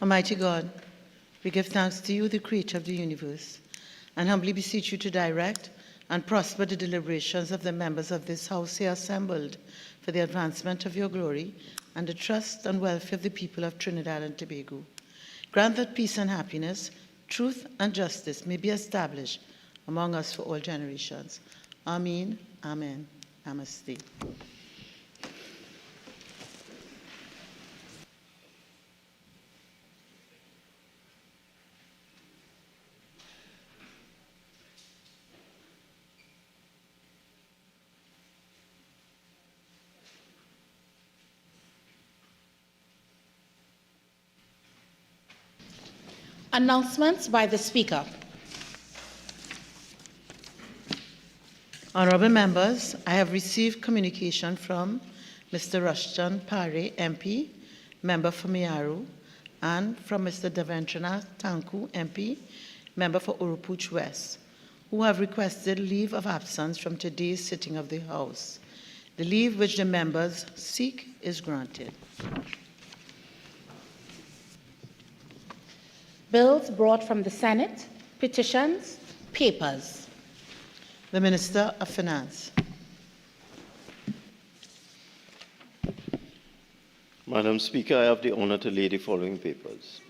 Almighty God, we give thanks to you, the creator of the universe, and humbly beseech you to direct and prosper the deliberations of the members of this house here assembled for the advancement of your glory and the trust and welfare of the people of Trinidad and Tobago. Grant that peace and happiness, truth and justice may be established among us for all generations. Ameen, amen, namaste. Announcements by the Speaker. Honourable members, I have received communication from Mr. Rushton Pare, MP, member for Miaru, and from Mr. Devendranath Tanku, MP, member for Urupuch West, who have requested leave of absence from today's sitting of the House. The leave which the members seek is granted. Bills brought from the Senate, petitions, papers. The Minister of Finance. Madam Speaker, I have the honour to lay the following papers.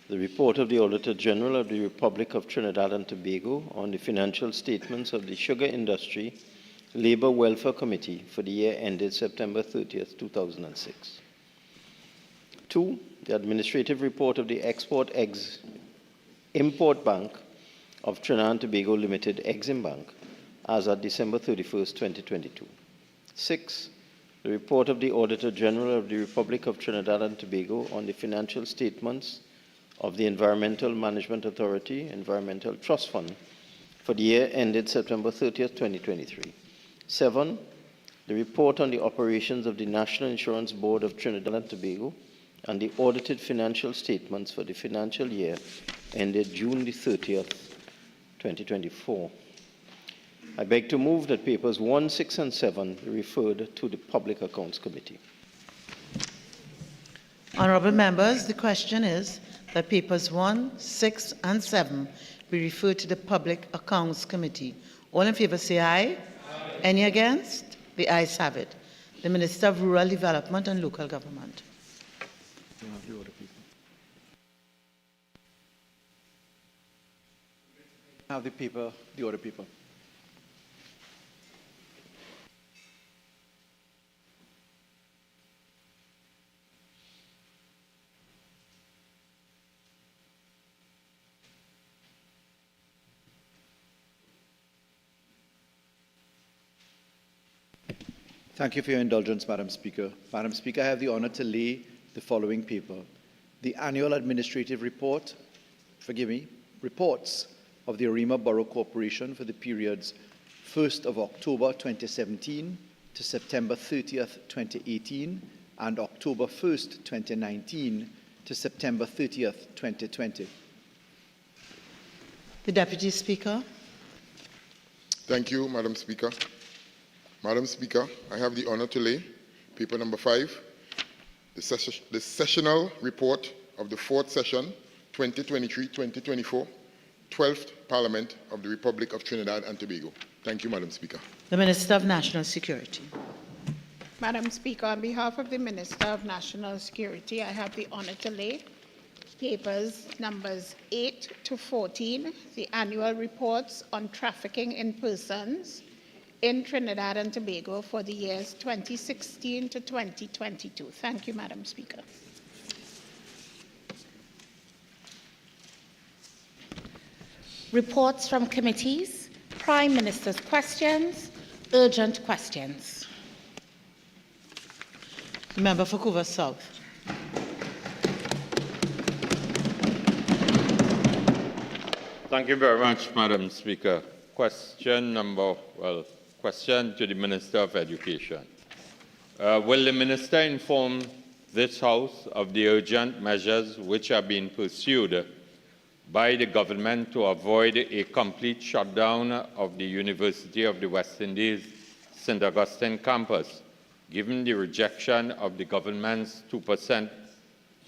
The report of the Auditor General of the Republic of Trinidad and Tobago on the financial statements of the Sugar Industry Labour Welfare Committee for the year ended September 30th, 2006. 2. The administrative report of the Export-Import Bank of Trinidad and Tobago Limited, Exim Bank, as at December 31st, 2022. 6. The report of the Auditor General of the Republic of Trinidad and Tobago on the financial statements of the Environmental Management Authority, Environmental Trust Fund, for the year ended September 30th, 2023. 7. The report on the operations of the National Insurance Board of Trinidad and Tobago and the audited financial statements for the financial year ended June the 30th, 2024. I beg to move that papers 1, 6, and 7 be referred to the Public Accounts Committee. Honourable members, the question is that papers 1, 6, and 7 be referred to the Public Accounts Committee. All in favour say aye. Aye. Any against? The ayes have it. The Minister of Rural Development and Local Government. Have the order paper. Thank you for your indulgence, Madam Speaker. Madam Speaker, I have the honour to lay the following paper. The annual administrative report, reports of the Arima Borough Corporation for the periods 1st of October 2017 to September 30th, 2018, and October 1st, 2019 to September 30th, 2020. The Deputy Speaker. Thank you, Madam Speaker. Madam Speaker, I have the honour to lay paper number 5, the sessional report of the 4th session, 2023-2024, 12th Parliament of the Republic of Trinidad and Tobago. Thank you, Madam Speaker. The Minister of National Security. Madam Speaker, on behalf of the Minister of National Security, I have the honour to lay papers numbers 8 to 14, the annual reports on trafficking in persons in Trinidad and Tobago for the years 2016 to 2022. Thank you, Madam Speaker. Reports from committees, Prime Minister's questions, urgent questions. The member for Coover South. Thank you very much, Madam Speaker. Question to the Minister of Education. Will the Minister inform this House of the urgent measures which are being pursued by the government to avoid a complete shutdown of the University of the West Indies St. Augustine campus, given the rejection of the government's 2%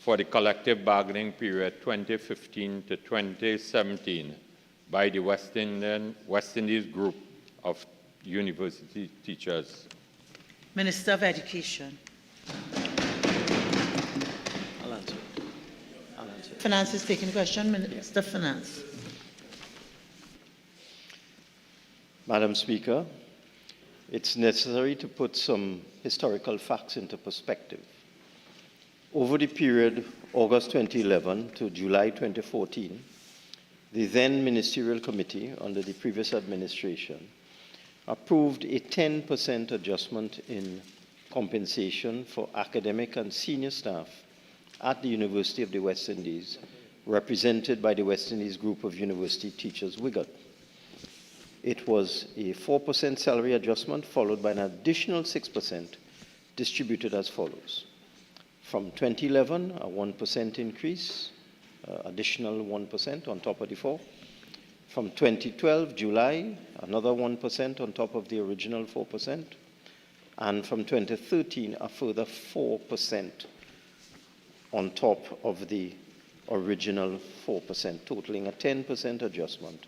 for the collective bargaining period 2015 to 2017 by the West Indies Group of University Teachers. Minister of Education. I'll answer. Finance is taking the question. Minister of Finance. Madam Speaker, it's necessary to put some historical facts into perspective. Over the period August 2011 to July 2014, the then Ministerial Committee under the previous administration approved a 10% adjustment in compensation for academic and senior staff at the University of the West Indies, represented by the West Indies Group of University Teachers, WIGUT. It was a 4% salary adjustment followed by an additional 6% distributed as follows. From 2011, a 1% increase, additional 1% on top of the 4. From 2012, July, another 1% on top of the original 4%. And from 2013, a further 4% on top of the original 4%, totaling a 10% adjustment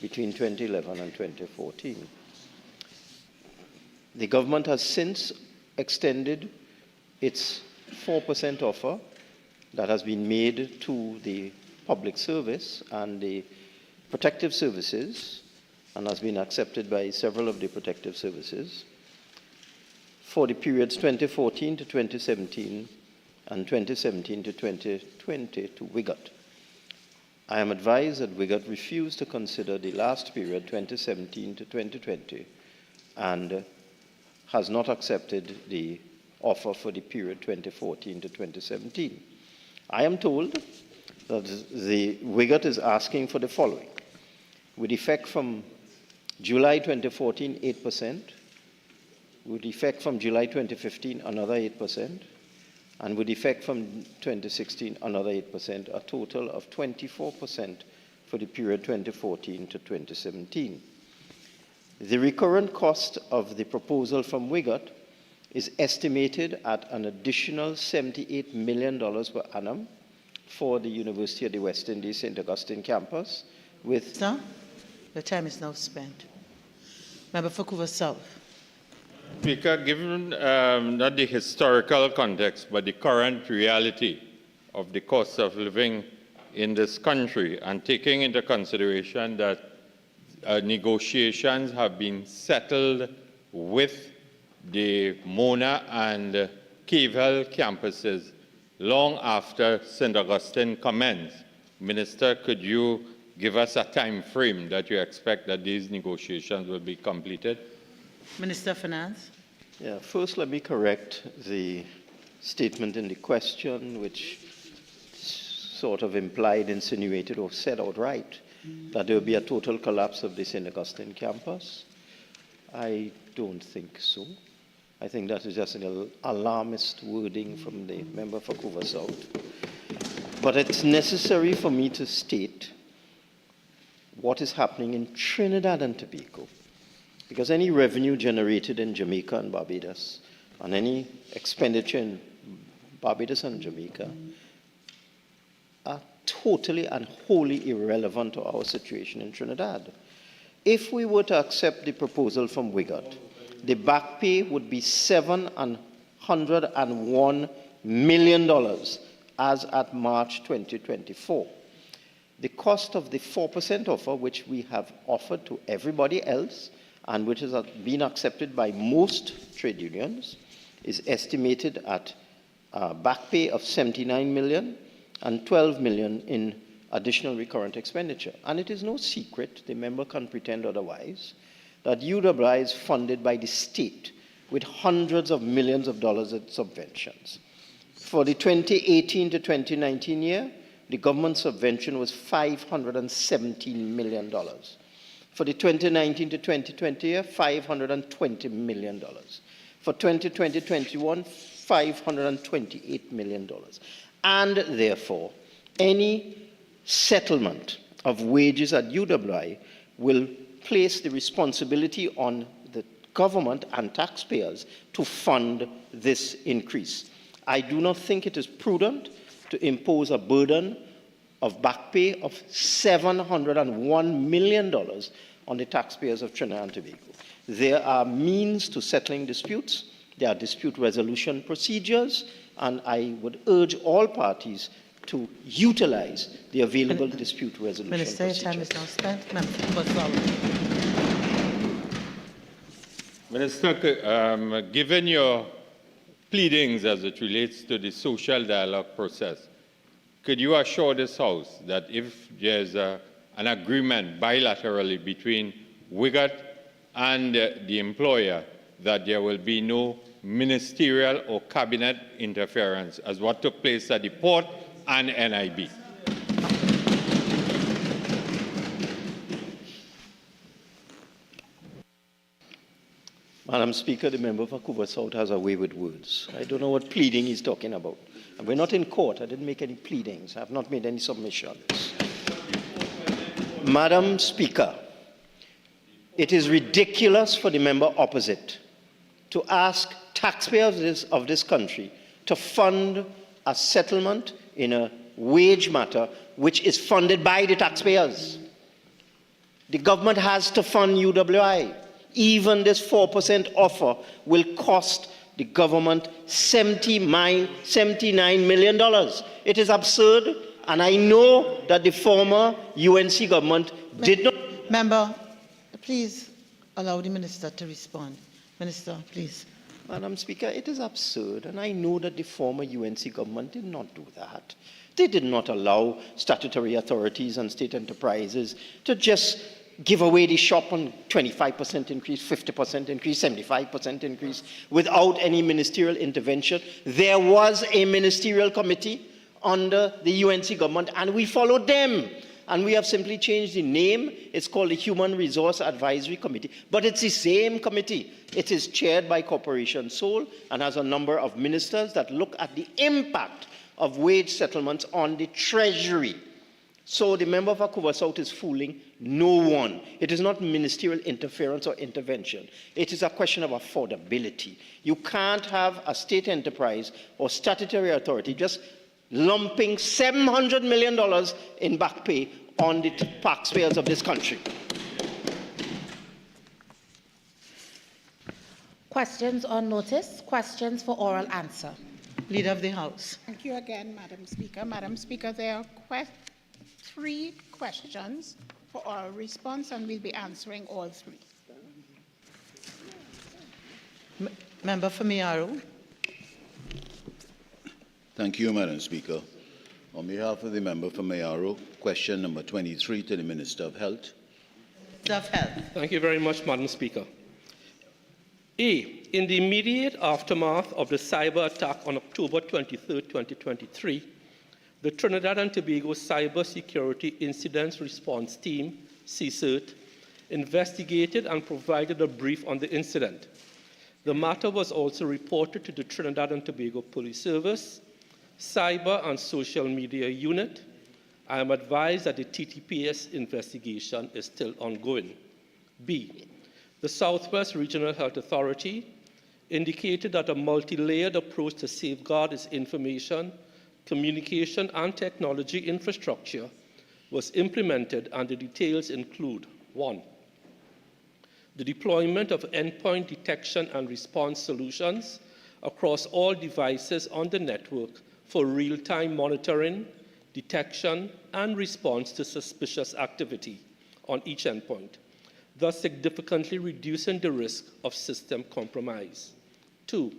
between 2011 and 2014. The government has since extended its 4% offer that has been made to the public service and the protective services, and has been accepted by several of the protective services, for the periods 2014 to 2017 and 2017 to 2020 to WIGUT. I am advised that WIGUT refused to consider the last period, 2017 to 2020, and has not accepted the offer for the period 2014 to 2017. I am told that the WIGUT is asking for the following. With effect from July 2014, 8%, with effect from July 2015, another 8%, and with effect from 2016, another 8%, a total of 24% for the period 2014 to 2017. The recurrent cost of the proposal from WIGUT is estimated at an additional $78 million per annum for the University of the West Indies St. Augustine campus with... Sir, your time is now spent. Member for Vancouver South. Speaker, given not the historical context, but the current reality of the cost of living in this country, and taking into consideration that negotiations have been settled with the Mona and Cave Hill campuses long after St. Augustine commenced, Minister, could you give us a time frame that you expect that these negotiations will be completed? Minister of Finance. Yeah, first let me correct the statement in the question, which sort of implied, insinuated, or said outright that there will be a total collapse of the St. Augustine campus. I don't think so. I think that is just an alarmist wording from the member for Vancouver South. But it's necessary for me to state what is happening in Trinidad and Tobago. Because any revenue generated in Jamaica and Barbados, and any expenditure in Barbados and Jamaica, are totally and wholly irrelevant to our situation in Trinidad. If we were to accept the proposal from WIGUT, the back pay would be $701 million as at March 2024. The cost of the 4% offer, which we have offered to everybody else, and which has been accepted by most trade unions, is estimated at back pay of $79 million and $12 million in additional recurrent expenditure. And it is no secret, the member can pretend otherwise, that UWI is funded by the state with hundreds of millions of dollars in subventions. For the 2018 to 2019 year, the government subvention was $517 million. For the 2019 to 2020 year, $520 million. For 2020-21, $528 million. And therefore, any settlement of wages at UWI will place the responsibility on the government and taxpayers to fund this increase. I do not think it is prudent to impose a burden of back pay of $701 million on the taxpayers of Trinidad and Tobago. There are means to settling disputes. There are dispute resolution procedures, and I would urge all parties to utilize the available dispute resolution Minister, your time is procedures. now spent. Member for Bodoe. Minister, given your pleadings as it relates to the social dialogue process, could you assure this House that if there's an agreement bilaterally between WIGAT and the employer, that there will be no ministerial or cabinet interference as what took place at the port and NIB? Madam Speaker, the member for Cuba South has a way with words. I don't know what pleading he's talking about. And we're not in court. I didn't make any pleadings. I have not made any submissions. Madam Speaker, it is ridiculous for the member opposite to ask taxpayers of this country to fund a settlement in a wage matter which is funded by the taxpayers. The government has to fund UWI. Even this 4% offer will cost the government $79 million. It is absurd, and I know that the former UNC government did not. Member, please allow the minister to respond. Minister, please. Madam Speaker, it is absurd, and I know that the former UNC government did not do that. They did not allow statutory authorities and state enterprises to just give away the shop on 25% increase, 50% increase, 75% increase without any ministerial intervention. There was a ministerial committee under the UNC government, and we followed them. And we have simply changed the name. It's called the Human Resource Advisory Committee. But it's the same committee. It is chaired by Corporation Seoul and has a number of ministers that look at the impact of wage settlements on the Treasury. So the member for Cuba South is fooling no one. It is not ministerial interference or intervention. It is a question of affordability. You can't have a state enterprise or statutory authority just lumping $700 million in back pay on the taxpayers of this country. Questions on notice? Questions for oral answer? Leader of the House. Thank you again, Madam Speaker. Madam Speaker, there are 3 questions for oral response, and we'll be answering all 3. Member for Mayaro. Thank you, Madam Speaker. On behalf of the member for Mayaro, question number 23 to the Minister of Health. Minister of Health. Thank you very much, Madam Speaker. A, in the immediate aftermath of the cyber attack on October 23, 2023, the Trinidad and Tobago Cyber Security Incidents Response Team, CSIRT, investigated and provided a brief on the incident. The matter was also reported to the Trinidad and Tobago Police Service, Cyber and Social Media Unit. I am advised that the TTPS investigation is still ongoing. B, the Southwest Regional Health Authority indicated that a multi-layered approach to safeguard its information, communication, and technology infrastructure was implemented, and the details include: 1, the deployment of endpoint detection and response solutions across all devices on the network for real-time monitoring, detection, and response to suspicious activity on each endpoint, thus significantly reducing the risk of system compromise. 2,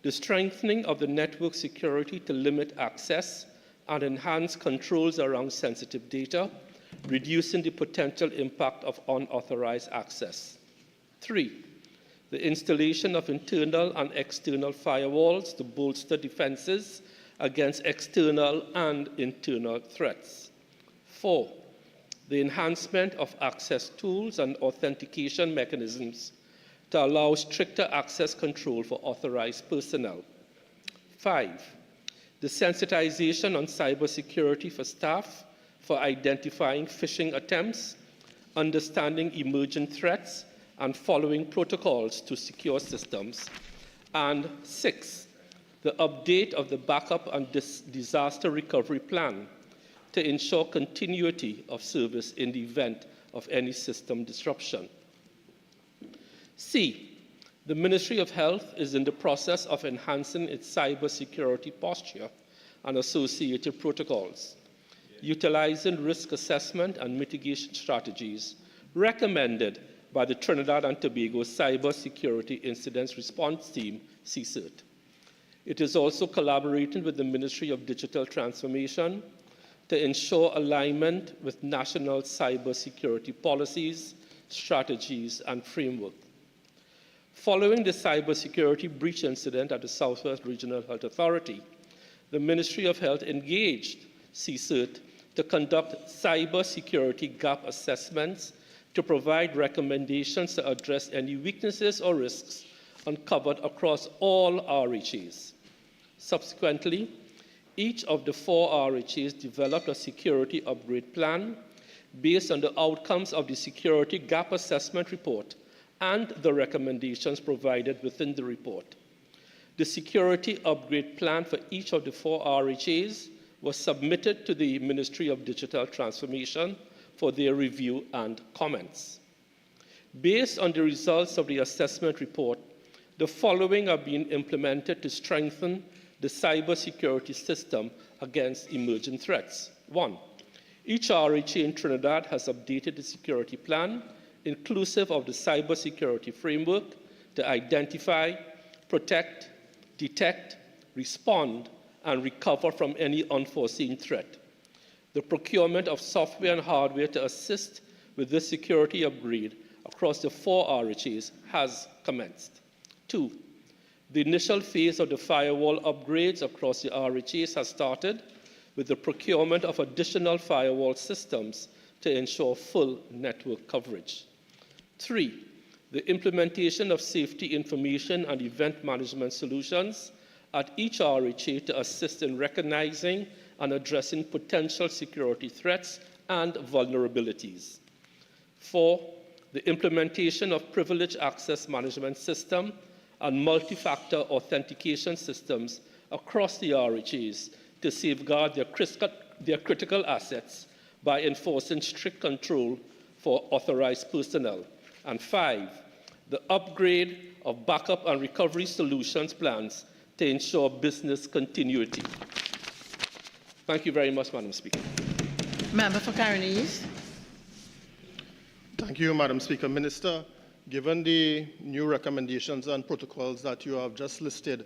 the strengthening of the network security to limit access and enhance controls around sensitive data, reducing the potential impact of unauthorized access. 3, the installation of internal and external firewalls to bolster defenses against external and internal threats. 4, the enhancement of access tools and authentication mechanisms to allow stricter access control for authorized personnel. 5, the sensitization on cybersecurity for staff for identifying phishing attempts, understanding emerging threats, and following protocols to secure systems. And 6, the update of the backup and disaster recovery plan to ensure continuity of service in the event of any system disruption. C, the Ministry of Health is in the process of enhancing its cybersecurity posture and associated protocols, utilizing risk assessment and mitigation strategies recommended by the Trinidad and Tobago Cybersecurity Incidents Response Team, CSIRT. It is also collaborating with the Ministry of Digital Transformation to ensure alignment with national cybersecurity policies, strategies, and framework. Following the cybersecurity breach incident at the Southwest Regional Health Authority, the Ministry of Health engaged CSIRT to conduct cybersecurity gap assessments to provide recommendations to address any weaknesses or risks uncovered across all RHAs. Subsequently, each of the 4 RHAs developed a security upgrade plan based on the outcomes of the security gap assessment report and the recommendations provided within the report. The security upgrade plan for each of the 4 RHAs was submitted to the Ministry of Digital Transformation for their review and comments. Based on the results of the assessment report, the following are being implemented to strengthen the cybersecurity system against emerging threats. 1, each RHA in Trinidad has updated the security plan, inclusive of the cybersecurity framework, to identify, protect, detect, respond, and recover from any unforeseen threat. The procurement of software and hardware to assist with this security upgrade across the 4 RHAs has commenced. 2, the initial phase of the firewall upgrades across the RHAs has started with the procurement of additional firewall systems to ensure full network coverage. 3, the implementation of safety information and event management solutions at each RHA to assist in recognizing and addressing potential security threats and vulnerabilities. 4, the implementation of privileged access management system and multi-factor authentication systems across the RHAs to safeguard their critical assets by enforcing strict control for authorized personnel. And 5, the upgrade of backup and recovery solutions plans to ensure business continuity. Thank you very much, Madam Speaker. Member for Carinese. Thank you, Madam Speaker. Minister, given the new recommendations and protocols that you have just listed,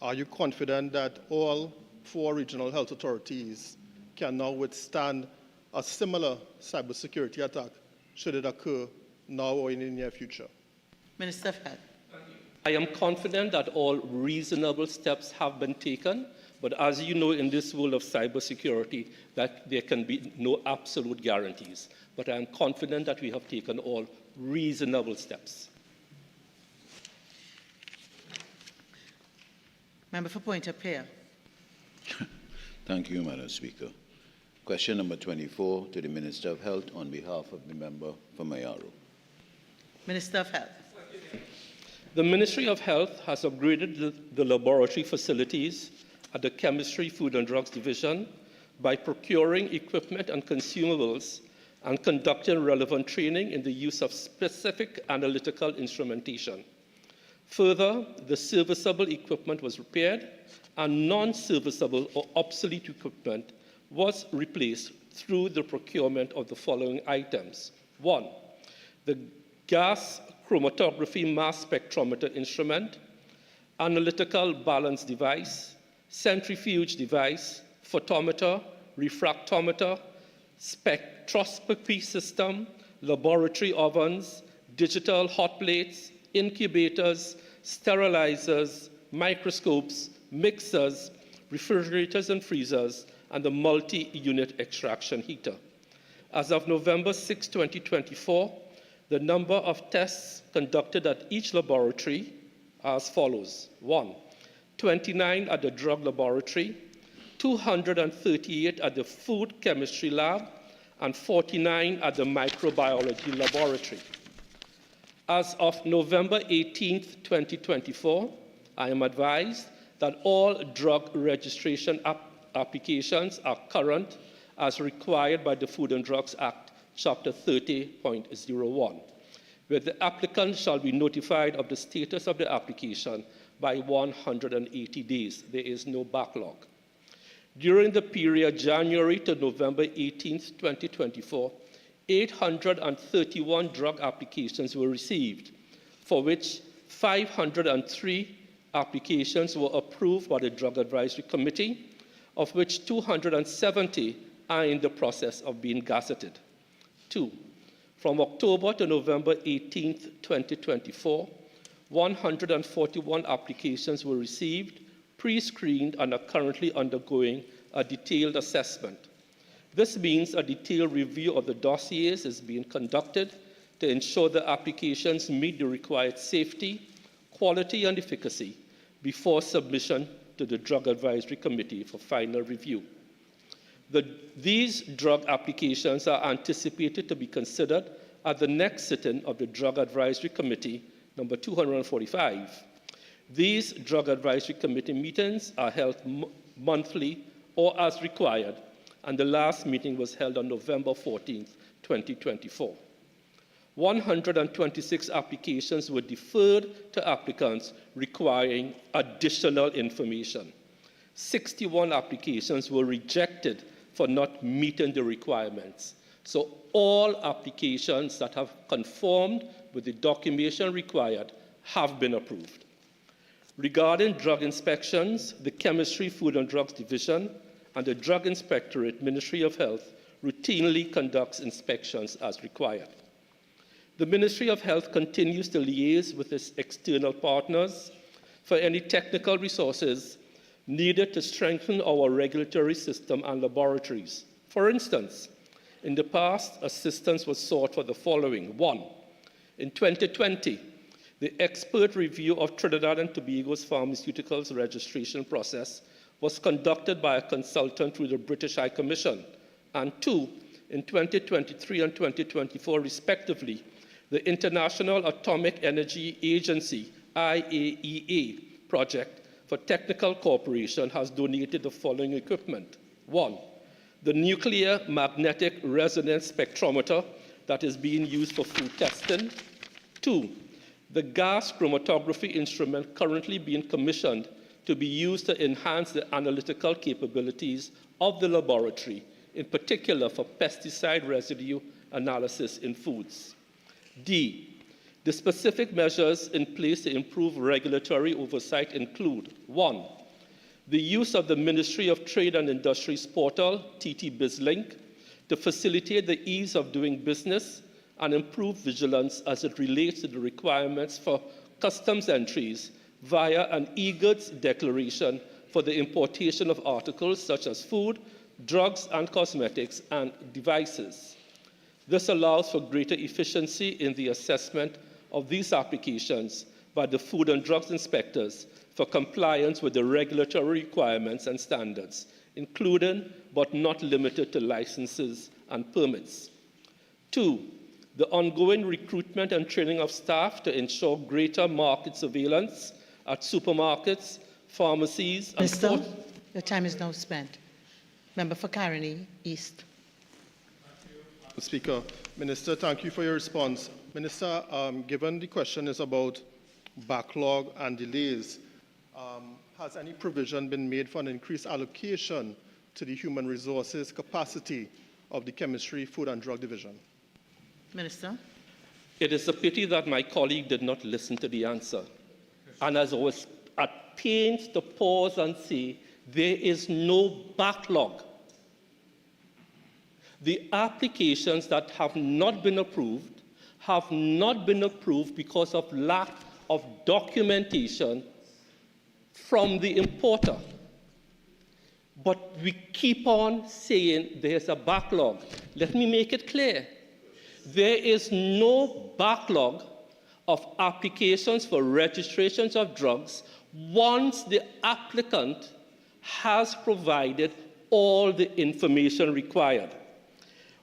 are you confident that all 4 regional health authorities can now withstand a similar cybersecurity attack should it occur now or in the near future? Minister of Health. I am confident that all reasonable steps have been taken, but as you know, in this world of cybersecurity, that there can be no absolute guarantees. But I am confident that we have taken all reasonable steps. Member for Point of Pear. Thank you, Madam Speaker. Question number 24 to the Minister of Health on behalf of the member for Mayaro. Minister of Health. The Ministry of Health has upgraded the laboratory facilities at the Chemistry, Food and Drugs Division by procuring equipment and consumables and conducting relevant training in the use of specific analytical instrumentation. Further, the serviceable equipment was repaired and non-serviceable or obsolete equipment was replaced through the procurement of the following items. 1, the gas chromatography mass spectrometer instrument, analytical balance device, centrifuge device, photometer, refractometer, spectroscopy system, laboratory ovens, digital hot plates, incubators, sterilizers, microscopes, mixers, refrigerators and freezers, and the multi-unit extraction heater. As of November 6, 2024, the number of tests conducted at each laboratory as follows. 1, 29 at the drug laboratory, 238 at the food chemistry lab, and 49 at the microbiology laboratory. As of November 18, 2024, I am advised that all drug registration applications are current as required by the Food and Drugs Act, Chapter 30.01, where the applicant shall be notified of the status of the application by 180 days. There is no backlog. During the period January to November 18, 2024, 831 drug applications were received, for which 503 applications were approved by the Drug Advisory Committee, of which 270 are in the process of being gazetted. 2. From October to November 18, 2024, 141 applications were received, pre-screened, and are currently undergoing a detailed assessment. This means a detailed review of the dossiers is being conducted to ensure the applications meet the required safety, quality, and efficacy before submission to the Drug Advisory Committee for final review. These drug applications are anticipated to be considered at the next sitting of the Drug Advisory Committee, number 245. These Drug Advisory Committee meetings are held monthly or as required, and the last meeting was held on November 14, 2024. 126 applications were deferred to applicants requiring additional information. 61 applications were rejected for not meeting the requirements. So all applications that have conformed with the documentation required have been approved. Regarding drug inspections, the Chemistry, Food and Drugs Division and the Drug Inspectorate, Ministry of Health, routinely conducts inspections as required. The Ministry of Health continues to liaise with its external partners for any technical resources needed to strengthen our regulatory system and laboratories. For instance, in the past, assistance was sought for the following. 1. In 2020, the expert review of Trinidad and Tobago's pharmaceuticals registration process was conducted by a consultant through the British High Commission. And 2, in 2023 and 2024, respectively, the International Atomic Energy Agency, IAEA, project for technical cooperation has donated the following equipment. 1, the nuclear magnetic resonance spectrometer that is being used for food testing. 2, the gas chromatography instrument currently being commissioned to be used to enhance the analytical capabilities of the laboratory, in particular for pesticide residue analysis in foods. D, the specific measures in place to improve regulatory oversight include 1, the use of the Ministry of Trade and Industries portal, TT BizLink, to facilitate the ease of doing business and improve vigilance as it relates to the requirements for customs entries via an e-goods declaration for the importation of articles such as food, drugs and cosmetics, and devices. This allows for greater efficiency in the assessment of these applications by the food and drugs inspectors for compliance with the regulatory requirements and standards, including but not limited to licenses and permits. 2, the ongoing recruitment and training of staff to ensure greater market surveillance at supermarkets, pharmacies, and Minister, your time is now spent. Member for Caroni East. Speaker. Minister, thank you for your response. Minister, given the question is about backlog and delays, has any provision been made for an increased allocation to the human resources capacity of the Chemistry, Food and Drug Division? Minister. It is a pity that my colleague did not listen to the answer. And as I was at pains to pause and say, there is no backlog. The applications that have not been approved because of lack of documentation from the importer. But we keep on saying there's a backlog. Let me make it clear. There is no backlog of applications for registrations of drugs once the applicant has provided all the information required.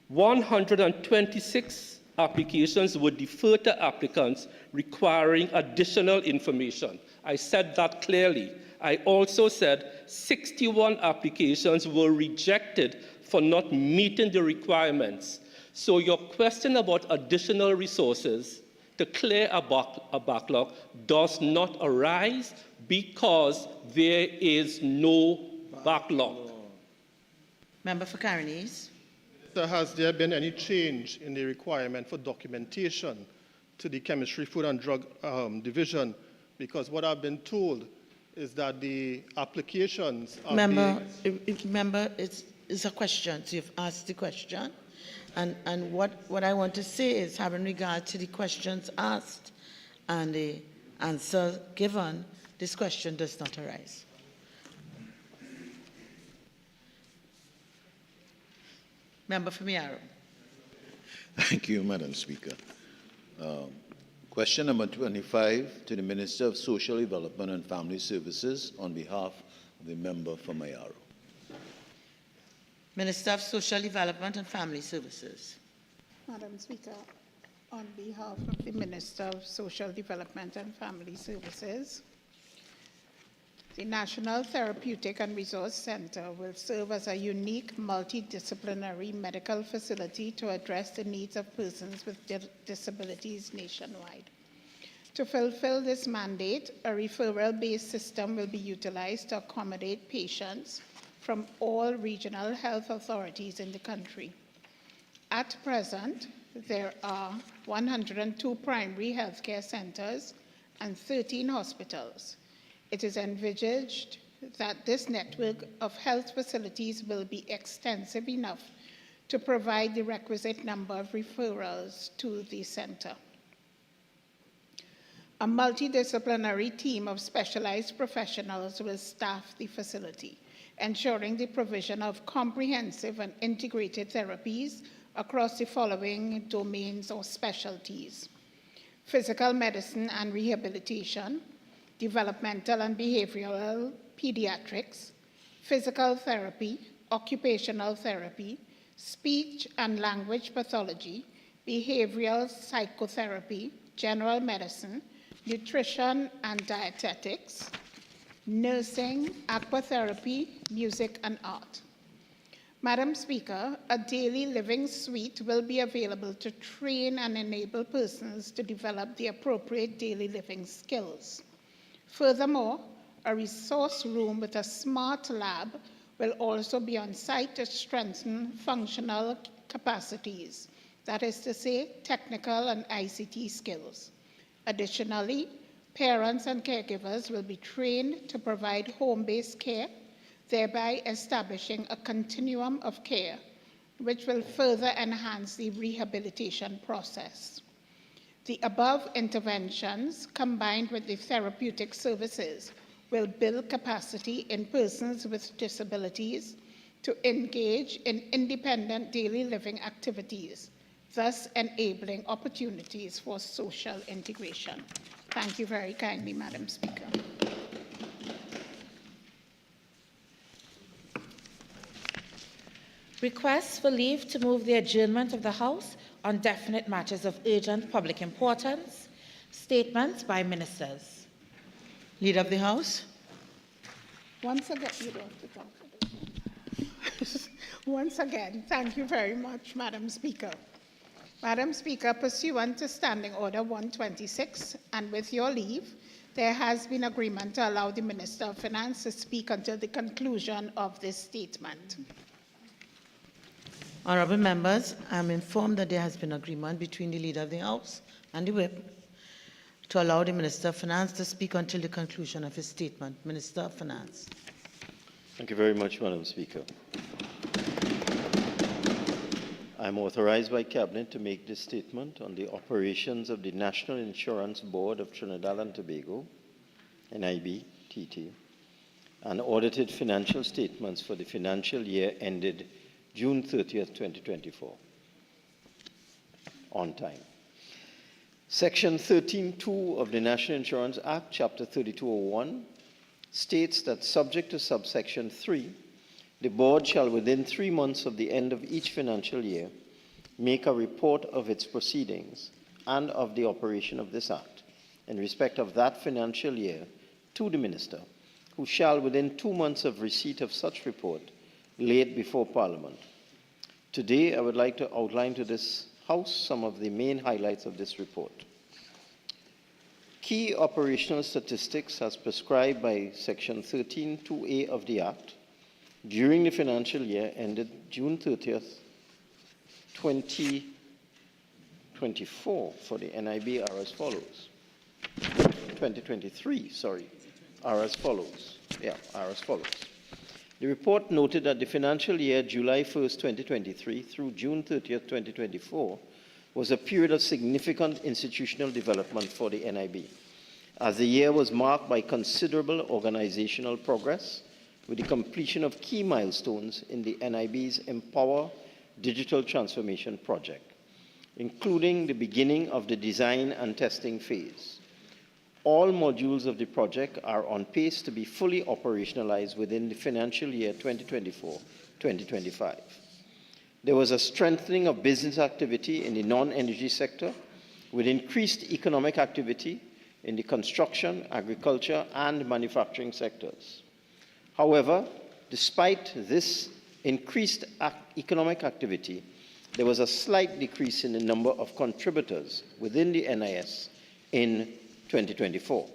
126 applications would defer to applicants requiring additional information. I said that clearly. I also said 61 applications were rejected for not meeting the requirements. So your question about additional resources to clear a backlog does not arise because there is no backlog. Member for Carinese. So has there been any change in the requirement for documentation to the Chemistry, Food and Drug Division? Because what I've been told is that the applications are Member, it's a question. So you've asked the question. And what I want to say is, having regard to the questions asked and the answer given, this question does not arise. Member for Miaro. Thank you, Madam Speaker. Question number 25 to the Minister of Social Development and Family Services on behalf of the member for Mayaro. Minister of Social Development and Family Services. Madam Speaker, on behalf of the Minister of Social Development and Family Services, the National Therapeutic and Resource Center will serve as a unique multidisciplinary medical facility to address the needs of persons with disabilities nationwide. To fulfill this mandate, a referral-based system will be utilized to accommodate patients from all regional health authorities in the country. At present, there are 102 primary healthcare centers and 13 hospitals. It is envisaged that this network of health facilities will be extensive enough to provide the requisite number of referrals to the center. A multidisciplinary team of specialized professionals will staff the facility, ensuring the provision of comprehensive and integrated therapies across the following domains or specialties: physical medicine and rehabilitation, developmental and behavioral pediatrics, physical therapy, occupational therapy, speech and language pathology, behavioral psychotherapy, general medicine, nutrition and dietetics, nursing, aquatherapy, music and art. Madam Speaker, a daily living suite will be available to train and enable persons to develop the appropriate daily living skills. Furthermore, a resource room with a smart lab will also be on site to strengthen functional capacities, that is to say, technical and ICT skills. Additionally, parents and caregivers will be trained to provide home-based care, thereby establishing a continuum of care, which will further enhance the rehabilitation process. The above interventions, combined with the therapeutic services, will build capacity in persons with disabilities to engage in independent daily living activities, thus enabling opportunities for social integration. Thank you very kindly, Madam Speaker. Requests for leave to move the adjournment of the House on definite matters of urgent public importance. Statements by ministers. Leader of the House. Once again, you don't have to talk for this. Once again, thank you very much, Madam Speaker. Madam Speaker, pursuant to Standing Order 126, and with your leave, there has been agreement to allow the Minister of Finance to speak until the conclusion of this statement. Honourable members, I am informed that there has been agreement between the Leader of the House and the Whip to allow the Minister of Finance to speak until the conclusion of his statement. Minister of Finance. Thank you very much, Madam Speaker. I am authorized by Cabinet to make this statement on the operations of the National Insurance Board of Trinidad and Tobago, NIB-TT, and audited financial statements for the financial year ended June 30th, 2024, on time. Section 13.2 of the National Insurance Act, Chapter 3201, states that subject to subsection 3, the board shall within 3 months of the end of each financial year make a report of its proceedings and of the operation of this Act in respect of that financial year to the Minister, who shall, within 2 months of receipt of such report, lay it before Parliament. Today, I would like to outline to this House some of the main highlights of this report. Key operational statistics as prescribed by Section 13(2)(a) of the Act during the financial year ended June 30th, 2024 for the NIB are as follows. 2023, sorry, are as follows. Are as follows. The report noted that the financial year July 1st, 2023 through June 30th, 2024 was a period of significant institutional development for the NIB, as the year was marked by considerable organizational progress with the completion of key milestones in the NIB's Empower Digital Transformation Project, including the beginning of the design and testing phase. All modules of the project are on pace to be fully operationalized within the financial year 2024-2025. There was a strengthening of business activity in the non-energy sector with increased economic activity in the construction, agriculture, and manufacturing sectors. However, despite this increased economic activity, there was a slight decrease in the number of contributors within the NIS in 2024.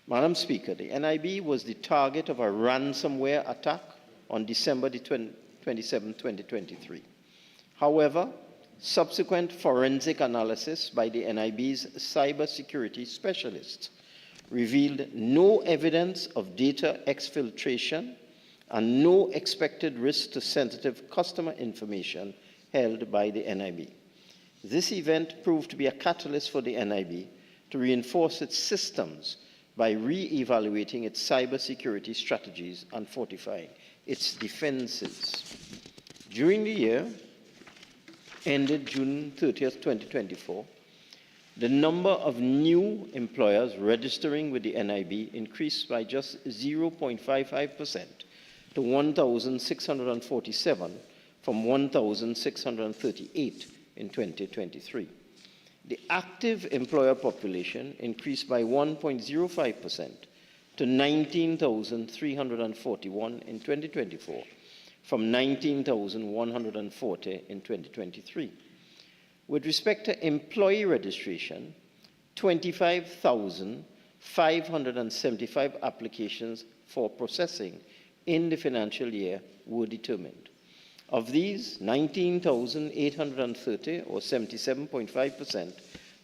Madam Speaker, the NIB was the target of a ransomware attack on December 27, 2023. However, subsequent forensic analysis by the NIB's cybersecurity specialists revealed no evidence of data exfiltration and no expected risk to sensitive customer information held by the NIB. This event proved to be a catalyst for the NIB to reinforce its systems by re-evaluating its cybersecurity strategies and fortifying its defenses. During the year ended June 30th, 2024, the number of new employers registering with the NIB increased by just 0.55% to 1,647 from 1,638 in 2023. The active employer population increased by 1.05% to 19,341 in 2024 from 19,140 in 2023. With respect to employee registration, 25,575 applications for processing in the financial year were determined. Of these, 19,830, or 77.5%,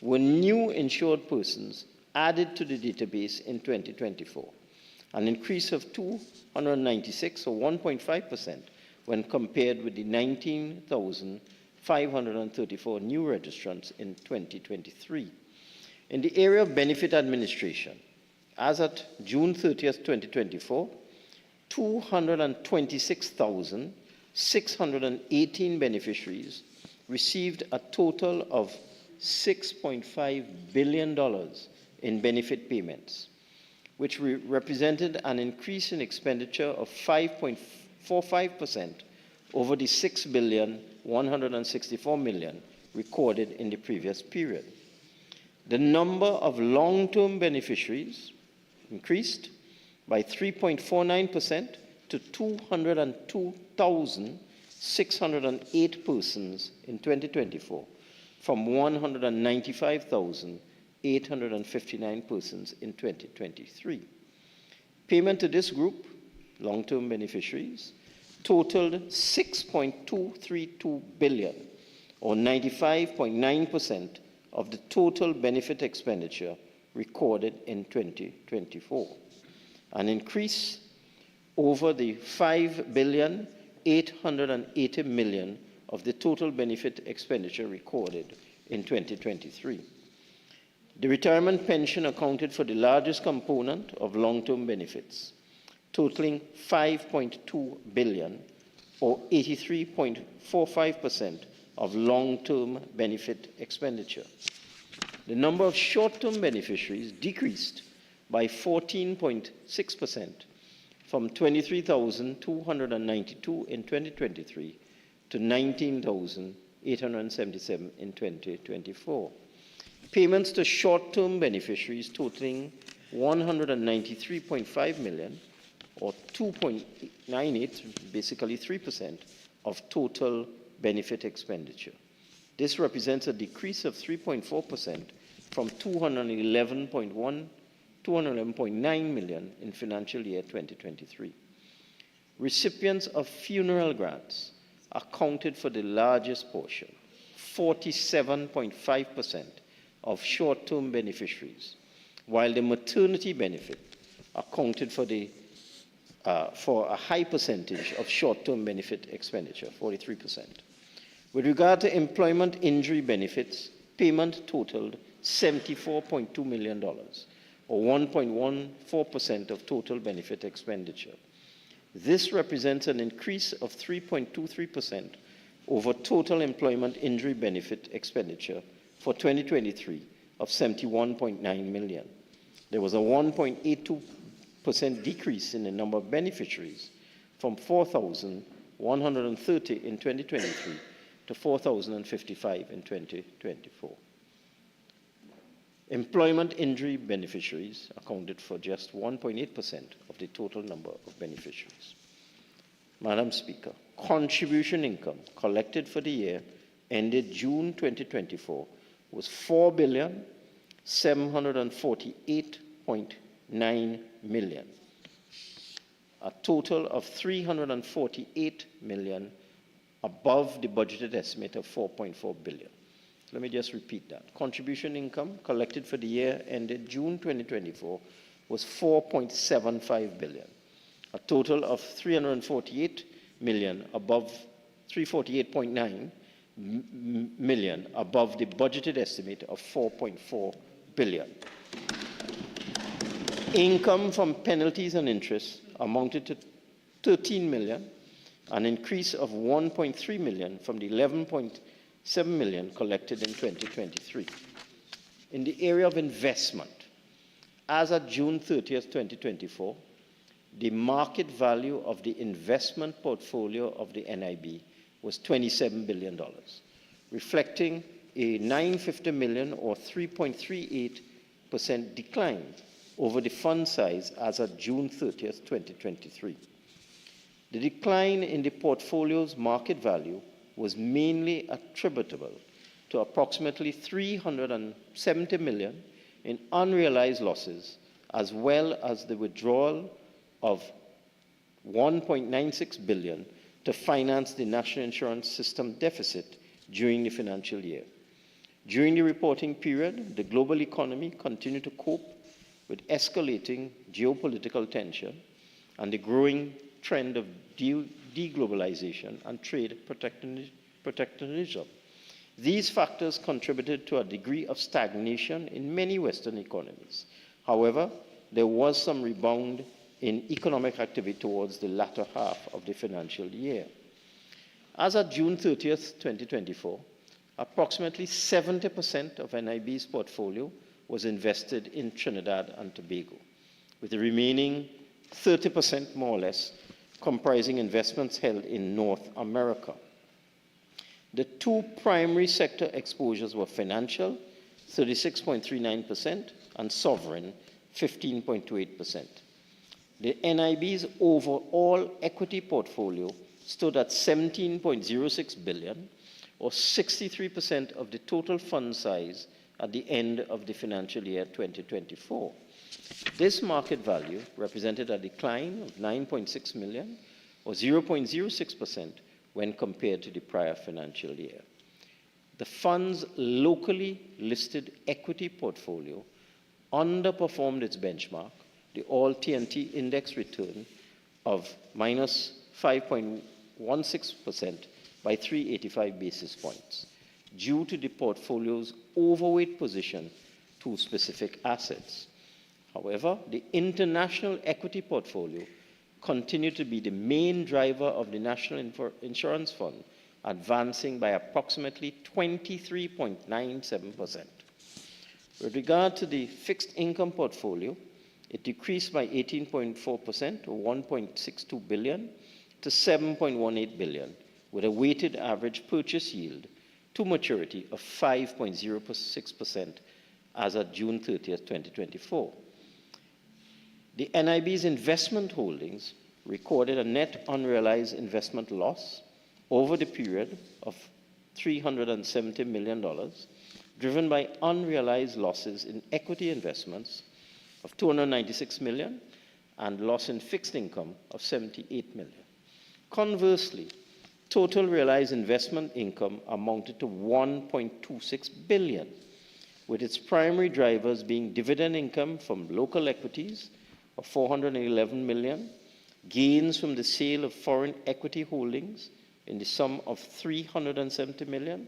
were new insured persons added to the database in 2024, an increase of 296, or 1.5%, when compared with the 19,534 new registrants in 2023. In the area of benefit administration, as at June 30th, 2024, 226,618 beneficiaries received a total of $6.5 billion in benefit payments, which represented an increase in expenditure of 5.45% over the $6.164 billion recorded in the previous period. The number of long-term beneficiaries increased by 3.49% to 202,608 persons in 2024 from 195,859 persons in 2023. Payment to this group, long-term beneficiaries, totaled $6.232 billion, or 95.9% of the total benefit expenditure recorded in 2024, an increase over the $5.88 billion of the total benefit expenditure recorded in 2023. The retirement pension accounted for the largest component of long-term benefits, totaling $5.2 billion, or 83.45% of long-term benefit expenditure. The number of short-term beneficiaries decreased by 14.6% from 23,292 in 2023 to 19,087 $877 in 2024. Payments to short-term beneficiaries totaling $193.5 million, or 2.98, basically 3% of total benefit expenditure. This represents a decrease of 3.4% from $211.9 million in financial year 2023. Recipients of funeral grants accounted for the largest portion, 47.5% of short-term beneficiaries, while the maternity benefit accounted for a high percentage of short-term benefit expenditure, 43%. With regard to employment injury benefits, payment totaled $74.2 million, or 1.14% of total benefit expenditure. This represents an increase of 3.23% over total employment injury benefit expenditure for 2023 of $71.9 million. There was a 1.82% decrease in the number of beneficiaries from 4,130 in 2023 to 4,055 in 2024. Employment injury beneficiaries accounted for just 1.8% of the total number of beneficiaries. Madam Speaker, contribution income collected for the year ended June 2024 was $4,748.9 million, a total of $348 million above the budgeted estimate of $4.4 billion. Let me just repeat that. Contribution income collected for the year ended June 2024 was $4.75 billion, a total of $348 million above $348.9 million above the budgeted estimate of $4.4 billion. Income from penalties and interest amounted to $13 million, an increase of $1.3 million from the $11.7 million collected in 2023. In the area of investment, as of June 30th, 2024, the market value of the investment portfolio of the NIB was $27 billion, reflecting a $950 million or 3.38% decline over the fund size as of June 30th, 2023. The decline in the portfolio's market value was mainly attributable to approximately $370 million in unrealized losses, as well as the withdrawal of $1.96 billion to finance the national insurance system deficit during the financial year. During the reporting period, the global economy continued to cope with escalating geopolitical tension and the growing trend of deglobalization and trade protectionism. These factors contributed to a degree of stagnation in many Western economies. However, there was some rebound in economic activity towards the latter half of the financial year. As of June 30th, 2024, approximately 70% of NIB's portfolio was invested in Trinidad and Tobago, with the remaining 30% more or less comprising investments held in North America. The two primary sector exposures were financial, 36.39%, and sovereign, 15.28%. The NIB's overall equity portfolio stood at $17.06 billion, or 63% of the total fund size at the end of the financial year 2024. This market value represented a decline of $9.6 million, or 0.06%, when compared to the prior financial year. The fund's locally listed equity portfolio underperformed its benchmark, the All TNT Index return of minus 5.16% by 385 basis points, due to the portfolio's overweight position to specific assets. However, the international equity portfolio continued to be the main driver of the National Insurance Fund, advancing by approximately 23.97%. With regard to the fixed income portfolio, it decreased by 18.4%, or $1.62 billion, to $7.18 billion, with a weighted average purchase yield to maturity of 5.06% as of June 30th, 2024. The NIB's investment holdings recorded a net unrealized investment loss over the period of $370 million, driven by unrealized losses in equity investments of $296 million and loss in fixed income of $78 million. Conversely, total realized investment income amounted to $1.26 billion, with its primary drivers being dividend income from local equities of $411 million, gains from the sale of foreign equity holdings in the sum of $370 million,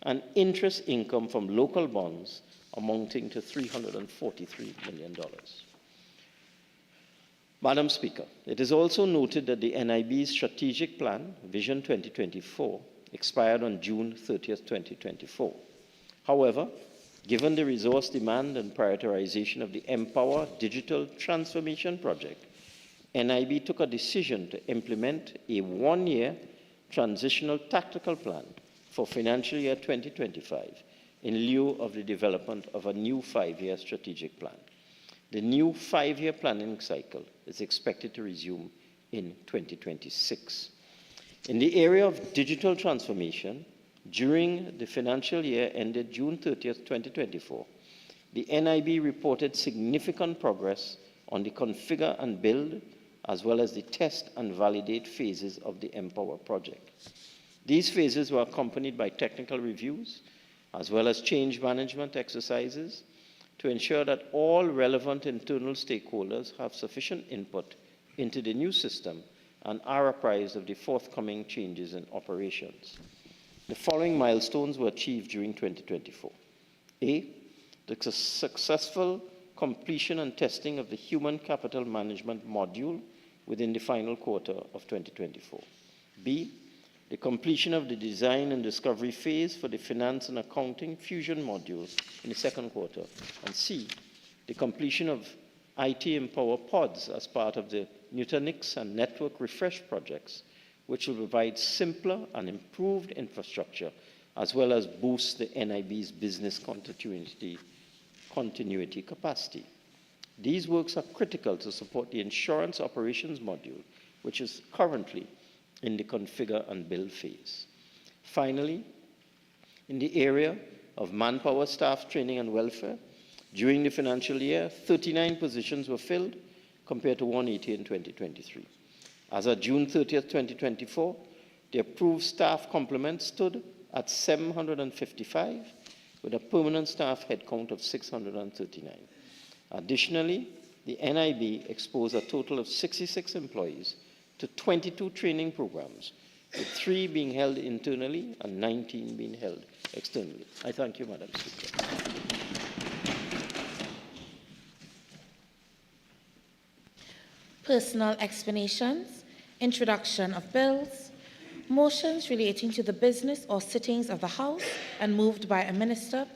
and interest income from local bonds amounting to $343 million. Madam Speaker, it is also noted that the NIB's strategic plan, Vision 2024, expired on June 30th, 2024. However, given the resource demand and prioritization of the Empower Digital Transformation Project, NIB took a decision to implement a one-year transitional tactical plan for financial year 2025 in lieu of the development of a new 5-year strategic plan. The new 5-year planning cycle is expected to resume in 2026. In the area of digital transformation, during the financial year ended June 30th, 2024, the NIB reported significant progress on the configure and build, as well as the test and validate phases of the Empower project. These phases were accompanied by technical reviews, as well as change management exercises, to ensure that all relevant internal stakeholders have sufficient input into the new system and are apprised of the forthcoming changes in operations. The following milestones were achieved during 2024. A, the successful completion and testing of the human capital management module within the final quarter of 2024. B, the completion of the design and discovery phase for the finance and accounting fusion module in the second quarter. And C, the completion of IT Empower pods as part of the Nutanix and network refresh projects, which will provide simpler and improved infrastructure, as well as boost the NIB's business continuity capacity. These works are critical to support the insurance operations module, which is currently in the configure and build phase. Finally, in the area of manpower, staff training and welfare, during the financial year, 39 positions were filled compared to 180 in 2023. As of June 30th, 2024, the approved staff complement stood at 755, with a permanent staff headcount of 639. Additionally, the NIB exposed a total of 66 employees to 22 training programs, with 3 being held internally and 19 being held externally. I thank you, Madam Speaker. Personal explanations, introduction of bills, motions relating to the business or sittings of the House and moved by a minister,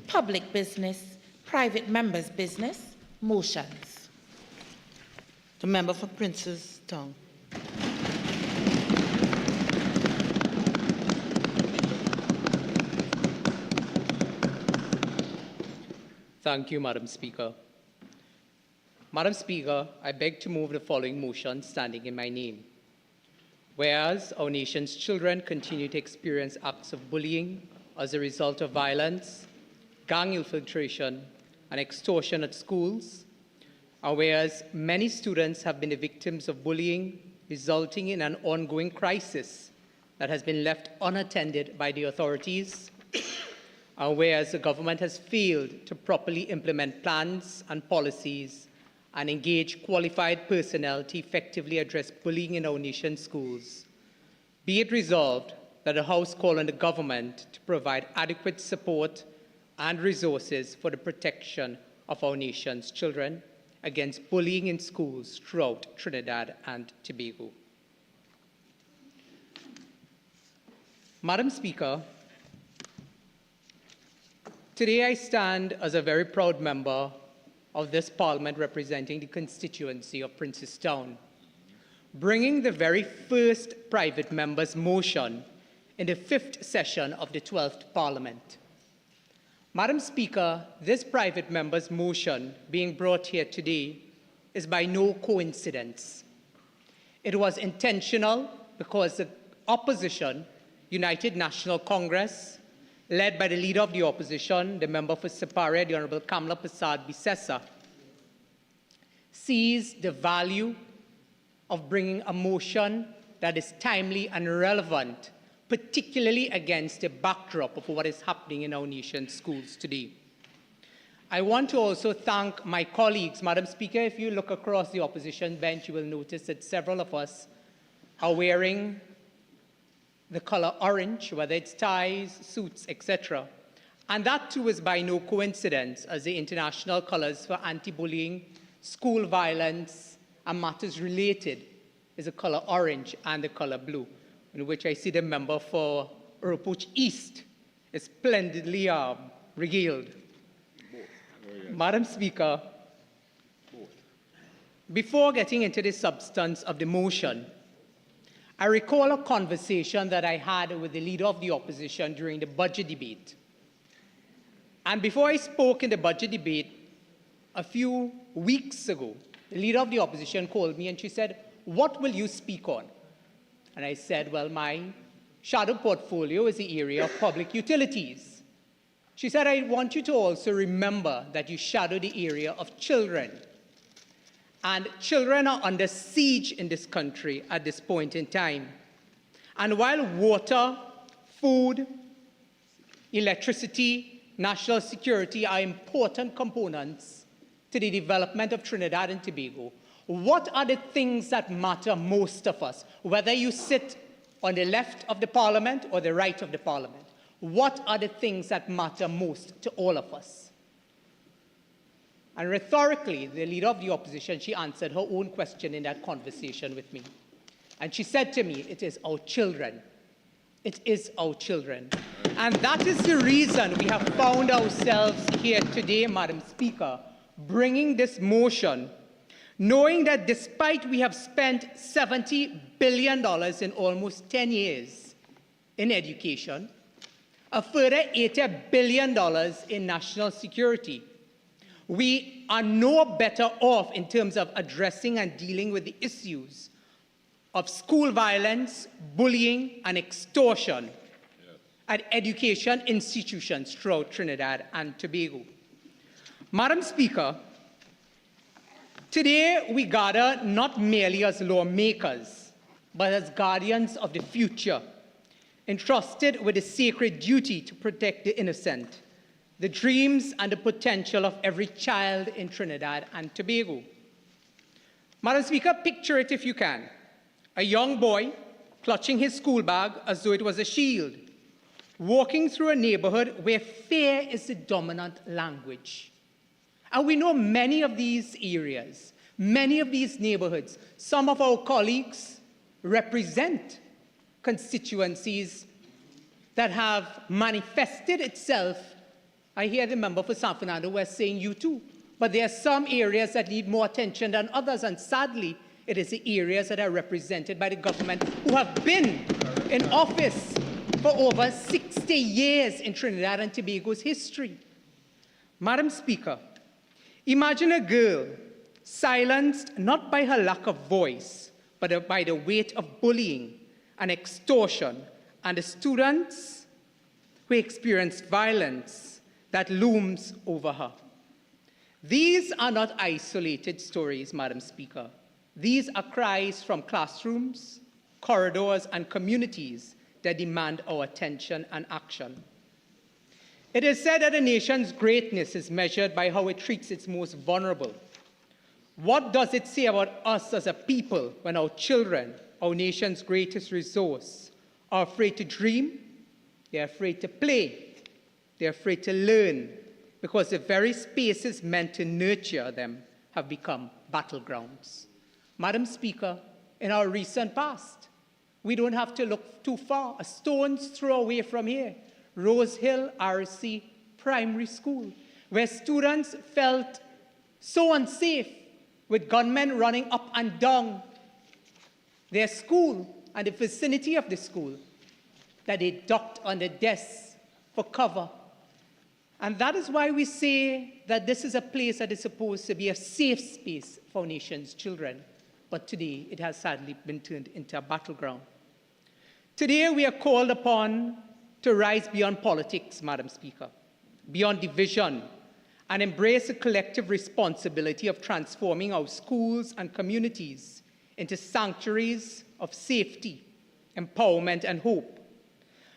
public business, private members' business, motions. The member for Prince's Town. Thank you, Madam Speaker. Madam Speaker, I beg to move the following motion standing in my name. Whereas our nation's children continue to experience acts of bullying as a result of violence, gang infiltration, and extortion at schools, and whereas many students have been the victims of bullying, resulting in an ongoing crisis that has been left unattended by the authorities, and whereas the government has failed to properly implement plans and policies and engage qualified personnel to effectively address bullying in our nation's schools, be it resolved that the House call on the government to provide adequate support and resources for the protection of our nation's children against bullying in schools throughout Trinidad and Tobago. Madam Speaker, today I stand as a very proud member of this Parliament representing the constituency of Princestown, bringing the very first private member's motion in the 5th session of the 12th Parliament. Madam Speaker, this private member's motion being brought here today is by no coincidence. It was intentional because the opposition, United National Congress, led by the leader of the opposition, the member for Siparia, the Honorable Kamla Prasad Bisesa, sees the value of bringing a motion that is timely and relevant, particularly against the backdrop of what is happening in our nation's schools today. I want to also thank my colleagues. Madam Speaker, if you look across the opposition bench, you will notice that several of us are wearing the color orange, whether it's ties, suits, etc. And that too is by no coincidence, as the international colors for anti-bullying, school violence, and matters related is the color orange and the color blue, in which I see the member for Urupuch East is splendidly regaled. Madam Speaker, before getting into the substance of the motion, I recall a conversation that I had with the leader of the opposition during the budget debate. And before I spoke in the budget debate a few weeks ago, the leader of the opposition called me and she said, "What will you speak on?" And I said, well, my shadow portfolio is the area of public utilities. She said, I want you to also remember that you shadow the area of children. And children are under siege in this country at this point in time. And while water, food, electricity, national security are important components to the development of Trinidad and Tobago, what are the things that matter most of us, whether you sit on the left of the Parliament or the right of the Parliament? What are the things that matter most to all of us? And rhetorically, the leader of the opposition, she answered her own question in that conversation with me. And she said to me, it is our children. It is our children. And that is the reason we have found ourselves here today, Madam Speaker, bringing this motion, knowing that despite we have spent $70 billion in almost 10 years in education, a further $80 billion in national security, we are no better off in terms of addressing and dealing with the issues of school violence, bullying, and extortion at education institutions throughout Trinidad and Tobago. Madam Speaker, today we gather not merely as lawmakers, but as guardians of the future, entrusted with the sacred duty to protect the innocent, the dreams and the potential of every child in Trinidad and Tobago. Madam Speaker, picture it if you can. A young boy clutching his school bag as though it was a shield, walking through a neighborhood where fear is the dominant language. And we know many of these areas, many of these neighborhoods. Some of our colleagues represent constituencies that have manifested itself. I hear the member for San Fernando West saying you too. But there are some areas that need more attention than others, and sadly, it is the areas that are represented by the government who have been in office for over 60 years in Trinidad and Tobago's history. Madam Speaker, imagine a girl silenced not by her lack of voice, but by the weight of bullying and extortion, and the students who experienced violence that looms over her. These are not isolated stories, Madam Speaker. These are cries from classrooms, corridors, and communities that demand our attention and action. It is said that a nation's greatness is measured by how it treats its most vulnerable. What does it say about us as a people when our children, our nation's greatest resource, are afraid to dream, they're afraid to play, they're afraid to learn, because the very spaces meant to nurture them have become battlegrounds? Madam Speaker, in our recent past, we don't have to look too far. A stone's throw away from here, Rose Hill RC Primary School, where students felt so unsafe with gunmen running up and down their school and the vicinity of the school. that they ducked under desks for cover. And that is why we say that this is a place that is supposed to be a safe space for our nation's children. But today, it has sadly been turned into a battleground. Today, we are called upon to rise beyond politics, Madam Speaker, beyond division, and embrace a collective responsibility of transforming our schools and communities into sanctuaries of safety, empowerment, and hope.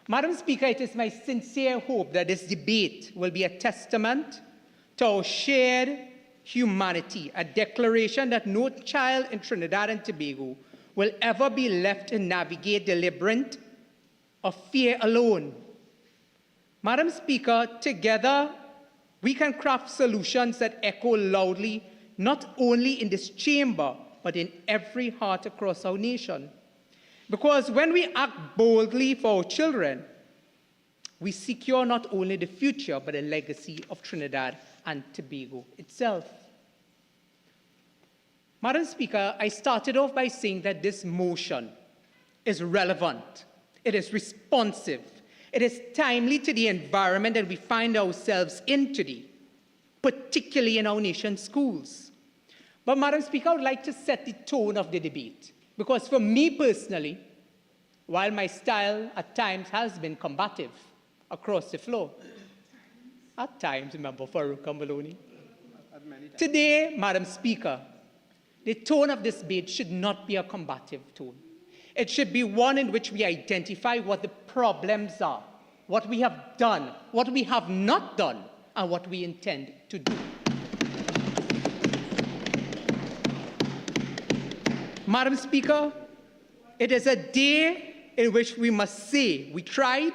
Madam Speaker, it is my sincere hope that this debate will be a testament to our shared humanity, a declaration that no child in Trinidad and Tobago will ever be left to navigate the labyrinth of fear alone. Madam Speaker, together we can craft solutions that echo loudly not only in this chamber, but in every heart across our nation. Because when we act boldly for our children, we secure not only the future, but the legacy of Trinidad and Tobago itself. Madam Speaker, I started off by saying that this motion is relevant, it is responsive, it is timely to the environment that we find ourselves in today, particularly in our nation's schools. But Madam Speaker, I would like to set the tone of the debate, because for me personally, while my style at times has been combative across the floor, at times, Member Farouk Maloney, today, Madam Speaker, the tone of this debate should not be a combative tone. It should be one in which we identify what the problems are, what we have done, what we have not done, and what we intend to do. Madam Speaker, it is a day in which we must say we tried,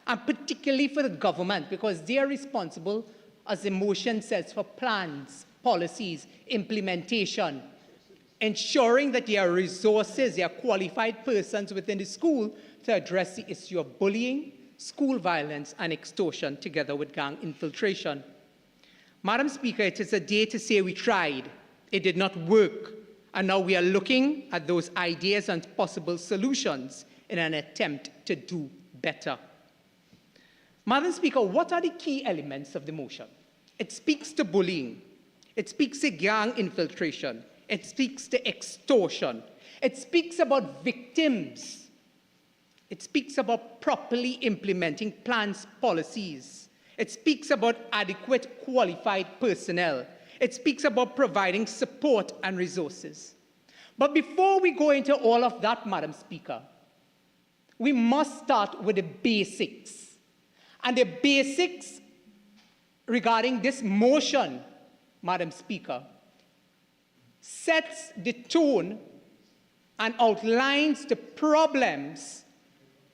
and particularly for the government, because they are responsible, as the motion says, for plans, policies, implementation, ensuring that there are resources, there are qualified persons within the school to address the issue of bullying, school violence, and extortion, together with gang infiltration. Madam Speaker, it is a day to say we tried, it did not work, and now we are looking at those ideas and possible solutions in an attempt to do better. Madam Speaker, what are the key elements of the motion? It speaks to bullying. It speaks to gang infiltration. It speaks to extortion. It speaks about victims. It speaks about properly implementing plans, policies. It speaks about adequate qualified personnel. It speaks about providing support and resources. But before we go into all of that, Madam Speaker, we must start with the basics. And the basics regarding this motion, Madam Speaker, sets the tone and outlines the problems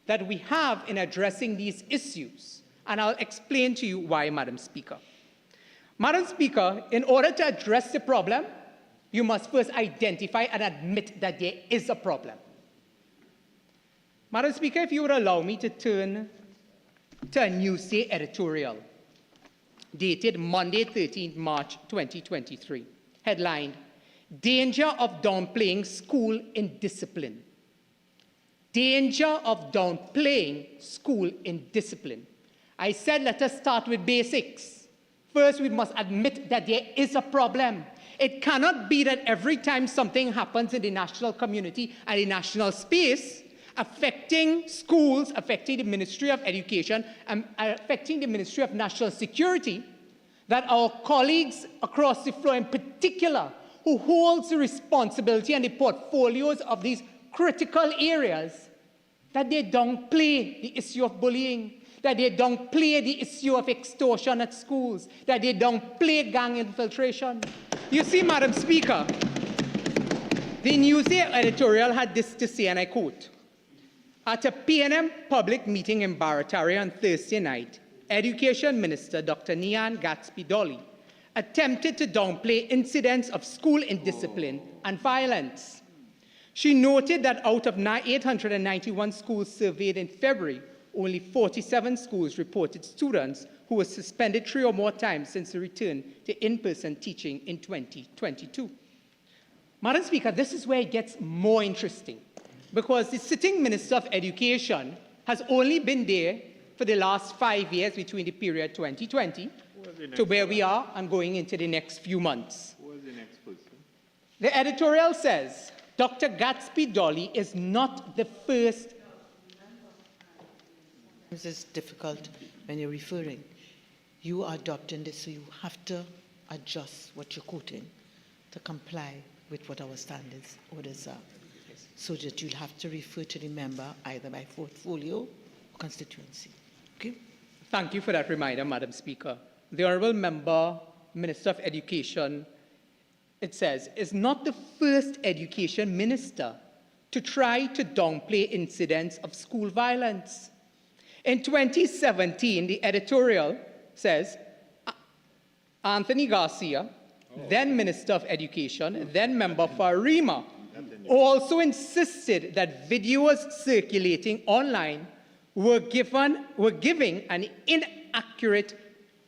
that we have in addressing these issues. And I'll explain to you why, Madam Speaker. Madam Speaker, in order to address the problem, you must first identify and admit that there is a problem. Madam Speaker, if you would allow me to turn to a Newsday editorial dated Monday, 13th March 2023, headlined, "Danger of Downplaying School Indiscipline." Danger of downplaying school indiscipline. I said let us start with basics. First, we must admit that there is a problem. It cannot be that every time something happens in the national community and the national space, affecting schools, affecting the Ministry of Education, and affecting the Ministry of National Security, that our colleagues across the floor in particular, who holds the responsibility and the portfolios of these critical areas, that they downplay the issue of bullying, that they downplay the issue of extortion at schools, that they downplay gang infiltration. You see, Madam Speaker, the Newsday editorial had this to say, and I quote, "At a PNM public meeting in Barataria on Thursday night, Education Minister Dr. Nyan Gadsby-Dolly attempted to downplay incidents of school indiscipline and violence. She noted that out of 891 schools surveyed in February, only 47 schools reported students who were suspended 3 or more times since the return to in-person teaching in 2022. Madam Speaker, this is where it gets more interesting, because the sitting Minister of Education has only been there for the last 5 years between the period 2020 to where we are and going into the next few months. Who is the next person? The editorial says Dr. Gadsby-Dolly is not the first. This is difficult when you're referring. You are adopting this, so you have to adjust what you're quoting to comply with what our standards orders are. So that you'll have to refer to the member either by portfolio or constituency. Okay? Thank you for that reminder, Madam Speaker. The Honourable Member, Minister of Education, it says, is not the first education minister to try to downplay incidents of school violence. In 2017, the editorial says, Anthony Garcia, then Minister of Education, then member for Arima, also insisted that videos circulating online were giving an inaccurate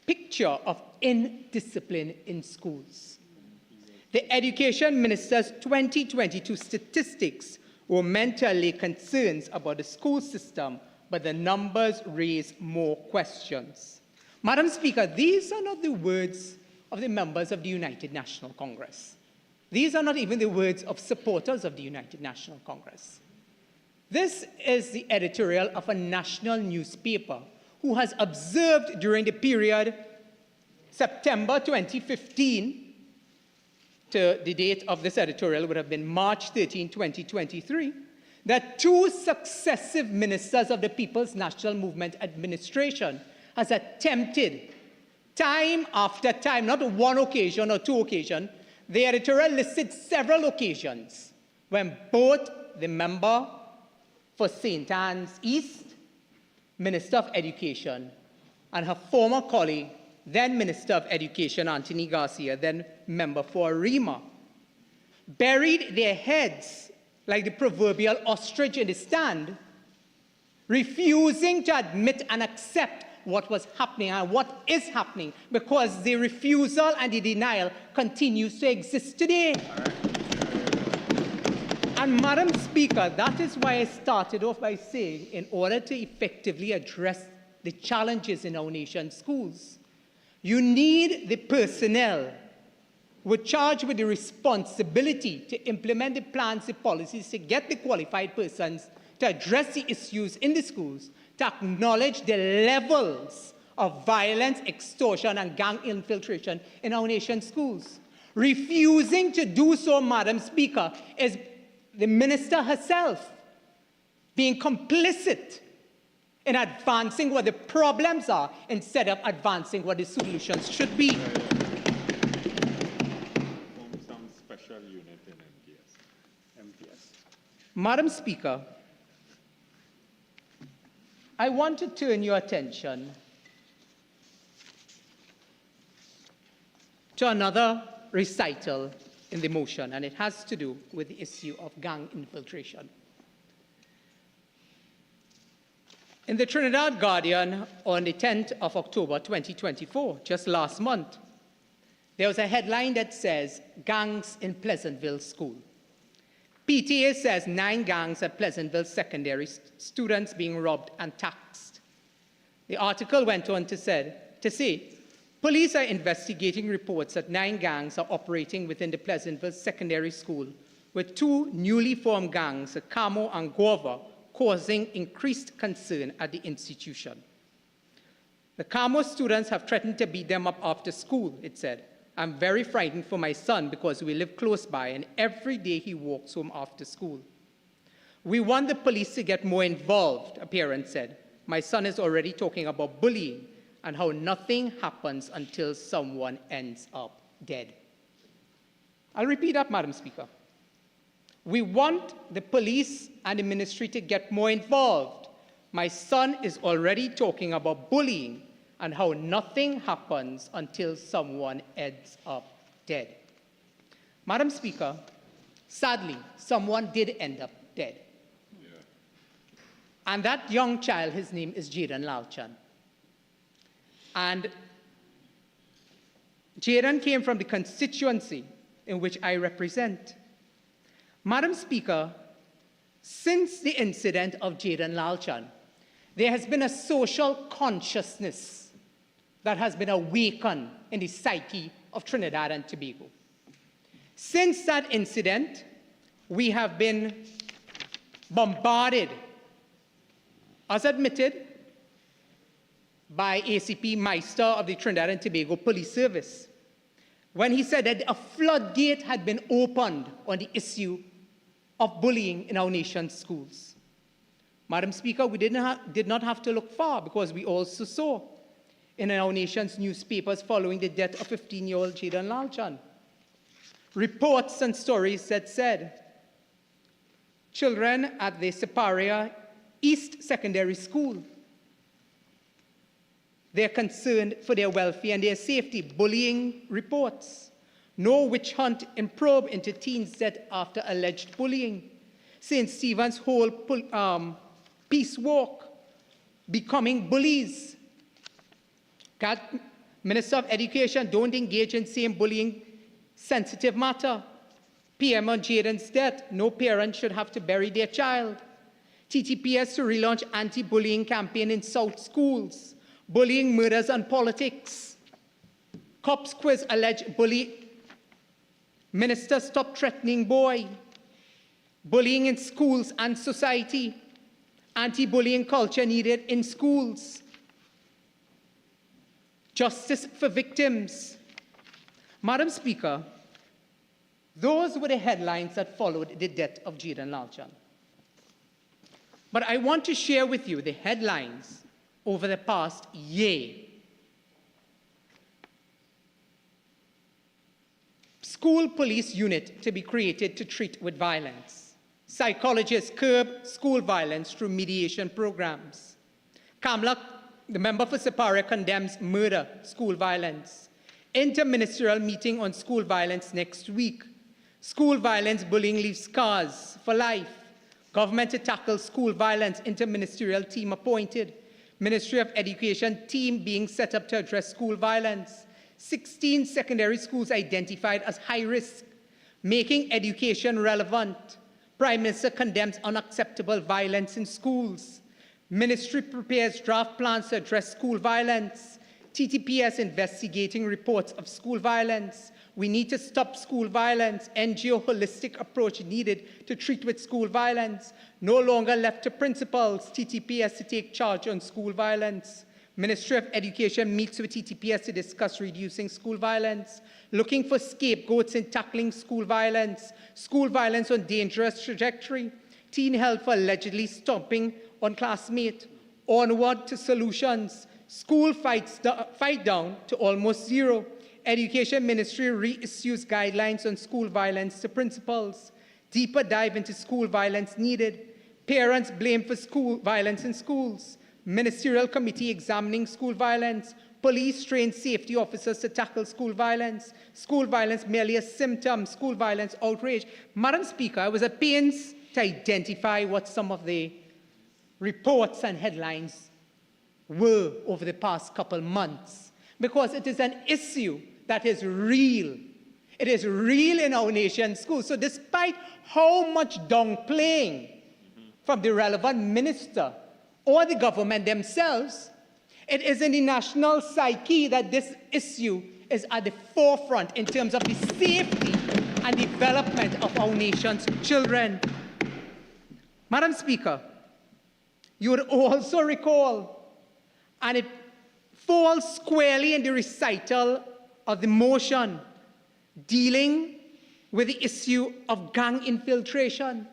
picture of indiscipline in schools. The Education Minister's 2022 statistics were meant to allay concerns about the school system, but the numbers raise more questions. Madam Speaker, these are not the words of the members of the United National Congress. These are not even the words of supporters of the United National Congress. This is the editorial of a national newspaper who has observed during the period September 2015 to the date of this editorial would have been March 13, 2023, that 2 successive ministers of the People's National Movement administration has attempted time after time, not one occasion or 2 occasions. The editorial listed several occasions when both the member for St. Anne's East, Minister of Education, and her former colleague, then Minister of Education, Anthony Garcia, then member for Arima, buried their heads like the proverbial ostrich in the stand, refusing to admit and accept what was happening and what is happening, because the refusal and the denial continues to exist today. And Madam Speaker, that is why I started off by saying, in order to effectively address the challenges in our nation's schools, you need the personnel who are charged with the responsibility to implement the plans, the policies, to get the qualified persons to address the issues in the schools, to acknowledge the levels of violence, extortion, and gang infiltration in our nation's schools. Refusing to do so, Madam Speaker, is the minister herself being complicit in advancing what the problems are instead of advancing what the solutions should be. Form some special unit in MPS. Madam Speaker, I want to turn your attention to another recital in the motion, and it has to do with the issue of gang infiltration. In the Trinidad Guardian on the 10th of October 2024, just last month, there was a headline that says, "Gangs in Pleasantville School." PTA says 9 gangs at Pleasantville Secondary, students being robbed and taxed. The article went on to say, police are investigating reports that 9 gangs are operating within the Pleasantville Secondary School, with 2 newly formed gangs, Camo and Guava, causing increased concern at the institution. The Camo students have threatened to beat them up after school, it said. "I'm very frightened for my son because we live close by and every day he walks home after school. We want the police to get more involved," a parent said. "My son is already talking about bullying and how nothing happens until someone ends up dead." I'll repeat that, Madam Speaker. We want the police and the ministry to get more involved. My son is already talking about bullying and how nothing happens until someone ends up dead. Madam Speaker, sadly, someone did end up dead. Yeah. And that young child, his name is Jaden Lalchan. And Jaden came from the constituency in which I represent. Madam Speaker, since the incident of Jaden Lalchan, there has been a social consciousness that has been awakened in the psyche of Trinidad and Tobago. Since that incident, we have been bombarded, as admitted, by ACP Meister of the Trinidad and Tobago Police Service, when he said that a floodgate had been opened on the issue of bullying in our nation's schools. Madam Speaker, we did not have to look far, because we also saw in our nation's newspapers following the death of 15-year-old Jaden Lalchan reports and stories that said children at the Separia East Secondary School, they're concerned for their welfare and their safety. Bullying reports. No witch hunt and probe into teens' death after alleged bullying. St. Stephen's whole peace walk, becoming bullies. Minister of Education, don't engage in same bullying sensitive matter. PM on Jaden's death, no parent should have to bury their child. TTPS to relaunch anti-bullying campaign in South schools. Bullying, murders, and politics. Cops quiz alleged bully. Minister stop threatening boy. Bullying in schools and society. Anti-bullying culture needed in schools. Justice for victims. Madam Speaker, those were the headlines that followed the death of Jaden Lalchan. But I want to share with you the headlines over the past year. School police unit to be created to treat with violence. Psychologists curb school violence through mediation programs. Kamla, the member for Separia, condemns murder, school violence. Interministerial meeting on school violence next week. School violence bullying leaves scars for life. Government to tackle school violence, interministerial team appointed. Ministry of Education team being set up to address school violence. 16 secondary schools identified as high risk. Making education relevant. Prime Minister condemns unacceptable violence in schools. Ministry prepares draft plans to address school violence. TTPS investigating reports of school violence. We need to stop school violence. NGO holistic approach needed to treat with school violence. No longer left to principals. TTPS to take charge on school violence. Ministry of Education meets with TTPS to discuss reducing school violence. Looking for scapegoats in tackling school violence. School violence on dangerous trajectory. Teen health for allegedly stomping on classmate. Onward to solutions. School fight down to almost zero. Education Ministry reissues guidelines on school violence to principals. Deeper dive into school violence needed. Parents blamed for school violence in schools. Ministerial committee examining school violence. Police trained safety officers to tackle school violence. School violence merely a symptom. School violence outrage. Madam Speaker, I was at pains to identify what some of the reports and headlines were over the past couple months, because it is an issue that is real. It is real in our nation's schools. So despite how much downplaying from the relevant minister or the government themselves, it is in the national psyche that this issue is at the forefront in terms of the safety and development of our nation's children. Madam Speaker, you would also recall, and it falls squarely in the recital of the motion dealing with the issue of gang infiltration.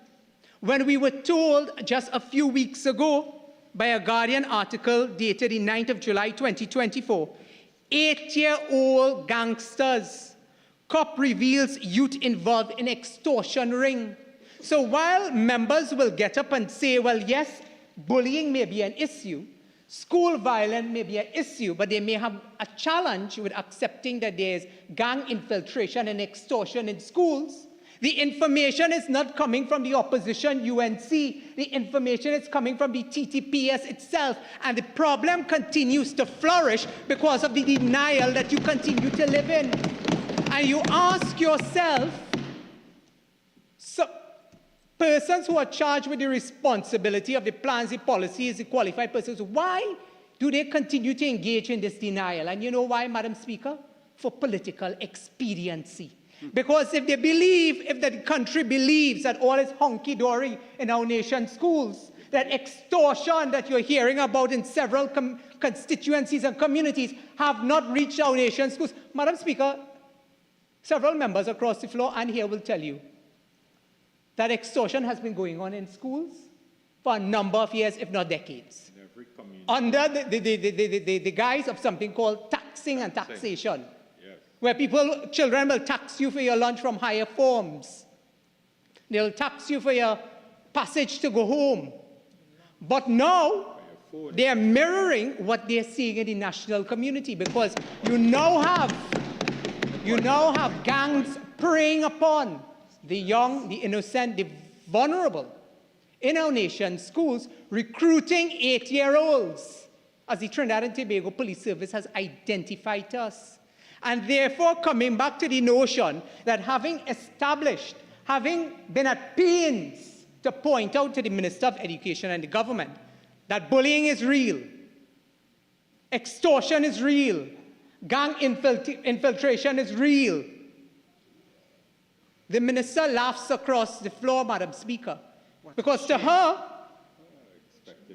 When we were told just a few weeks ago by a Guardian article dated the 9th of July 2024, 8-year-old gangsters, cop reveals youth involved in extortion ring. So while members will get up and say, well, yes, bullying may be an issue, school violence may be an issue, but they may have a challenge with accepting that there's gang infiltration and extortion in schools. The information is not coming from the opposition UNC. The information is coming from the TTPS itself. And the problem continues to flourish because of the denial that you continue to live in. And you ask yourself, so persons who are charged with the responsibility of the plans, the policies, the qualified persons, why do they continue to engage in this denial? And you know why, Madam Speaker? For political expediency. Because if they believe, if the country believes that all is hunky-dory in our nation's schools, that extortion that you're hearing about in several constituencies and communities have not reached our nation's schools. Madam Speaker, several members across the floor and here will tell you that extortion has been going on in schools for a number of years, if not decades, under the guise of something called taxing and taxation, where children will tax you for your lunch from higher forms. They'll tax you for your passage to go home. But now, they are mirroring what they're seeing in the national community, because you now have gangs preying upon the young, the innocent, the vulnerable in our nation's schools, recruiting 8-year-olds, as the Trinidad and Tobago Police Service has identified to us. And therefore, coming back to the notion that having been at pains to point out to the Minister of Education and the government that bullying is real, extortion is real, gang infiltration is real, the minister laughs across the floor, Madam Speaker, because to her,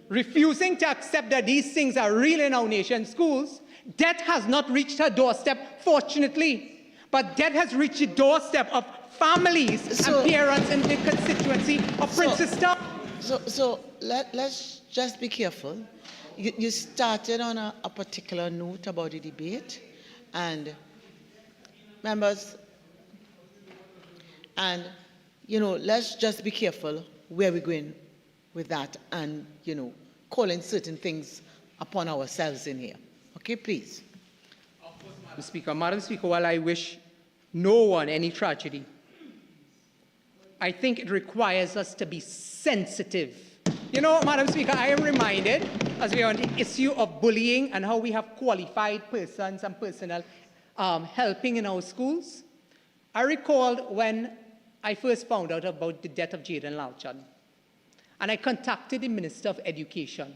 refusing to accept that these things are real in our nation's schools, death has not reached her doorstep, fortunately, but death has reached the doorstep of families and parents in the constituency of Princess Town. So let's just be careful. You started on a particular note about the debate, and members, and let's just be careful where we're going with that, and calling certain things upon ourselves in here. Okay, please. Of course, Madam Speaker, while I wish no one any tragedy, I think it requires us to be sensitive. Madam Speaker, I am reminded, as we are on the issue of bullying and how we have qualified persons and personnel helping in our schools, I recalled when I first found out about the death of Jaden Lalchan, and I contacted the Minister of Education.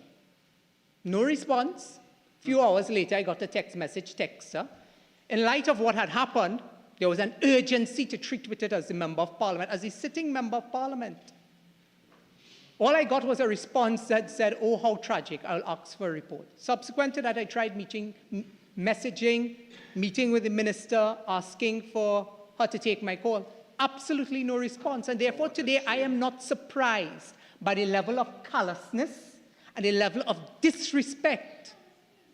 No response. A few hours later, I got a text message, in light of what had happened, there was an urgency to treat with it as a member of parliament, as a sitting member of parliament. All I got was a response that said, oh, how tragic, I'll ask for a report. Subsequent to that, I tried meeting with the minister, asking for her to take my call. Absolutely no response. And therefore, today, I am not surprised by the level of callousness and the level of disrespect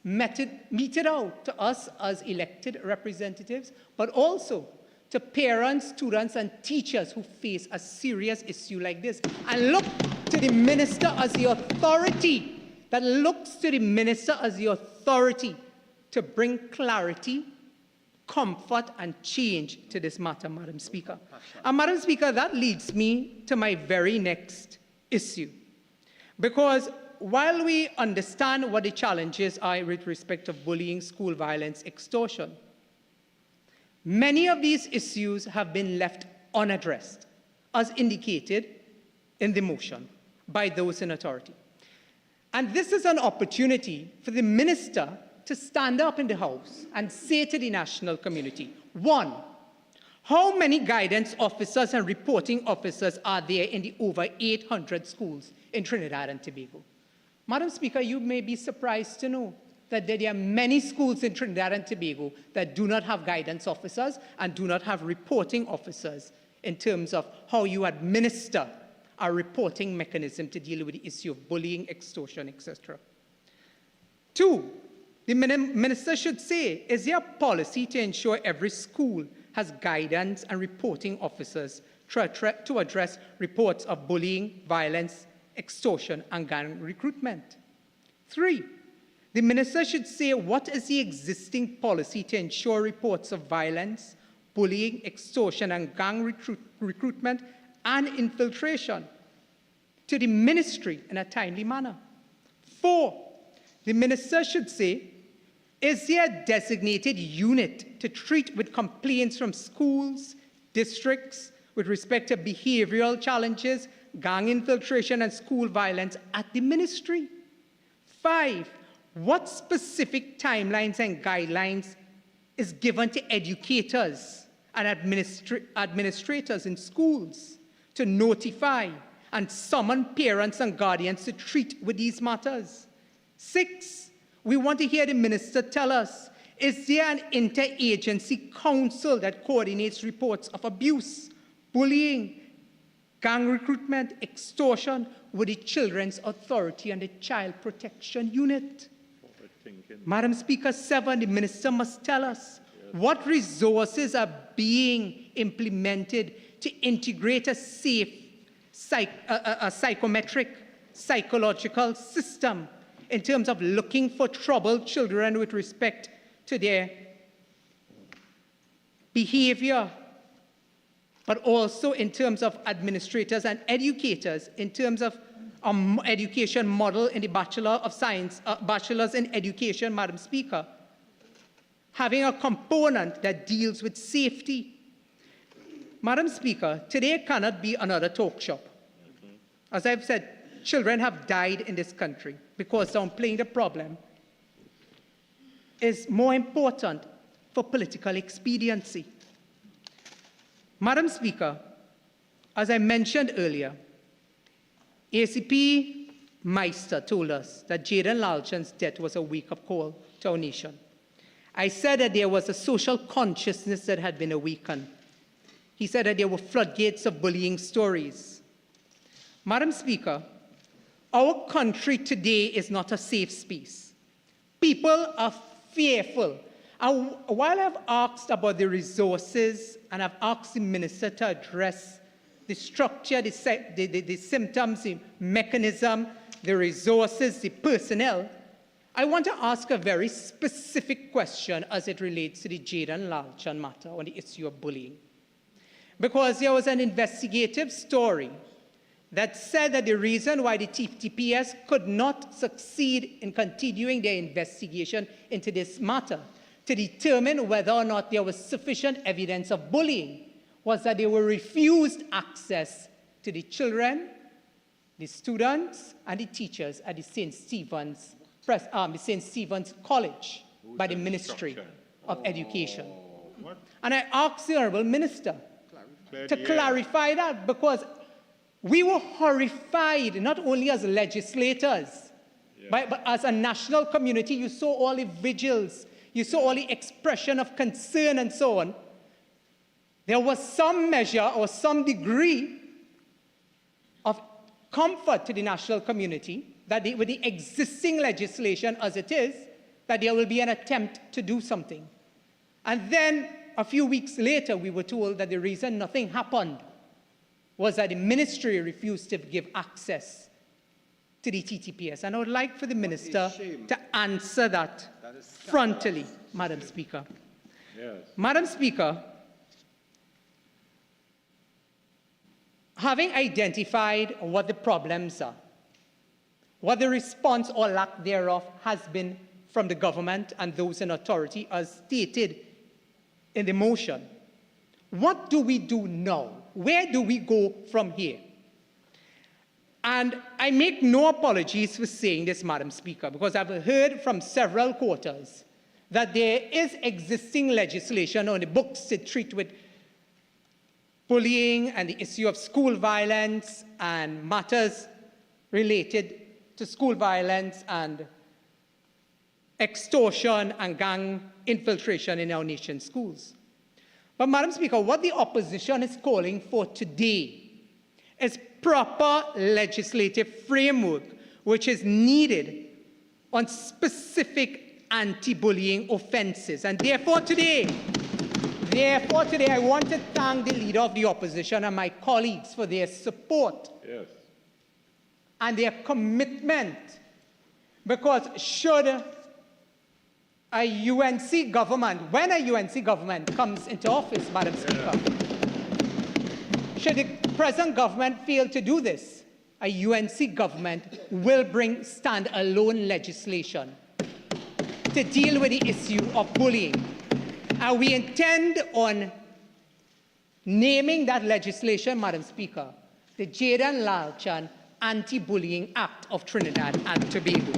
meted out to us as elected representatives, but also to parents, students, and teachers who face a serious issue like this. And look to the minister as the authority, that looks to the minister as the authority to bring clarity, comfort, and change to this matter, Madam Speaker. And Madam Speaker, that leads me to my very next issue. Because while we understand what the challenges are with respect to bullying, school violence, extortion, many of these issues have been left unaddressed, as indicated in the motion by those in authority. And this is an opportunity for the minister to stand up in the House and say to the national community, one, how many guidance officers and reporting officers are there in the over 800 schools in Trinidad and Tobago? Madam Speaker, you may be surprised to know that there are many schools in Trinidad and Tobago that do not have guidance officers and do not have reporting officers in terms of how you administer a reporting mechanism to deal with the issue of bullying, extortion, etc. Two, the minister should say, is there a policy to ensure every school has guidance and reporting officers to address reports of bullying, violence, extortion, and gang recruitment? Three, the minister should say what is the existing policy to ensure reports of violence, bullying, extortion, and gang recruitment and infiltration to the ministry in a timely manner. Four, the minister should say, is there a designated unit to treat with complaints from schools, districts, with respect to behavioral challenges, gang infiltration, and school violence at the ministry? 5, what specific timelines and guidelines is given to educators and administrators in schools to notify and summon parents and guardians to treat with these matters? 6, we want to hear the minister tell us, is there an interagency council that coordinates reports of abuse, bullying, gang recruitment, extortion with the Children's Authority and the Child Protection Unit? Madam Speaker, 7, the minister must tell us what resources are being implemented to integrate a safe psychometric, psychological system in terms of looking for troubled children with respect to their behavior, but also in terms of administrators and educators, in terms of education model in the Bachelor of Science, Bachelors in Education, Madam Speaker, having a component that deals with safety. Madam Speaker, today cannot be another talk shop. As I've said, children have died in this country because downplaying the problem is more important for political expediency. Madam Speaker, as I mentioned earlier, ACP Meister told us that Jaden Lalchan's death was a wake-up call to our nation. I said that there was a social consciousness that had been awakened. He said that there were floodgates of bullying stories. Madam Speaker, our country today is not a safe space. People are fearful. And while I've asked about the resources and I've asked the minister to address the structure, the symptoms, the mechanism, the resources, the personnel, I want to ask a very specific question as it relates to the Jaden Lalchan matter on the issue of bullying. Because there was an investigative story that said that the reason why the TPS could not succeed in continuing their investigation into this matter to determine whether or not there was sufficient evidence of bullying was that they were refused access to the children, the students, and the teachers at the St. Stephen's College by the Ministry of Education. And I asked the Honourable Minister to clarify that, because we were horrified, not only as legislators, but as a national community. You saw all the vigils, you saw all the expression of concern and so on. There was some measure or some degree of comfort to the national community that with the existing legislation as it is, that there will be an attempt to do something. And then a few weeks later, we were told that the reason nothing happened was that the ministry refused to give access to the TTPS. And I would like for the minister to answer that frontally, Madam Speaker. Yes. Madam Speaker, having identified what the problems are, what the response or lack thereof has been from the government and those in authority as stated in the motion, what do we do now? Where do we go from here? And I make no apologies for saying this, Madam Speaker, because I've heard from several quarters that there is existing legislation on the books to treat with bullying and the issue of school violence and matters related to school violence and extortion and gang infiltration in our nation's schools. But, Madam Speaker, what the opposition is calling for today is proper legislative framework which is needed on specific anti-bullying offenses. And therefore today, I want to thank the Leader of the Opposition and my colleagues for their support and their commitment, because should a UNC government, when a UNC government comes into office, Madam Speaker, should the present government fail to do this, a UNC government will bring stand-alone legislation to deal with the issue of bullying. And we intend on naming that legislation, Madam Speaker, the Jaden Lalchan Anti-Bullying Act of Trinidad and Tobago.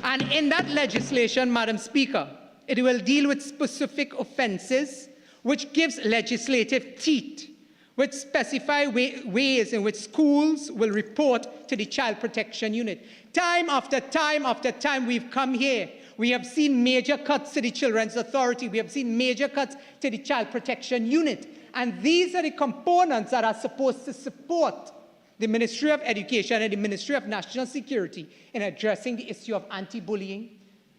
And in that legislation, Madam Speaker, it will deal with specific offences which gives legislative teeth, which specify ways in which schools will report to the Child Protection Unit. Time after time after time we've come here. We have seen major cuts to the Children's Authority. We have seen major cuts to the Child Protection Unit. And these are the components that are supposed to support the Ministry of Education and the Ministry of National Security in addressing the issue of anti-bullying,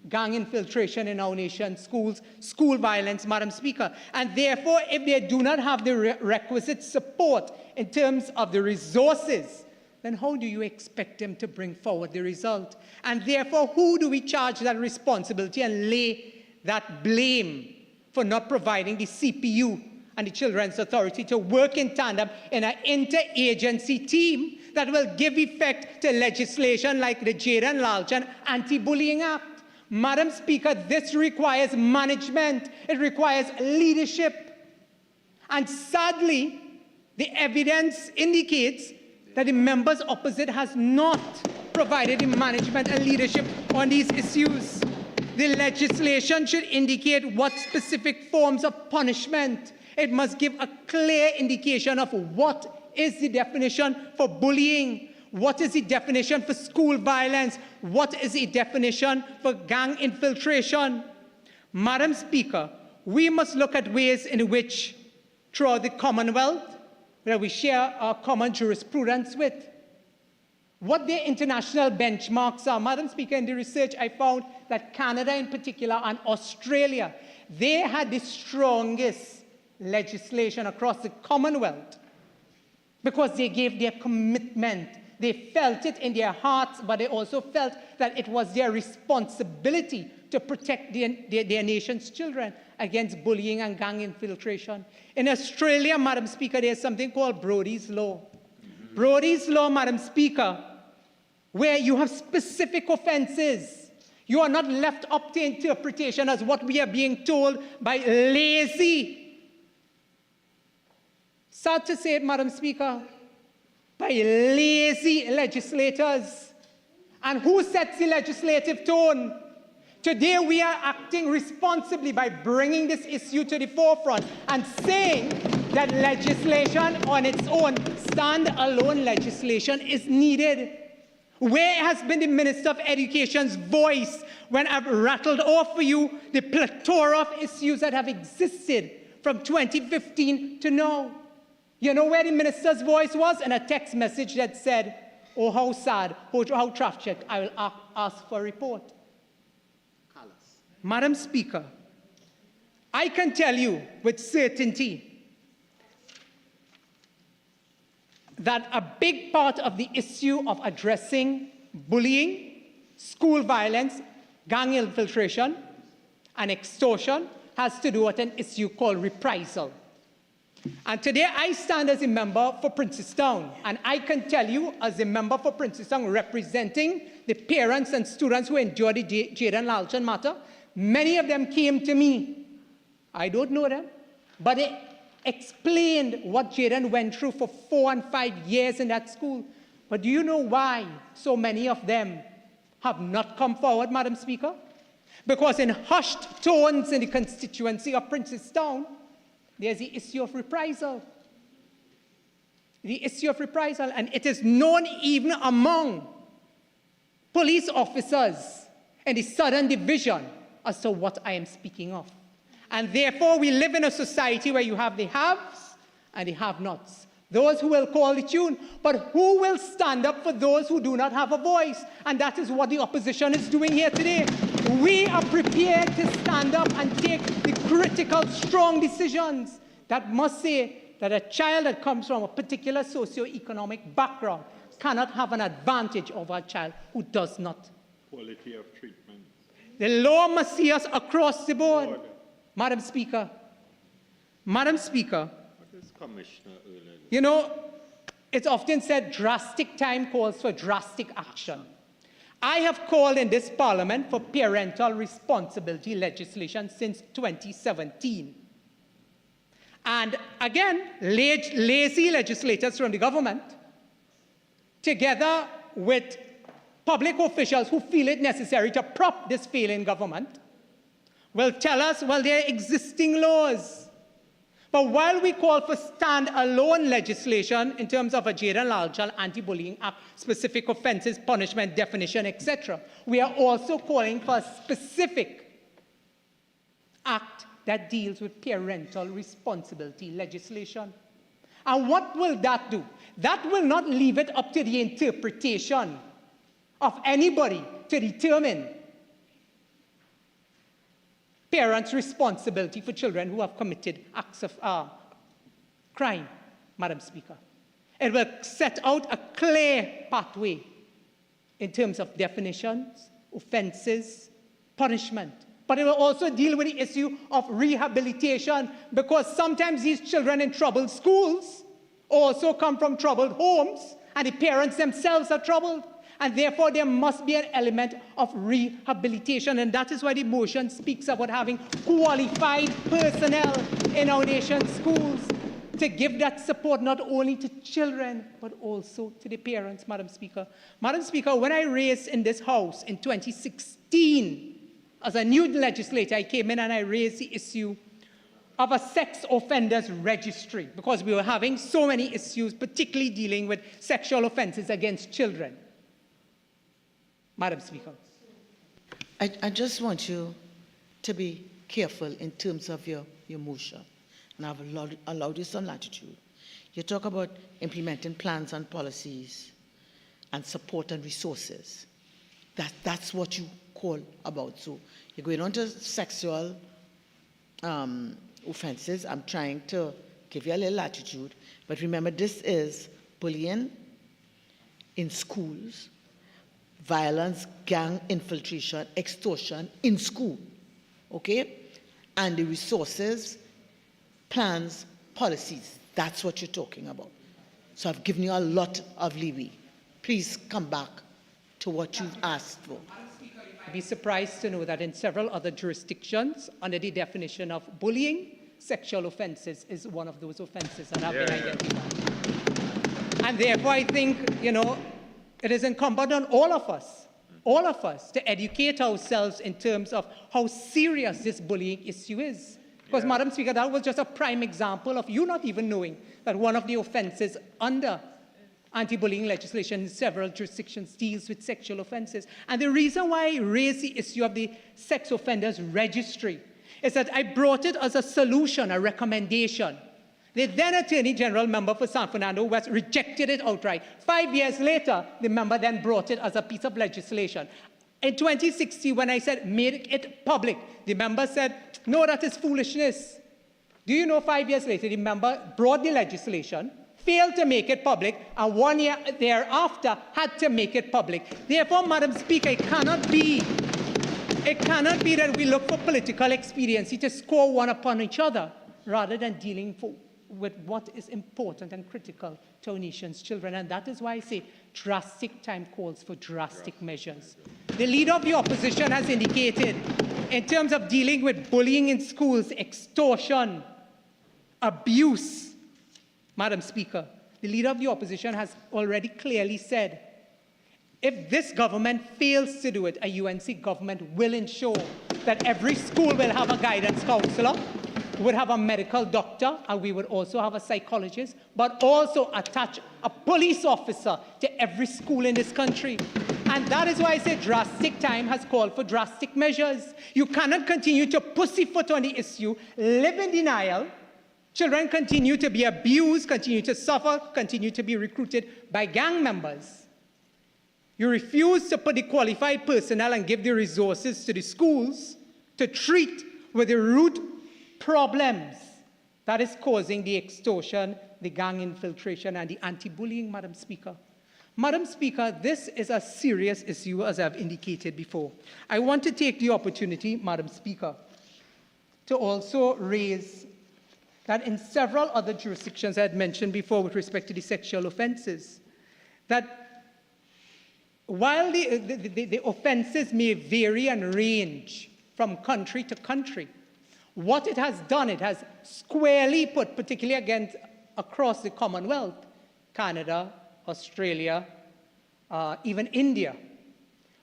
gang infiltration in our nation's schools, school violence, Madam Speaker. And therefore, if they do not have the requisite support in terms of the resources, then how do you expect them to bring forward the result? And therefore, who do we charge that responsibility and lay that blame for not providing the CPU and the Children's Authority to work in tandem in an interagency team that will give effect to legislation like the Jaden Lalchan Anti-Bullying Act? Madam Speaker, this requires management. It requires leadership. And sadly, the evidence indicates that the members opposite has not provided the management and leadership on these issues. The legislation should indicate what specific forms of punishment. It must give a clear indication of what is the definition for bullying, what is the definition for school violence, what is the definition for gang infiltration. Madam Speaker, we must look at ways in which, throughout the Commonwealth, that we share our common jurisprudence with, what their international benchmarks are. Madam Speaker, in the research I found that Canada in particular and Australia, they had the strongest legislation across the Commonwealth because they gave their commitment. They felt it in their hearts, but they also felt that it was their responsibility to protect their nation's children against bullying and gang infiltration. In Australia, Madam Speaker, there's something called Brodie's Law. Brodie's Law, Madam Speaker, where you have specific offenses. You are not left up to interpretation as what we are being told by lazy, sad to say it, Madam Speaker, by lazy legislators. And who sets the legislative tone? Today we are acting responsibly by bringing this issue to the forefront and saying that legislation on its own, stand-alone legislation, is needed. Where has been the Minister of Education's voice when I've rattled off for you the plethora of issues that have existed from 2015 to now? You know where the minister's voice was? In a text message that said, oh, how sad, how tragic, I will ask for a report. Madam Speaker, I can tell you with certainty that a big part of the issue of addressing bullying, school violence, gang infiltration, and extortion has to do with an issue called reprisal. And today I stand as a member for Princestown, and I can tell you as a member for Princestown representing the parents and students who endured the Jaden Lalchan matter, many of them came to me. I don't know them, but they explained what Jaden went through for 4 and 5 years in that school. But do you know why so many of them have not come forward, Madam Speaker? Because in hushed tones in the constituency of Princestown, there's the issue of reprisal. The issue of reprisal, and it is known even among police officers in the Southern Division as to what I am speaking of. And therefore, we live in a society where you have the haves and the have-nots. Those who will call the tune, but who will stand up for those who do not have a voice? And that is what the opposition is doing here today. We are prepared to stand up and take the critical, strong decisions that must say that a child that comes from a particular socio-economic background cannot have an advantage over a child who does not. Quality of treatment. The law must see us across the board. Madam Speaker, Madam Speaker, What is Commissioner earlier? you know, it's often said drastic time calls for drastic action. I have called in this Parliament for parental responsibility legislation since 2017. And again, lazy legislators from the government, together with public officials who feel it necessary to prop this failing government, will tell us, well, there are existing laws. But while we call for stand-alone legislation in terms of a Jada Lalchal Anti-Bullying Act, specific offences, punishment, definition, etc., we are also calling for a specific act that deals with parental responsibility legislation. And what will that do? That will not leave it up to the interpretation of anybody to determine parents' responsibility for children who have committed acts of crime, Madam Speaker. It will set out a clear pathway in terms of definitions, offences, punishment. But it will also deal with the issue of rehabilitation, because sometimes these children in troubled schools also come from troubled homes, and the parents themselves are troubled. And therefore, there must be an element of rehabilitation. And that is why the motion speaks about having qualified personnel in our nation's schools to give that support not only to children, but also to the parents, Madam Speaker. Madam Speaker, when I raised in this House in 2016, as a new legislator, I came in and I raised the issue of a sex offenders registry, because we were having so many issues, particularly dealing with sexual offenses against children. Madam Speaker. I just want you to be careful in terms of your motion, and I've allowed you some latitude. You talk about implementing plans and policies and support and resources. That's what you call about. So you're going on to sexual offenses. I'm trying to give you a little latitude, but remember, this is bullying in schools, violence, gang infiltration, extortion in school, okay? And the resources, plans, policies, that's what you're talking about. So I've given you a lot of leeway. Please come back to what you've asked for. I'd be surprised to know that in several other jurisdictions, under the definition of bullying, sexual offenses is one of those offenses that have been identified. And therefore, I think, it is incumbent on all of us to educate ourselves in terms of how serious this bullying issue is. Because, Madam Speaker, that was just a prime example of you not even knowing that one of the offenses under anti-bullying legislation in several jurisdictions deals with sexual offenses. And the reason why I raised the issue of the sex offenders registry is that I brought it as a solution, a recommendation. The then Attorney General member for San Fernando West rejected it outright. 5 years later, the member then brought it as a piece of legislation. In 2016, when I said, make it public, the member said, no, that is foolishness. Do you know 5 years later, the member brought the legislation, failed to make it public, and 1 year thereafter had to make it public. Therefore, Madam Speaker, it cannot be that we look for political expediency to score one upon each other, rather than dealing with what is important and critical to our nation's children. And that is why I say drastic time calls for drastic measures. The Leader of the Opposition has indicated, in terms of dealing with bullying in schools, extortion, abuse, Madam Speaker, the Leader of the Opposition has already clearly said, if this government fails to do it, a UNC government will ensure that every school will have a guidance counselor, would have a medical doctor, and we would also have a psychologist, but also attach a police officer to every school in this country. And that is why I say drastic time has called for drastic measures. You cannot continue to pussyfoot on the issue, live in denial. Children continue to be abused, continue to suffer, continue to be recruited by gang members. You refuse to put the qualified personnel and give the resources to the schools to treat with the root problems that is causing the extortion, the gang infiltration, and the anti-bullying, Madam Speaker. Madam Speaker, this is a serious issue, as I've indicated before. I want to take the opportunity, Madam Speaker, to also raise that in several other jurisdictions I had mentioned before with respect to the sexual offenses, that while the offenses may vary and range from country to country, What it has done, it has squarely put, particularly across the Commonwealth, Canada, Australia, even India,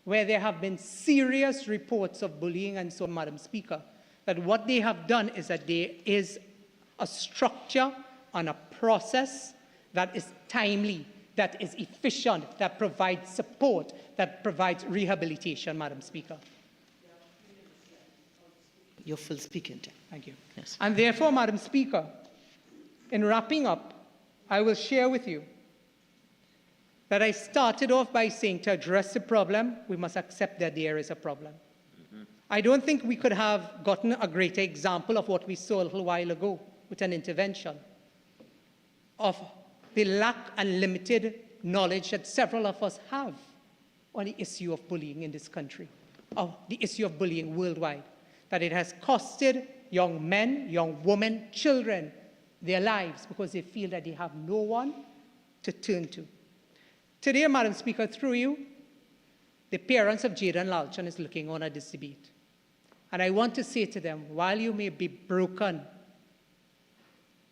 where there have been serious reports of bullying and so on, Madam Speaker, that what they have done is that there is a structure and a process that is timely, that is efficient, that provides support, that provides rehabilitation, Madam Speaker. Your full speaking time. Thank you. Yes. And therefore, Madam Speaker, in wrapping up, I will share with you that I started off by saying to address the problem, we must accept that there is a problem. I don't think we could have gotten a greater example of what we saw a little while ago with an intervention of the lack and limited knowledge that several of us have on the issue of bullying in this country, of the issue of bullying worldwide, that it has costed young men, young women, children their lives because they feel that they have no one to turn to. Today, Madam Speaker, through you, the parents of Jaden Lalchan is looking on at this debate. And I want to say to them, while you may be broken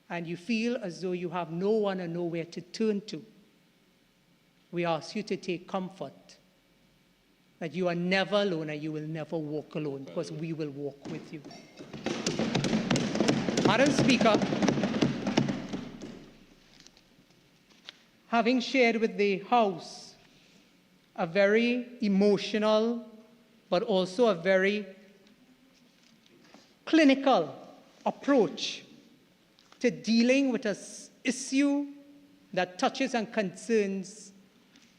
and you feel as though you have no one and nowhere to turn to, we ask you to take comfort that you are never alone and you will never walk alone because we will walk with you. Madam Speaker, having shared with the House a very emotional but also a very clinical approach to dealing with an issue that touches and concerns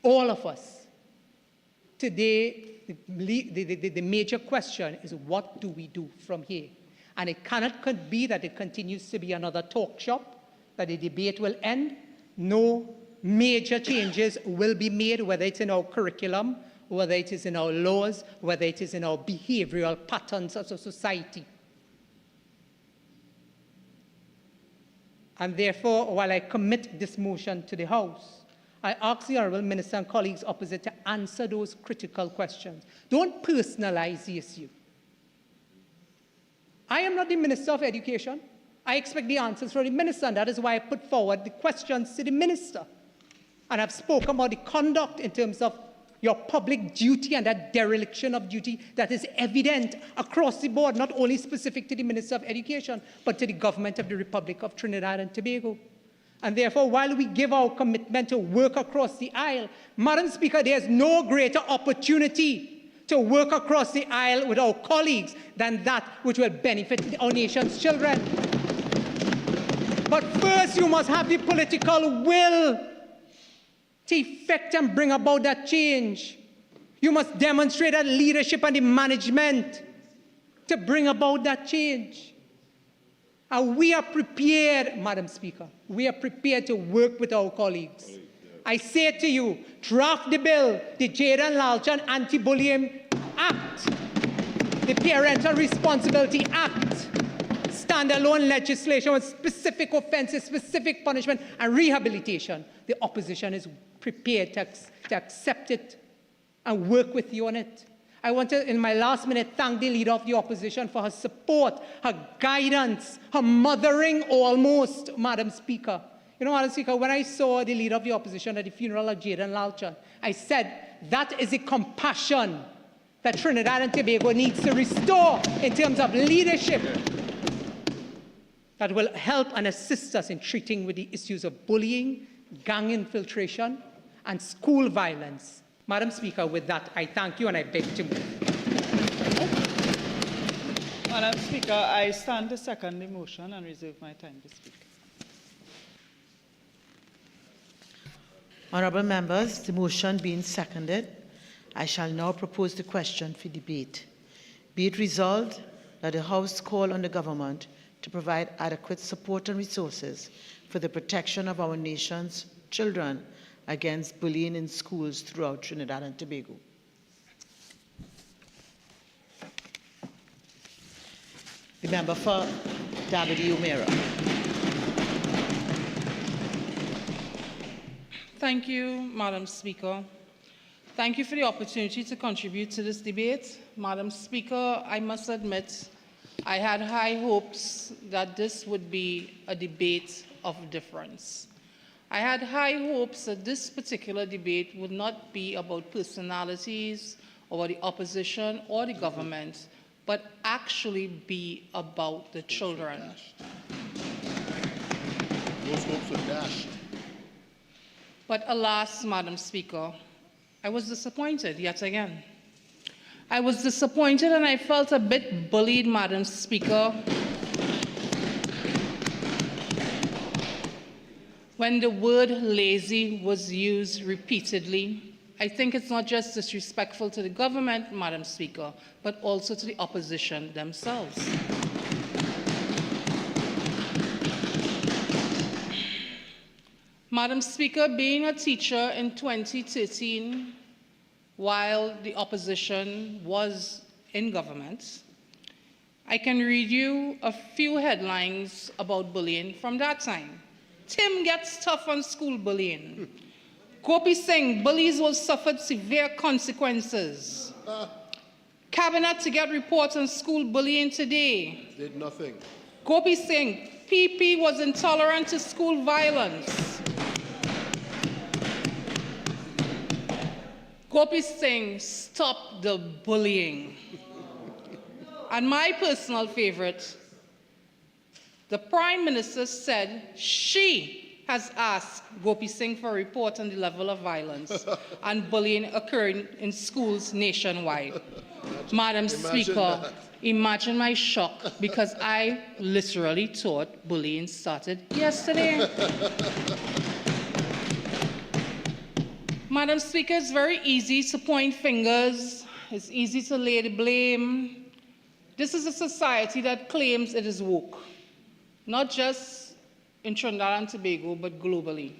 all of us. Today, the major question is, what do we do from here? And it cannot be that it continues to be another talk shop, that the debate will end. No major changes will be made, whether it's in our curriculum, whether it is in our laws, whether it is in our behavioral patterns as a society. And therefore, while I commit this motion to the House, I ask the Honourable Minister and colleagues opposite to answer those critical questions. Don't personalize the issue. I am not the Minister of Education. I expect the answers from the Minister, and that is why I put forward the questions to the Minister. And I've spoken about the conduct in terms of your public duty and that dereliction of duty that is evident across the board, not only specific to the Minister of Education, but to the government of the Republic of Trinidad and Tobago. And therefore, while we give our commitment to work across the aisle, Madam Speaker, there's no greater opportunity to work across the aisle with our colleagues than that which will benefit our nation's children. But first, you must have the political will to effect and bring about that change. You must demonstrate that leadership and the management to bring about that change. And we are prepared, Madam Speaker, we are prepared to work with our colleagues. I say to you, draft the bill, the Jaden Lalchan Anti-Bullying Act, the Parental Responsibility Act, standalone legislation with specific offenses, specific punishment, and rehabilitation. The opposition is prepared to accept it and work with you on it. I want to, in my last minute, thank the Leader of the Opposition for her support, her guidance, her mothering almost, Madam Speaker. You know, Madam Speaker, when I saw the Leader of the Opposition at the funeral of Jaden Lalchan, I said, that is the compassion that Trinidad and Tobago needs to restore in terms of leadership that will help and assist us in treating with the issues of bullying, gang infiltration, and school violence. Madam Speaker, with that, I thank you and I beg to move. Madam Speaker, I stand to second the motion and reserve my time to speak. Honourable members, the motion being seconded, I shall now propose the question for debate. Be it resolved that the House call on the government to provide adequate support and resources for the protection of our nation's children against bullying in schools throughout Trinidad and Tobago. The member for Darby-Umera. Thank you, Madam Speaker. Thank you for the opportunity to contribute to this debate. Madam Speaker, I must admit I had high hopes that this would be a debate of difference. I had high hopes that this particular debate would not be about personalities or the opposition or the government, but actually be about the children. Those hopes were dashed. But alas, Madam Speaker, I was disappointed yet again. I was disappointed and I felt a bit bullied, Madam Speaker, when the word lazy was used repeatedly. I think it's not just disrespectful to the government, Madam Speaker, but also to the opposition themselves. Madam Speaker, being a teacher in 2013, while the opposition was in government, I can read you a few headlines about bullying from that time. Tim gets tough on school bullying. Gopi Singh, bullies will suffer severe consequences. Cabinet to get reports on school bullying today. Did nothing. Gopi Singh, PP was intolerant to school violence. Gopi Singh, stop the bullying. And my personal favorite, the Prime Minister said she has asked Gopi Singh for a report on the level of violence and bullying occurring in schools nationwide. Madam Speaker, imagine my shock because I literally thought bullying started yesterday. Madam Speaker, it's very easy to point fingers. It's easy to lay the blame. This is a society that claims it is woke, not just in Trinidad and Tobago, but globally.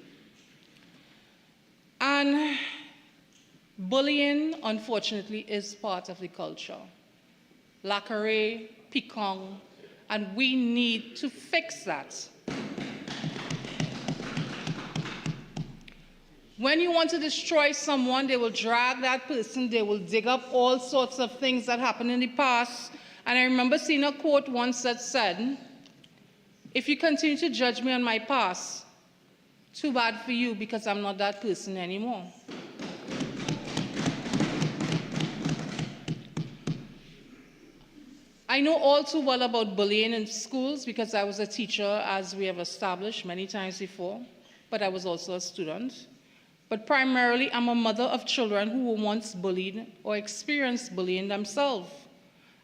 And bullying, unfortunately, is part of the culture. Lackram, Pekong, and we need to fix that. When you want to destroy someone, they will drag that person, they will dig up all sorts of things that happened in the past. And I remember seeing a quote once that said, if you continue to judge me on my past, too bad for you because I'm not that person anymore. I know all too well about bullying in schools because I was a teacher, as we have established many times before, but I was also a student. But primarily, I'm a mother of children who were once bullied or experienced bullying themselves.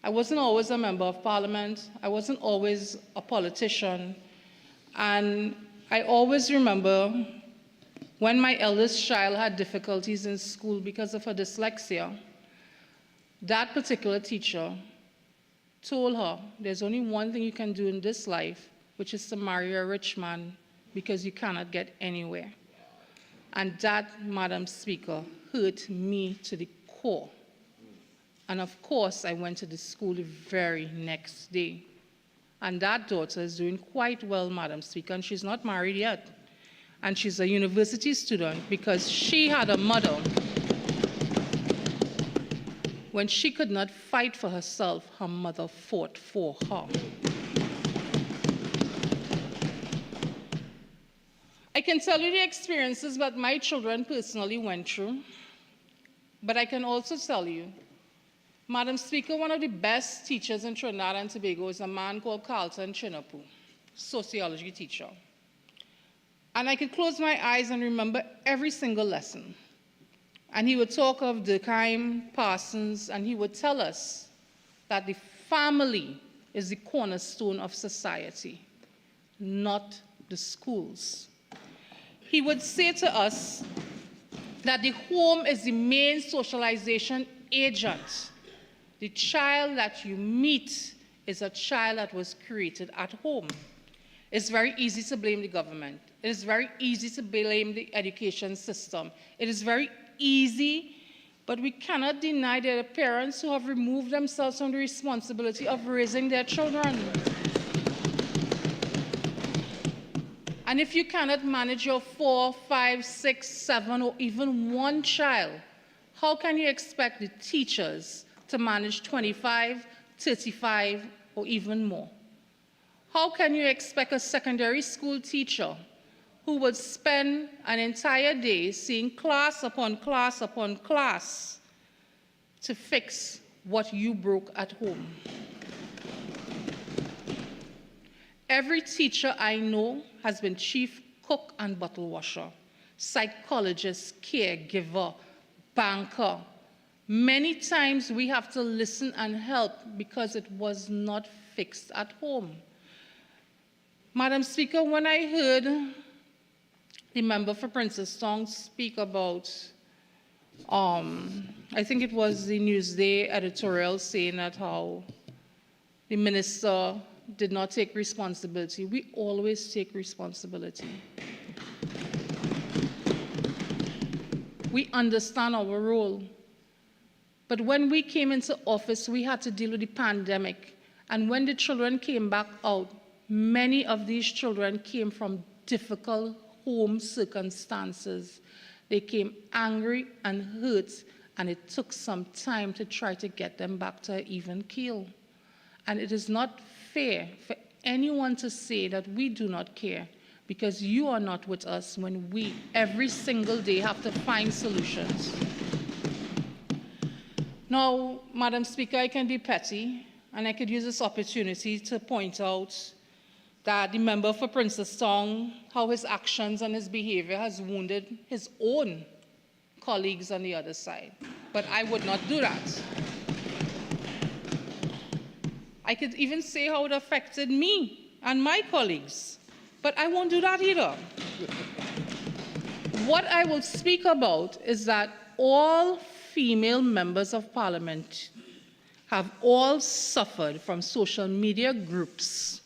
I wasn't always a member of parliament. I wasn't always a politician. And I always remember when my eldest child had difficulties in school because of her dyslexia, that particular teacher told her, there's only one thing you can do in this life, which is to marry a rich man because you cannot get anywhere. And that, Madam Speaker, hurt me to the core. And of course, I went to the school the very next day. And that daughter is doing quite well, Madam Speaker, and she's not married yet. And she's a university student because she had a mother. When she could not fight for herself, her mother fought for her. I can tell you the experiences that my children personally went through, but I can also tell you, Madam Speaker, one of the best teachers in Trinidad and Tobago is a man called Carlton Chinapu, sociology teacher. And I could close my eyes and remember every single lesson. And he would talk of Durkheim, Parsons, and he would tell us that the family is the cornerstone of society, not the schools. He would say to us that the home is the main socialization agent. The child that you meet is a child that was created at home. It's very easy to blame the government. It is very easy to blame the education system. It is very easy, but we cannot deny there are parents who have removed themselves from the responsibility of raising their children. And if you cannot manage your 4, 5, 6, 7, or even one child, how can you expect the teachers to manage 25, 35, or even more. How can you expect a secondary school teacher who would spend an entire day seeing class upon class upon class to fix what you broke at home? Every teacher I know has been chief cook and bottle washer, psychologist, caregiver, banker. Many times we have to listen and help because it was not fixed at home. Madam Speaker, when I heard the member for Princestown speak about, I think it was the Newsday editorial saying that how the minister did not take responsibility. We always take responsibility. We understand our role. But when we came into office, we had to deal with the pandemic. And when the children came back out, many of these children came from difficult home circumstances. They came angry and hurt, and it took some time to try to get them back to an even keel. And it is not fair for anyone to say that we do not care, because you are not with us when we every single day have to find solutions. Now, Madam Speaker, I can be petty, and I could use this opportunity to point out that the member for Princestown, how his actions and his behavior has wounded his own colleagues on the other side. But I would not do that. I could even say how it affected me and my colleagues, but I won't do that either. What I will speak about is that all female members of parliament have all suffered from social media groups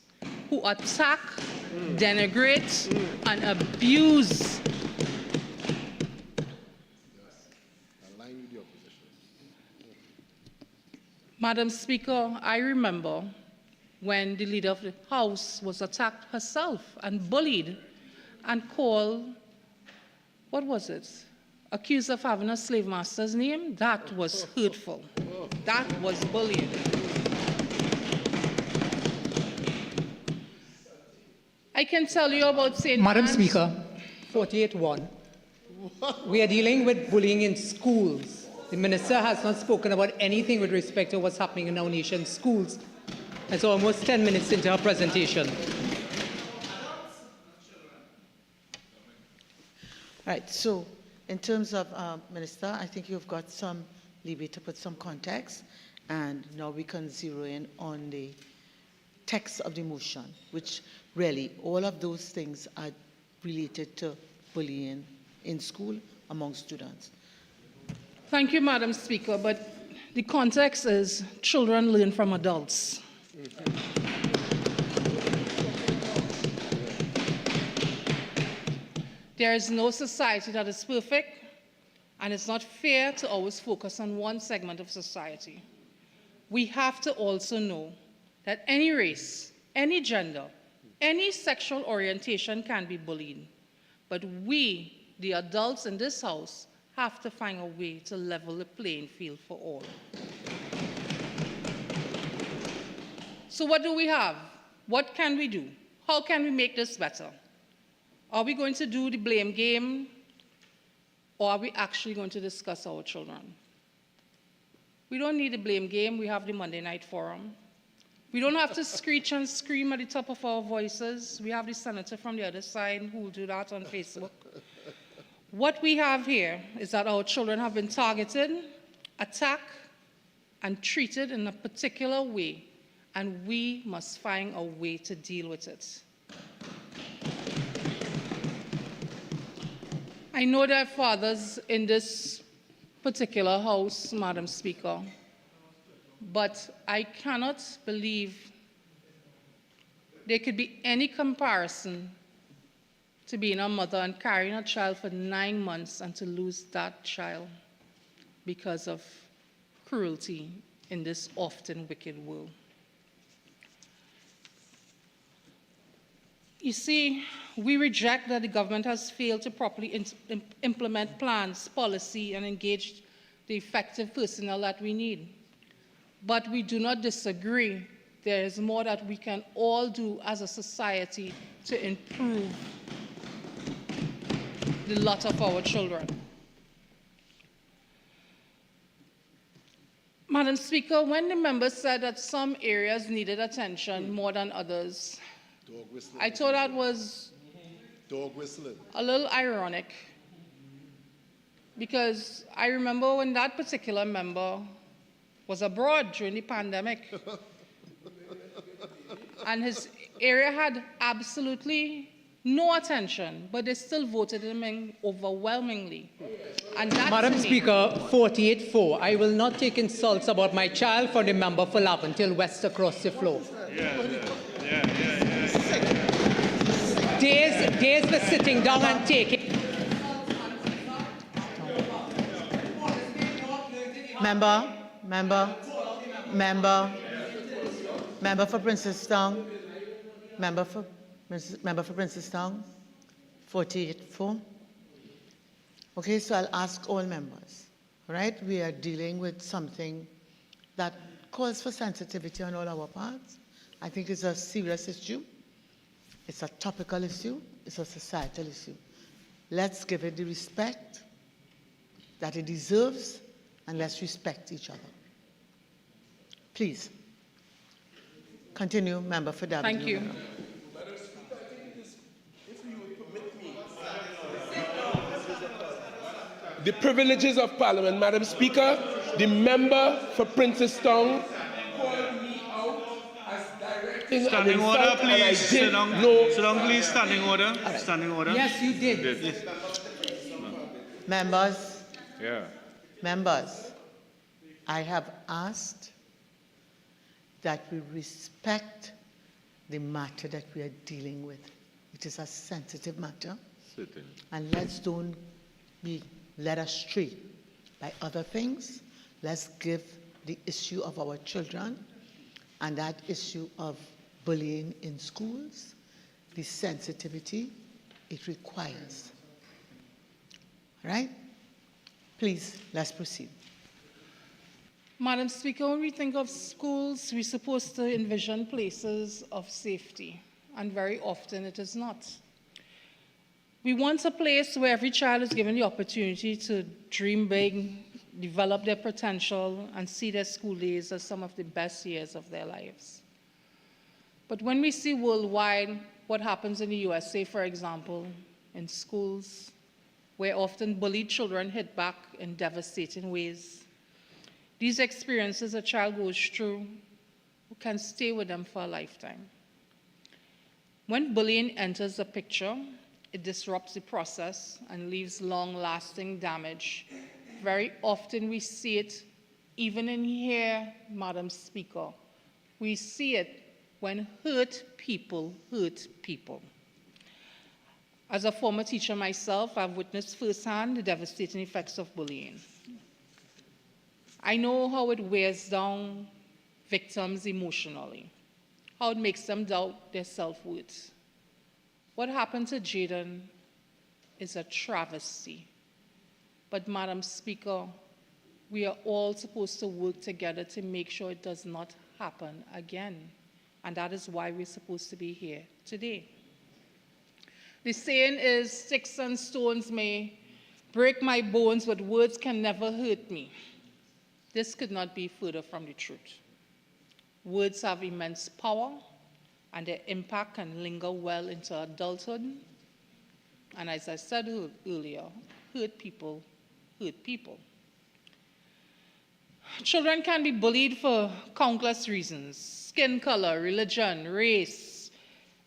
who attack, denigrate, and abuse Madam Speaker, I remember when the leader of the House was attacked herself and bullied and called, what was it? Accused of having a slave master's name? That was hurtful. That was bullying. I can tell you about St. Madam Anne's. Speaker, 48-1. We are dealing with bullying in schools. The minister has not spoken about anything with respect to what's happening in our nation's schools. It's almost 10 minutes into her presentation. Right, so in terms of Minister, I think you've got some leeway to put some context, and now we can zero in on the text of the motion, which really all of those things are related to bullying in school among students. Thank you, Madam Speaker, but the context is children learn from adults. There is no society that is perfect, and it's not fair to always focus on one segment of society. We have to also know that any race, any gender, any sexual orientation can be bullied. But we, the adults in this House, have to find a way to level the playing field for all. So what do we have? What can we do? How can we make this better? Are we going to do the blame game, or are we actually going to discuss our children? We don't need the blame game. We have the Monday Night Forum. We don't have to screech and scream at the top of our voices. We have the senator from the other side who will do that on Facebook. What we have here is that our children have been targeted, attacked, and treated in a particular way, and we must find a way to deal with it. I know there are fathers in this particular House, Madam Speaker, but I cannot believe there could be any comparison to being a mother and carrying a child for 9 months and to lose that child because of cruelty in this often wicked world. You see, we reject that the government has failed to properly implement plans, policy, and engage the effective personnel that we need. But we do not disagree there is more that we can all do as a society to improve the lot of our children. Madam Speaker, when the member said that some areas needed attention more than others, I thought that was a little ironic, because I remember when that particular member was abroad during the pandemic, and his area had absolutely no attention, but they still voted him in overwhelmingly. And that, Madam Speaker, 48-4. I will not take insults about my child from the member for Laventille West across the floor. Days for sitting down and taking. Member for Princestown. Member for Princestown. 48-4. Okay, so I'll ask all members. All right, we are dealing with something that calls for sensitivity on all our parts. I think it's a serious issue. It's a topical issue. It's a societal issue. Let's give it the respect that it deserves, and let's respect each other. Please. Continue, member for W. Thank you. The privileges of Parliament, Madam Speaker, the member for Princestown called me out as directing Standing order, please. Sit down, please. Standing order. Right. Standing order. Yes, you did. Yes. Members, Yeah. members, I have asked that we respect the matter that we are dealing with. It is a sensitive matter. Certainly. And let's don't be led astray by other things. Let's give the issue of our children and that issue of bullying in schools the sensitivity it requires. All right? Please, let's proceed. Madam Speaker, when we think of schools, we're supposed to envision places of safety, and very often it is not. We want a place where every child is given the opportunity to dream big, develop their potential, and see their school days as some of the best years of their lives. But when we see worldwide what happens in the USA, for example, in schools, where often bullied children hit back in devastating ways, these experiences a child goes through can stay with them for a lifetime. When bullying enters the picture, it disrupts the process and leaves long-lasting damage. Very often we see it, even in here, Madam Speaker. We see it when hurt people hurt people. As a former teacher myself, I've witnessed firsthand the devastating effects of bullying. I know how it wears down victims emotionally, how it makes them doubt their self-worth. What happened to Jaden is a travesty. But, Madam Speaker, we are all supposed to work together to make sure it does not happen again. And that is why we're supposed to be here today. The saying is, sticks and stones may break my bones, but words can never hurt me. This could not be further from the truth. Words have immense power, and their impact can linger well into adulthood. And as I said earlier, hurt people hurt people. Children can be bullied for countless reasons: skin color, religion, race,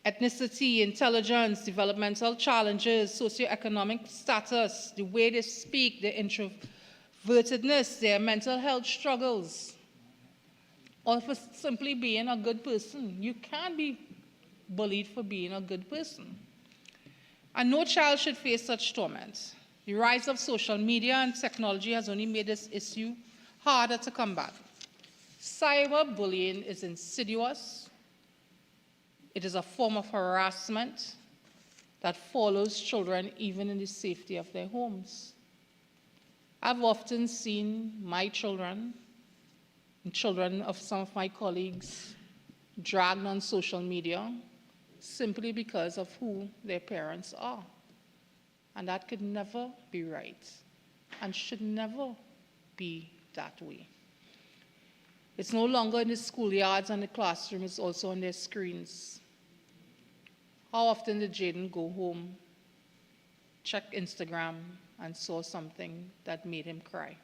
ethnicity, intelligence, developmental challenges, socioeconomic status, the way they speak, their introvertedness, their mental health struggles, or for simply being a good person. You can't be bullied for being a good person. And no child should face such torment. The rise of social media and technology has only made this issue harder to combat. Cyberbullying is insidious. It is a form of harassment that follows children even in the safety of their homes. I've often seen my children and children of some of my colleagues dragged on social media simply because of who their parents are. And that could never be right and should never be that way. It's no longer in the schoolyards and the classroom, it's also on their screens. How often did Jaden go home, check Instagram, and saw something that made him cry?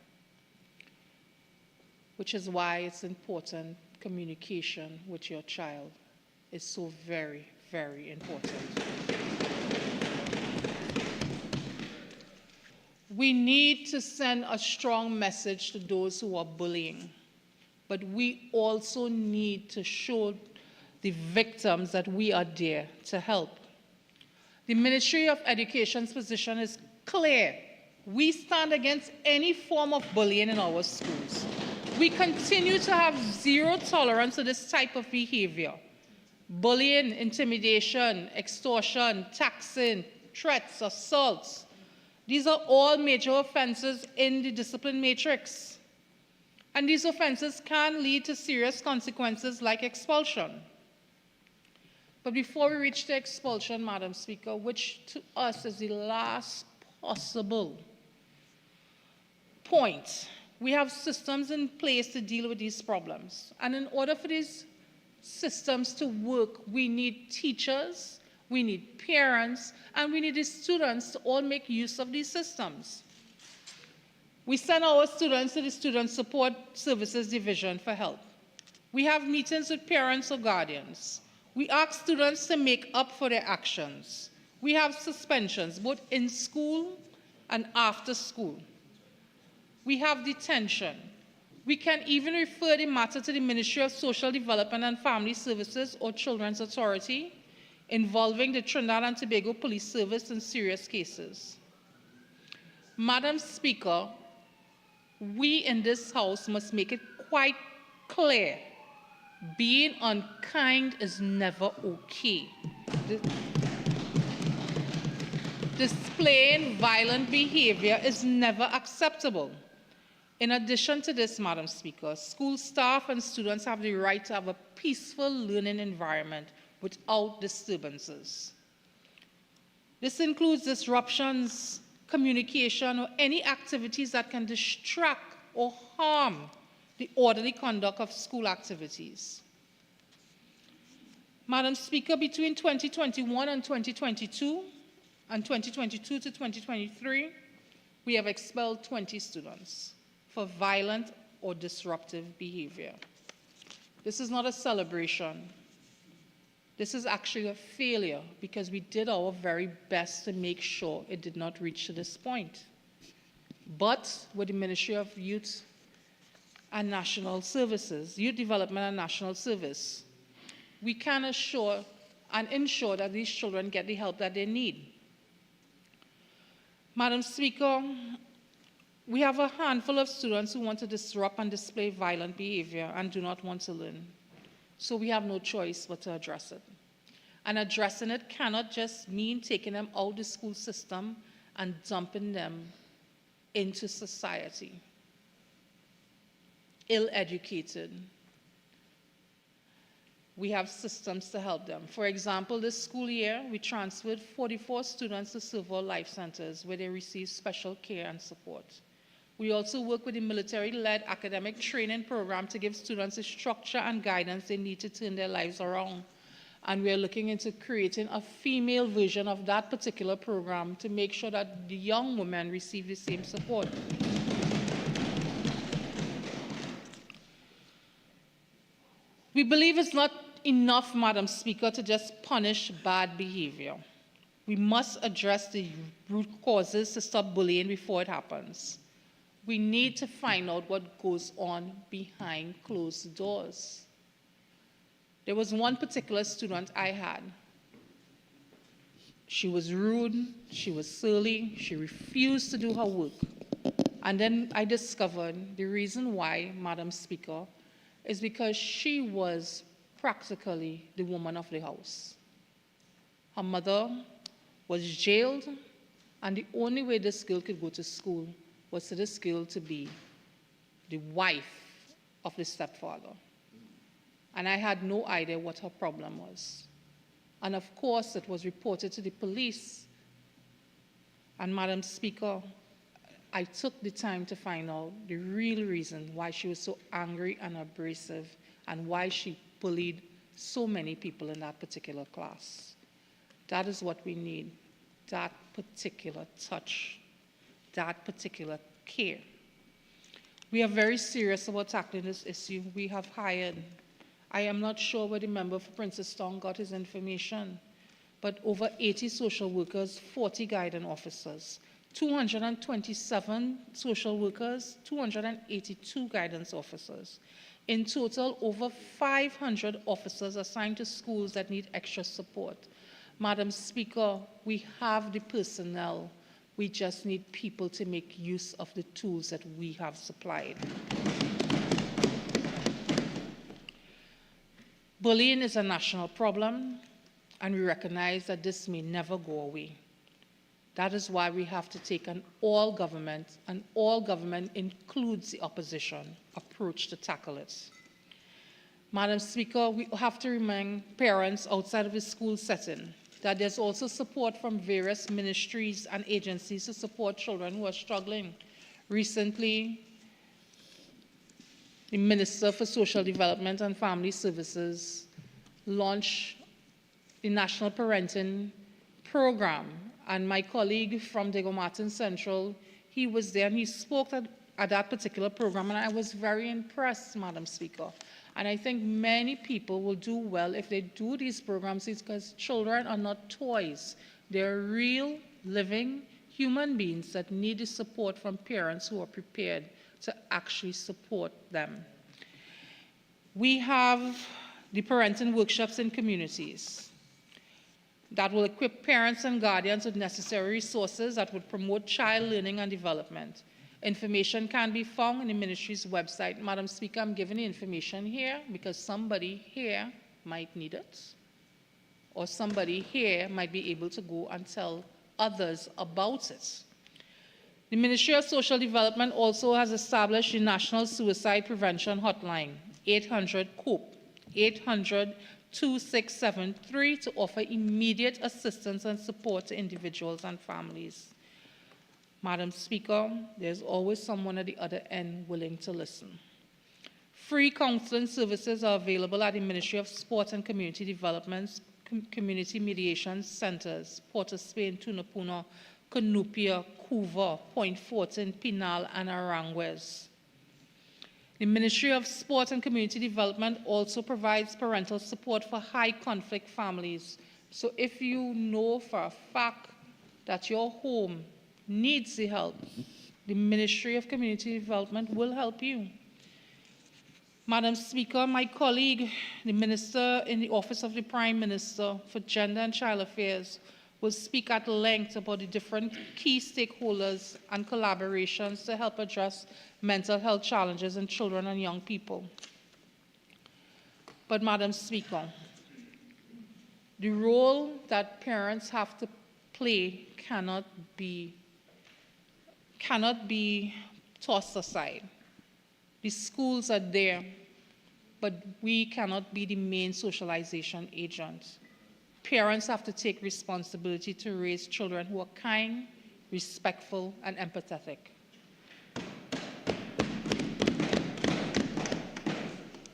Which is why it's important communication with your child is so very, very important. We need to send a strong message to those who are bullying, but we also need to show the victims that we are there to help. The Ministry of Education's position is clear. We stand against any form of bullying in our schools. We continue to have zero tolerance to this type of behavior. Bullying, intimidation, extortion, taxing, threats, assaults. These are all major offenses in the discipline matrix. And these offenses can lead to serious consequences like expulsion. But before we reach the expulsion, Madam Speaker, which to us is the last possible point, we have systems in place to deal with these problems. And in order for these systems to work, we need teachers, we need parents, and we need the students to all make use of these systems. We send our students to the Student Support Services Division for help. We have meetings with parents or guardians. We ask students to make up for their actions. We have suspensions, both in school and after school. We have detention. We can even refer the matter to the Ministry of Social Development and Family Services or Children's Authority, involving the Trinidad and Tobago Police Service in serious cases. Madam Speaker, we in this House must make it quite clear, being unkind is never okay. Displaying violent behavior is never acceptable. In addition to this, Madam Speaker, school staff and students have the right to have a peaceful learning environment without disturbances. This includes disruptions, communication, or any activities that can distract or harm the orderly conduct of school activities. Madam Speaker, between 2021 and 2022, and 2022 to 2023, we have expelled 20 students for violent or disruptive behavior. This is not a celebration. This is actually a failure because we did our very best to make sure it did not reach to this point. But with the Ministry of Youth and National Services, Youth Development and National Service, we can assure and ensure that these children get the help that they need. Madam Speaker, we have a handful of students who want to disrupt and display violent behavior and do not want to learn. So we have no choice but to address it. And addressing it cannot just mean taking them out of the school system and dumping them into society. Ill-educated. We have systems to help them. For example, this school year, we transferred 44 students to Civil Life Centers where they receive special care and support. We also work with the military-led academic training program to give students the structure and guidance they need to turn their lives around. And we are looking into creating a female version of that particular program to make sure that the young women receive the same support. We believe it's not enough, Madam Speaker, to just punish bad behavior. We must address the root causes to stop bullying before it happens. We need to find out what goes on behind closed doors. There was one particular student I had. She was rude, she was surly, she refused to do her work. And then I discovered the reason why, Madam Speaker, is because she was practically the woman of the house. Her mother was jailed, and the only way this girl could go to school was for this girl to be the wife of the stepfather. and I had no idea what her problem was. And of course, it was reported to the police. And Madam Speaker, I took the time to find out the real reason why she was so angry and abrasive and why she bullied so many people in that particular class. That is what we need, that particular touch, that particular care. We are very serious about tackling this issue. We have hired, I am not sure where the member for Princestown got his information, but over 80 social workers, 40 guidance officers, 227 social workers, 282 guidance officers. In total, over 500 officers assigned to schools that need extra support. Madam Speaker, we have the personnel. We just need people to make use of the tools that we have supplied. Bullying is a national problem, and we recognize that this may never go away. That is why we have to take an all-government, and all-government includes the opposition, approach to tackle it. Madam Speaker, we have to remind parents outside of the school setting that there's also support from various ministries and agencies to support children who are struggling. Recently, the Minister for Social Development and Family Services launched the National Parenting Program, and my colleague from Diego Martin Central, he was there and he spoke at that particular program, and I was very impressed, Madam Speaker. And I think many people will do well if they do these programs, because children are not toys. They're real, living human beings that need the support from parents who are prepared to actually support them. We have the parenting workshops in communities that will equip parents and guardians with necessary resources that would promote child learning and development. Information can be found on the ministry's website. Madam Speaker, I'm giving the information here because somebody here might need it, or somebody here might be able to go and tell others about it. The Ministry of Social Development also has established the National Suicide Prevention Hotline, 800-COPE, 800-2673, to offer immediate assistance and support to individuals and families. Madam Speaker, there's always someone at the other end willing to listen. Free counseling services are available at the Ministry of Sport and Community Development's Community Mediation Centers, Port of Spain, Tunapuna, Canupia, Couva, Point Fortin, Pinal, and Aranguez. The Ministry of Sport and Community Development also provides parental support for high-conflict families. So if you know for a fact that your home needs the help, the Ministry of Community Development will help you. Madam Speaker, my colleague, the Minister in the Office of the Prime Minister for Gender and Child Affairs, will speak at length about the different key stakeholders and collaborations to help address mental health challenges in children and young people. But Madam Speaker, the role that parents have to play cannot be tossed aside. The schools are there, but we cannot be the main socialization agent. Parents have to take responsibility to raise children who are kind, respectful, and empathetic.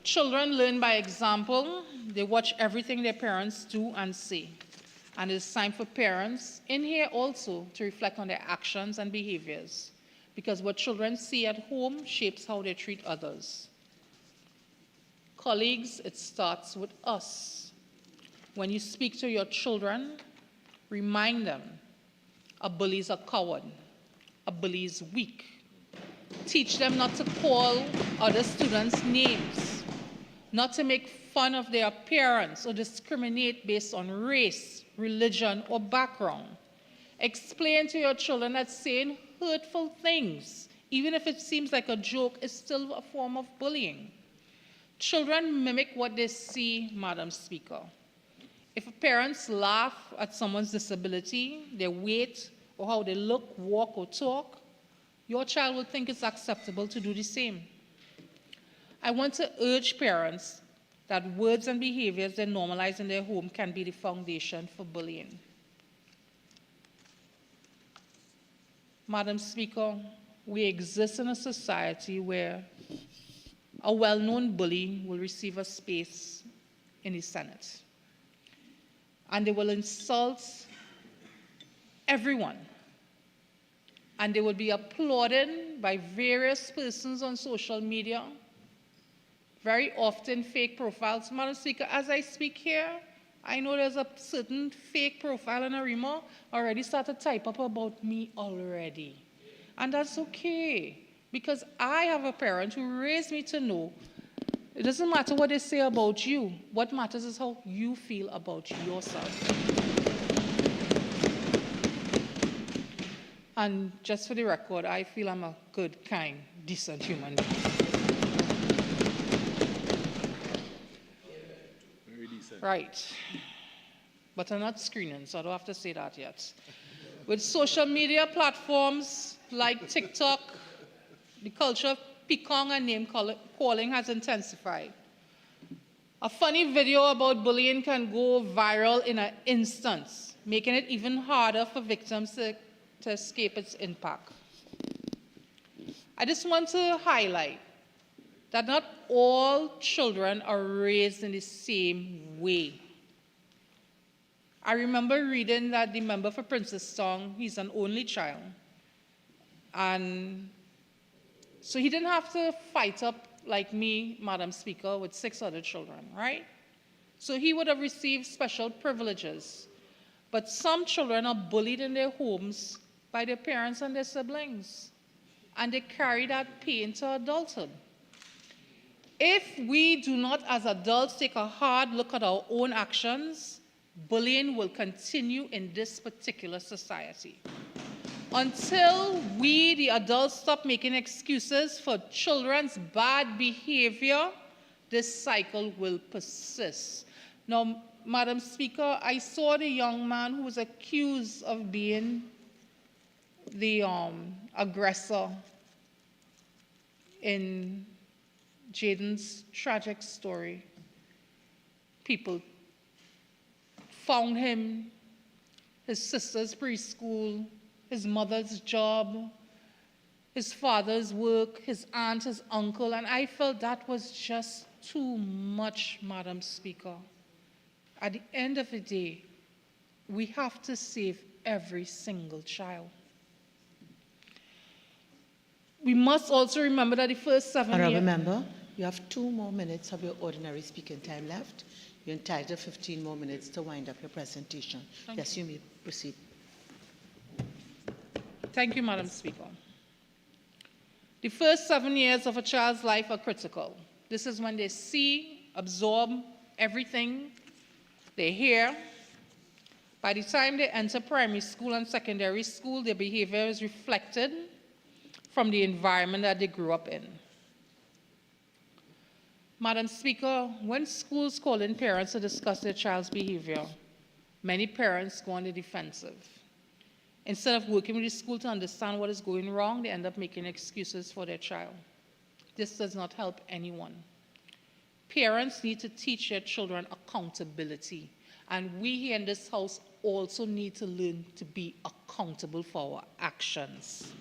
Children learn by example. They watch everything their parents do and say. And it's time for parents in here also to reflect on their actions and behaviors, because what children see at home shapes how they treat others. Colleagues, it starts with us. When you speak to your children, remind them a bully is a coward, a bully is weak. Teach them not to call other students names, not to make fun of their appearance or discriminate based on race, religion, or background. Explain to your children that saying hurtful things, even if it seems like a joke, is still a form of bullying. Children mimic what they see, Madam Speaker. If parents laugh at someone's disability, their weight, or how they look, walk, or talk, your child will think it's acceptable to do the same. I want to urge parents that words and behaviors they normalize in their home can be the foundation for bullying. Madam Speaker, we exist in a society where a well-known bully will receive a space in the Senate. And they will insult everyone. And they will be applauded by various persons on social media, very often fake profiles. Madam Speaker, as I speak here, I know there's a certain fake profile in Arima already started to type up about me already. And that's okay, because I have a parent who raised me to know it doesn't matter what they say about you. What matters is how you feel about yourself. And just for the record, I feel I'm a good, kind, decent human being. Very decent. Right. But I'm not screening, so I don't have to say that yet. With social media platforms like TikTok, the culture of picong and name calling has intensified. A funny video about bullying can go viral in an instant, making it even harder for victims to escape its impact. I just want to highlight that not all children are raised in the same way. I remember reading that the member for Princestown, he's an only child. And so he didn't have to fight up like me, Madam Speaker, with 6 other children, right? So he would have received special privileges. But some children are bullied in their homes by their parents and their siblings. And they carry that pain to adulthood. If we do not, as adults, take a hard look at our own actions, bullying will continue in this particular society. Until we, the adults, stop making excuses for children's bad behavior, this cycle will persist. Now, Madam Speaker, I saw the young man who was accused of being the aggressor in Jaden's tragic story. People found him, his sister's preschool, his mother's job, his father's work, his aunt, his uncle, and I felt that was just too much, Madam Speaker. At the end of the day, we have to save every single child. We must also remember that the first 7 years... Honourable Member, you have 2 more minutes of your ordinary speaking time left. You're entitled to 15 more minutes to wind up your presentation. Yes, you may proceed. Thank you, Madam Speaker. The first 7 years of a child's life are critical. This is when they see, absorb everything, they hear. By the time they enter primary school and secondary school, their behavior is reflected from the environment that they grew up in. Madam Speaker, when schools call in parents to discuss their child's behavior, many parents go on the defensive. Instead of working with the school to understand what is going wrong, they end up making excuses for their child. This does not help anyone. Parents need to teach their children accountability, and we here in this house also need to learn to be accountable for our actions.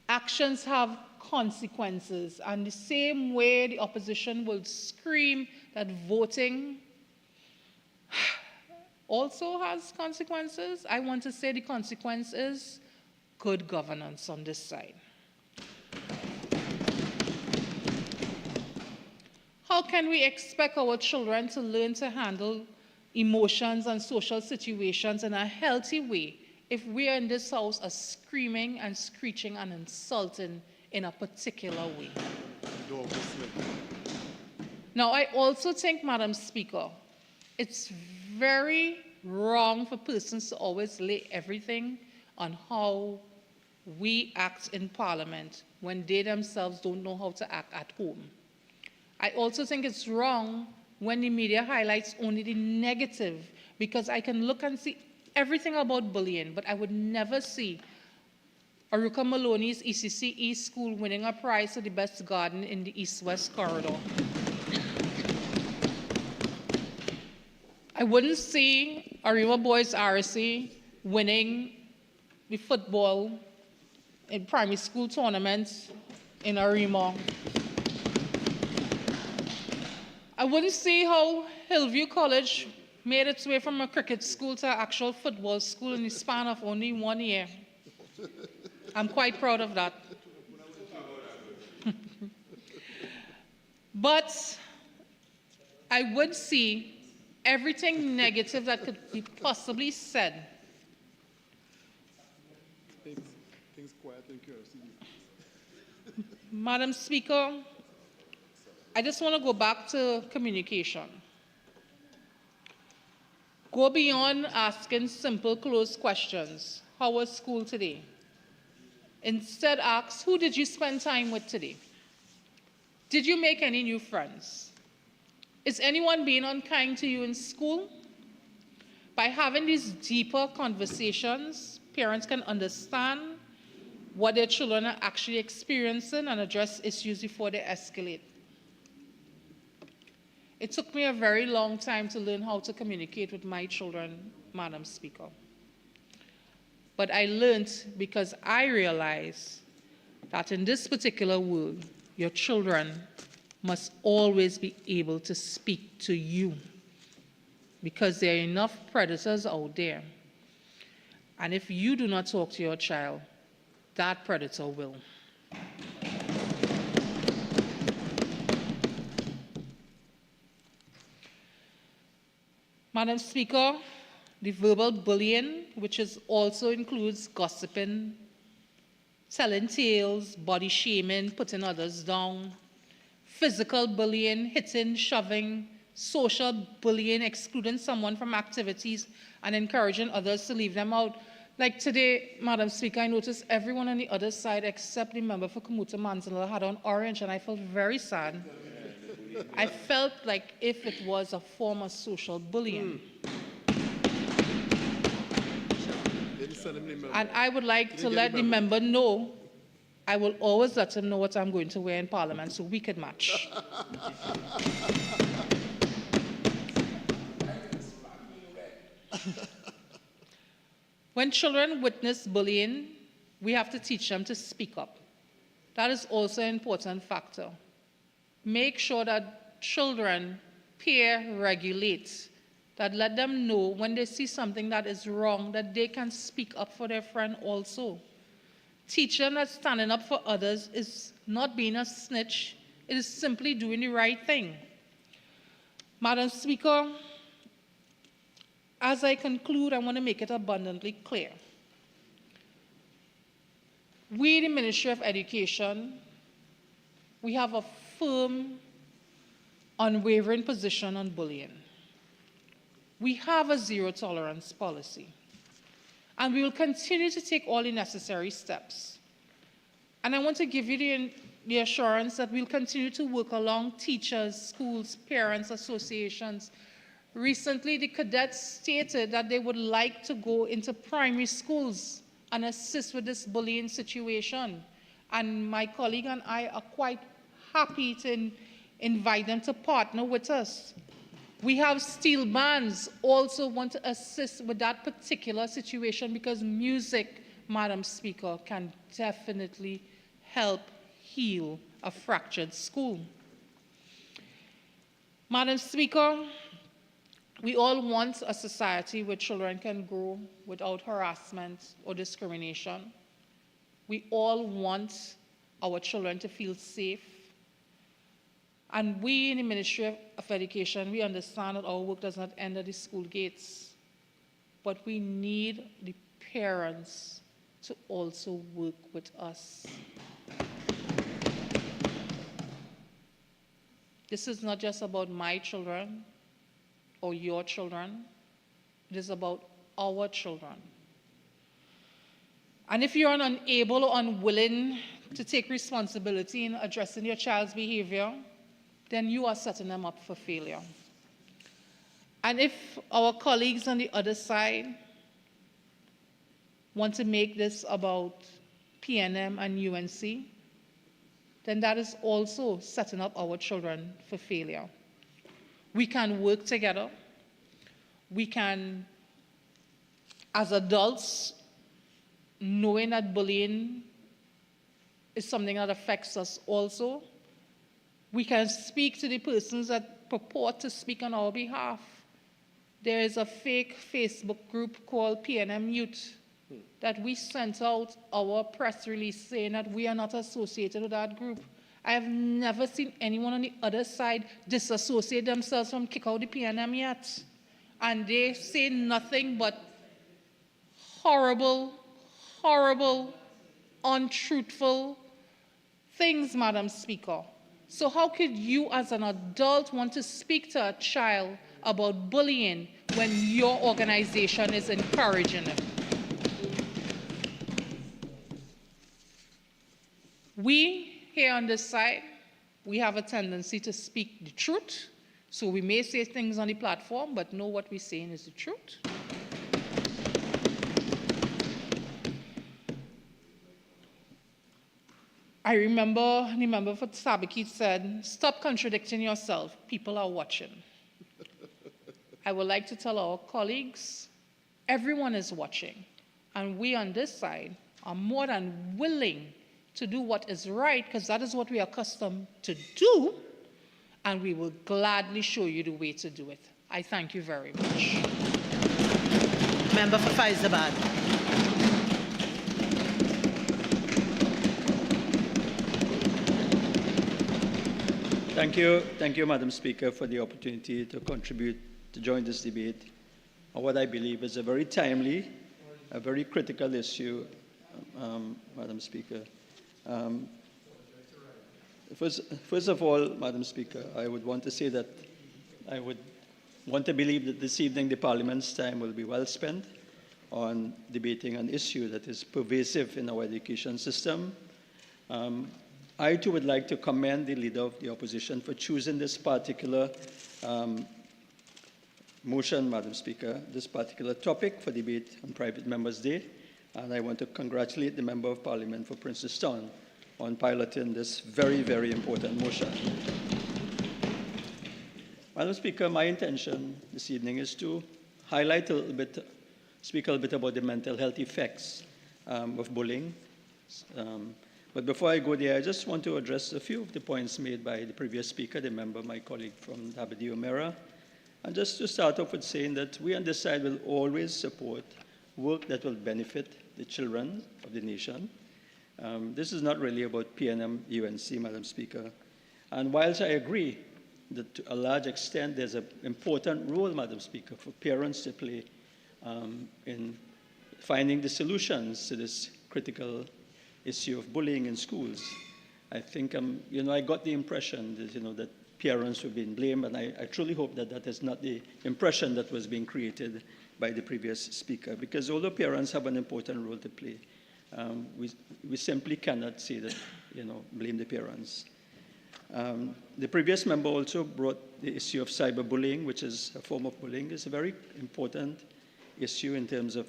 Actions have consequences, and the same way the opposition will scream that voting also has consequences, I want to say the consequence is good governance on this side. How can we expect our children to learn to handle emotions and social situations in a healthy way if we are in this house are screaming and screeching and insulting in a particular way? Now, I also think, Madam Speaker, it's very wrong for persons to always lay everything on how we act in Parliament when they themselves don't know how to act at home. I also think it's wrong when the media highlights only the negative, because I can look and see everything about bullying, but I would never see Aruka Maloney's ECC East School winning a prize for the best garden in the East-West corridor. I wouldn't see Arima Boys RSC winning the football in primary school tournaments in Arima. I wouldn't see how Hillview College made its way from a cricket school to an actual football school in the span of only 1 year. I'm quite proud of that. But I would see everything negative that could be possibly said. Things quiet and curiosity. Madam Speaker, I just want to go back to communication. Go beyond asking simple, closed questions. How was school today? Instead, ask, who did you spend time with today? Did you make any new friends? Is anyone being unkind to you in school? By having these deeper conversations, parents can understand what their children are actually experiencing and address issues before they escalate. It took me a very long time to learn how to communicate with my children, Madam Speaker. But I learned because I realized that in this particular world, your children must always be able to speak to you because there are enough predators out there. And if you do not talk to your child, that predator will. Madam Speaker, the verbal bullying, which also includes gossiping, telling tales, body shaming, putting others down, physical bullying, hitting, shoving, social bullying, excluding someone from activities and encouraging others to leave them out. Like today, Madam Speaker, I noticed everyone on the other side except the member for Kamuta Manzanilla had on orange, and I felt very sad. I felt like if it was a form of social bullying. And I would like to let the member know, I will always let him know what I'm going to wear in Parliament so we could match. When children witness bullying, we have to teach them to speak up. That is also an important factor. Make sure that children peer regulate, that let them know when they see something that is wrong, that they can speak up for their friend also. Teach them that standing up for others is not being a snitch, it is simply doing the right thing. Madam Speaker, as I conclude, I want to make it abundantly clear. We, the Ministry of Education, we have a firm, unwavering position on bullying. We have a zero-tolerance policy, and we will continue to take all the necessary steps. And I want to give you the assurance that we'll continue to work along teachers, schools, parents, associations. Recently, the cadets stated that they would like to go into primary schools and assist with this bullying situation. And my colleague and I are quite happy to invite them to partner with us. We have steel bands also want to assist with that particular situation because music, Madam Speaker, can definitely help heal a fractured school. Madam Speaker, we all want a society where children can grow without harassment or discrimination. We all want our children to feel safe. And we in the Ministry of Education, we understand that our work does not end at the school gates, but we need the parents to also work with us. This is not just about my children or your children. It is about our children. And if you're unable or unwilling to take responsibility in addressing your child's behavior, then you are setting them up for failure. And if our colleagues on the other side want to make this about PNM and UNC, then that is also setting up our children for failure. We can work together. We can, as adults, knowing that bullying is something that affects us also, we can speak to the persons that purport to speak on our behalf. There is a fake Facebook group called PNM Youth that we sent out our press release saying that we are not associated with that group. I have never seen anyone on the other side disassociate themselves from kick out the PNM yet. And they say nothing but horrible, horrible, untruthful things, Madam Speaker. So how could you as an adult want to speak to a child about bullying when your organization is encouraging it? We here on this side, we have a tendency to speak the truth. So we may say things on the platform, but know what we're saying is the truth. I remember the member for Sabiki said, stop contradicting yourself. People are watching. I would like to tell our colleagues, everyone is watching. And we on this side are more than willing to do what is right, because that is what we are accustomed to do, and we will gladly show you the way to do it. I thank you very much. Member for Faizabad. Thank you, Madam Speaker, for the opportunity to contribute, to join this debate on what I believe is a very timely, a very critical issue, Madam Speaker. First of all, Madam Speaker, I would want to say that I would want to believe that this evening the Parliament's time will be well spent on debating an issue that is pervasive in our education system. I too would like to commend the Leader of the Opposition for choosing this particular motion, Madam Speaker, this particular topic for debate on Private Members' Day. And I want to congratulate the Member of Parliament for Princestown on piloting this very, very important motion. Madam Speaker, my intention this evening is to highlight a little bit, speak a little bit about the mental health effects of bullying. But before I go there, I just want to address a few of the points made by the previous speaker, the member, my colleague from Aberdeen-O'Meara. And just to start off with saying that we on this side will always support work that will benefit the children of the nation. This is not really about PNM, UNC, Madam Speaker. And whilst I agree that to a large extent there's an important role, Madam Speaker, for parents to play in finding the solutions to this critical issue of bullying in schools, I think, I got the impression that, that parents were being blamed, and I truly hope that that is not the impression that was being created by the previous speaker, because although parents have an important role to play, we simply cannot say that, blame the parents. The previous member also brought the issue of cyberbullying, which is a form of bullying. It's a very important issue in terms of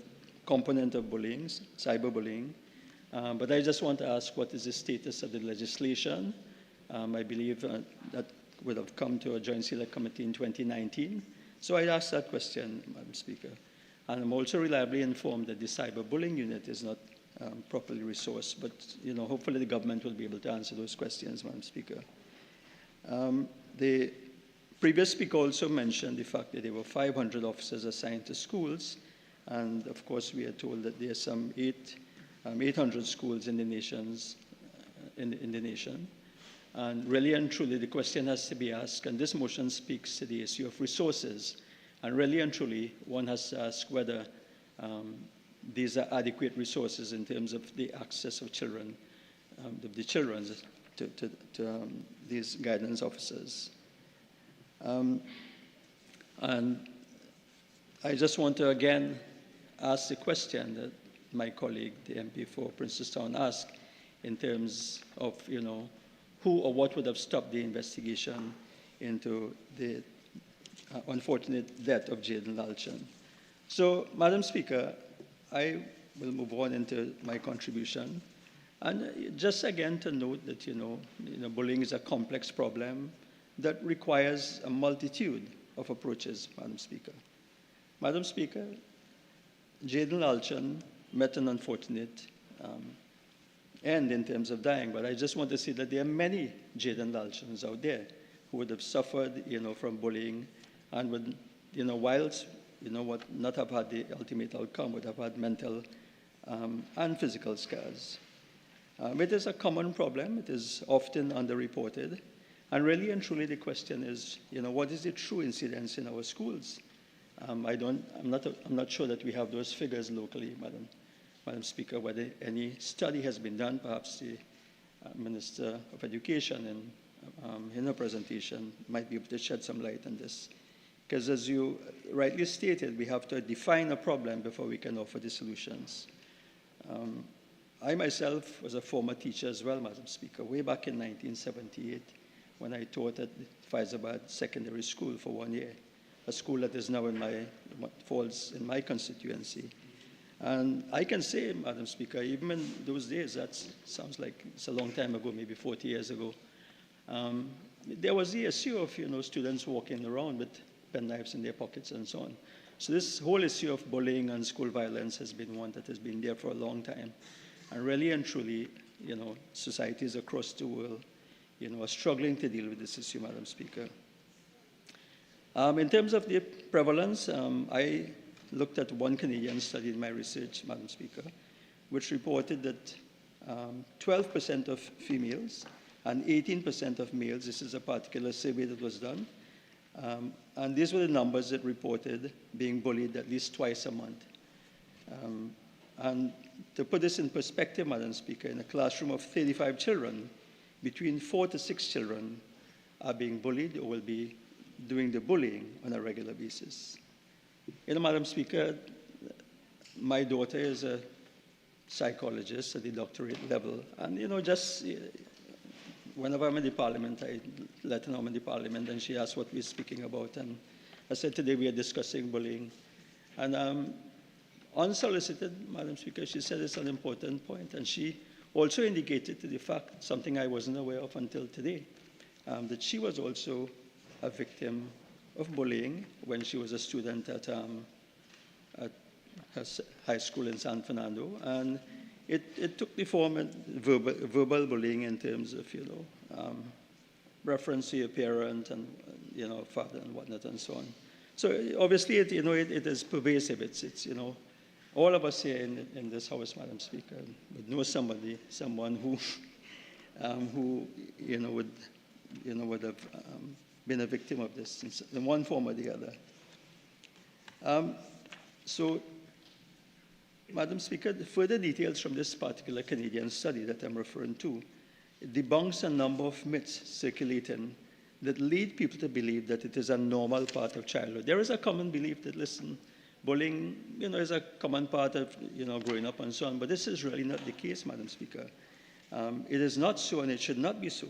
component of bullying, cyberbullying. But I just want to ask, what is the status of the legislation? I believe that would have come to a Joint Select Committee in 2019. So I asked that question, Madam Speaker. And I'm also reliably informed that the cyberbullying unit is not properly resourced. But, hopefully the government will be able to answer those questions, Madam Speaker. The previous speaker also mentioned the fact that there were 500 officers assigned to schools. And, of course, we are told that there are some 800 schools in the nations, in the nation. And really and truly, the question has to be asked, and this motion speaks to the issue of resources. And really and truly, one has to ask whether these are adequate resources in terms of the access of children, to these guidance officers. And I just want to again ask the question that my colleague, the MP for Princestown, asked in terms of, who or what would have stopped the investigation into the unfortunate death of Jaden Lalchan. So, Madam Speaker, I will move on into my contribution. And just again to note that, bullying is a complex problem that requires a multitude of approaches, Madam Speaker. Madam Speaker, Jaden Alchan met an unfortunate end in terms of dying, but I just want to say that there are many Jaden Alchans out there who would have suffered, from bullying and would, whilst, not have had the ultimate outcome, would have had mental and physical scars. It is a common problem. It is often underreported. And really and truly the question is, what is the true incidence in our schools? I'm not sure that we have those figures locally, Madam Speaker, whether any study has been done. Perhaps the Minister of Education in her presentation might be able to shed some light on this. Because as you rightly stated, we have to define a problem before we can offer the solutions. I myself was a former teacher as well, Madam Speaker, way back in 1978 when I taught at Faizabad Secondary School for 1 year, a school that is now falls in my constituency. And I can say, Madam Speaker, even in those days, that sounds like it's a long time ago, maybe 40 years ago, there was the issue of, students walking around with penknives in their pockets and so on. So this whole issue of bullying and school violence has been one that has been there for a long time. And really and truly, societies across the world, are struggling to deal with this issue, Madam Speaker. In terms of the prevalence, I looked at one Canadian study in my research, Madam Speaker, which reported that 12% of females and 18% of males, this is a particular survey that was done, and these were the numbers that reported being bullied at least twice a month. And to put this in perspective, Madam Speaker, in a classroom of 35 children, between 4 to 6 children are being bullied or will be doing the bullying on a regular basis. Madam Speaker, my daughter is a psychologist at the doctorate level, and just whenever I'm in the Parliament, I let her know I'm in the Parliament, and she asked what we're speaking about, and I said today we are discussing bullying. And unsolicited, Madam Speaker, she said it's an important point, and she also indicated to the fact, something I wasn't aware of until today, that she was also a victim of bullying when she was a student at her high school in San Fernando, and it took the form of verbal bullying in terms of, reference to your parent and, father and whatnot and so on. So obviously, it is pervasive. It's all of us here in this house, Madam Speaker, would know someone who, would have been a victim of this in one form or the other. So, Madam Speaker, the further details from this particular Canadian study that I'm referring to debunks a number of myths circulating that lead people to believe that it is a normal part of childhood. There is a common belief that, listen, bullying, is a common part of, growing up and so on, but this is really not the case, Madam Speaker. It is not so, and it should not be so.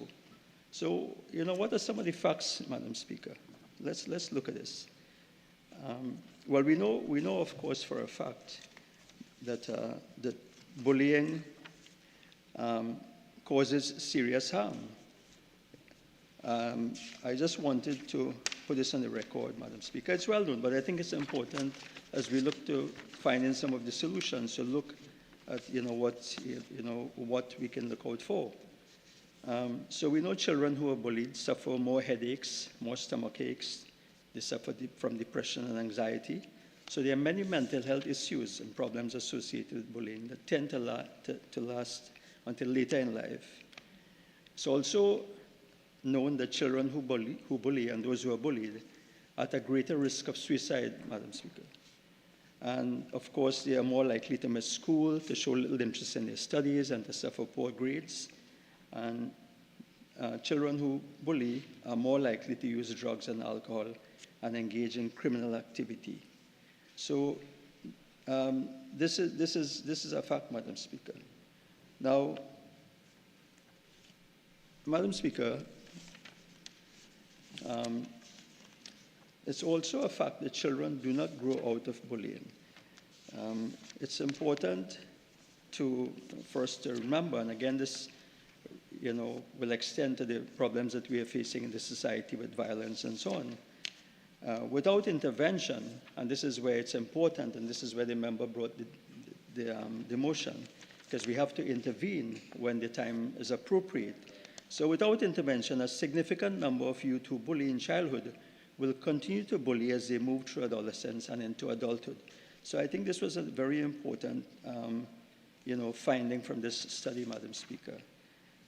So, what are some of the facts, Madam Speaker? Let's look at this. Well, we know, of course, for a fact that that bullying causes serious harm. I just wanted to put this on the record, Madam Speaker. It's well known, but I think it's important as we look to finding some of the solutions to look at what we can look out for. So we know children who are bullied suffer more headaches, more stomach aches. They suffer from depression and anxiety. So there are many mental health issues and problems associated with bullying that tend to last until later in life. It's also known that children who bully and those who are bullied are at a greater risk of suicide, Madam Speaker. And of course, they are more likely to miss school, to show little interest in their studies, and to suffer poor grades. And children who bully are more likely to use drugs and alcohol and engage in criminal activity. So this is a fact, Madam Speaker. Now, Madam Speaker, it's also a fact that children do not grow out of bullying. It's important for us to remember, and again, this will extend to the problems that we are facing in the society with violence and so on. Without intervention, and this is where it's important, and this is where the member brought the motion, because we have to intervene when the time is appropriate. So without intervention, a significant number of youth who bully in childhood will continue to bully as they move through adolescence and into adulthood. So I think this was a very important finding from this study, Madam Speaker.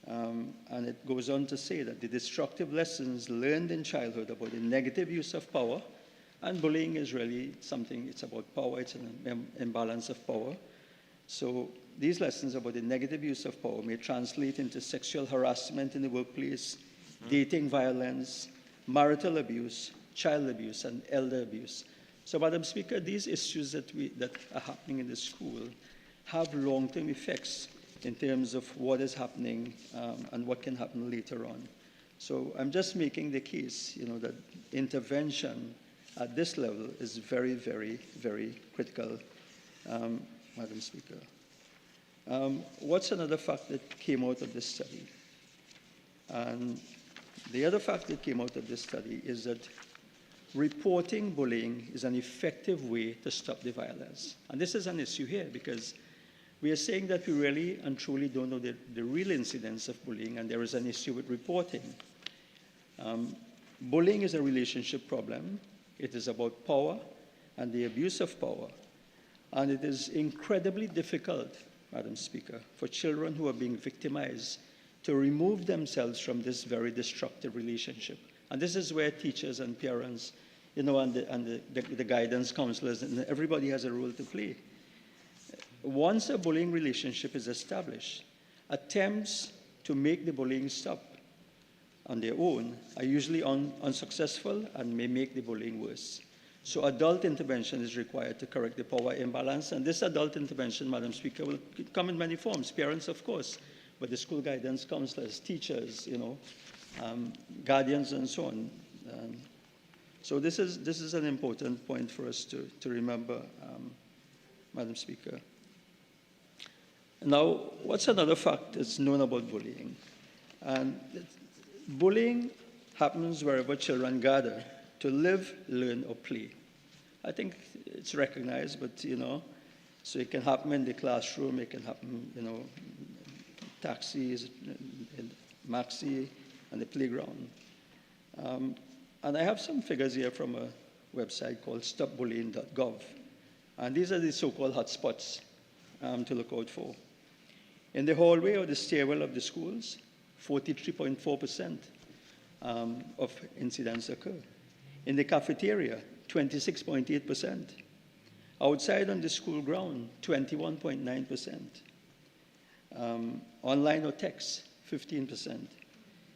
And it goes on to say that the destructive lessons learned in childhood about the negative use of power, and bullying is really something, it's about power, it's an imbalance of power. So these lessons about the negative use of power may translate into sexual harassment in the workplace, dating violence, marital abuse, child abuse, and elder abuse. So, Madam Speaker, these issues that are happening in the school have long-term effects in terms of what is happening and what can happen later on. So I'm just making the case, that intervention at this level is very, very, very critical, Madam Speaker. What's another fact that came out of this study? And the other fact that came out of this study is that reporting bullying is an effective way to stop the violence. And this is an issue here because we are saying that we really and truly don't know the real incidence of bullying, and there is an issue with reporting. Bullying is a relationship problem. It is about power and the abuse of power. And it is incredibly difficult, Madam Speaker, for children who are being victimized to remove themselves from this very destructive relationship. And this is where teachers and parents, and the guidance counselors, and everybody has a role to play. Once a bullying relationship is established, attempts to make the bullying stop on their own are usually unsuccessful and may make the bullying worse. So adult intervention is required to correct the power imbalance, and this adult intervention, Madam Speaker, will come in many forms. Parents, of course, but the school guidance counselors, teachers, guardians, and so on. So this is an important point for us to remember, Madam Speaker. Now, what's another fact that's known about bullying? And bullying happens wherever children gather to live, learn, or play. I think it's recognized, but, so it can happen in the classroom, it can happen, taxis, in maxi, and the playground. And I have some figures here from a website called stopbullying.gov. And these are the so-called hotspots to look out for. In the hallway or the stairwell of the schools, 43.4% of incidents occur. In the cafeteria, 26.8%. Outside on the school ground, 21.9%. Online or text, 15%.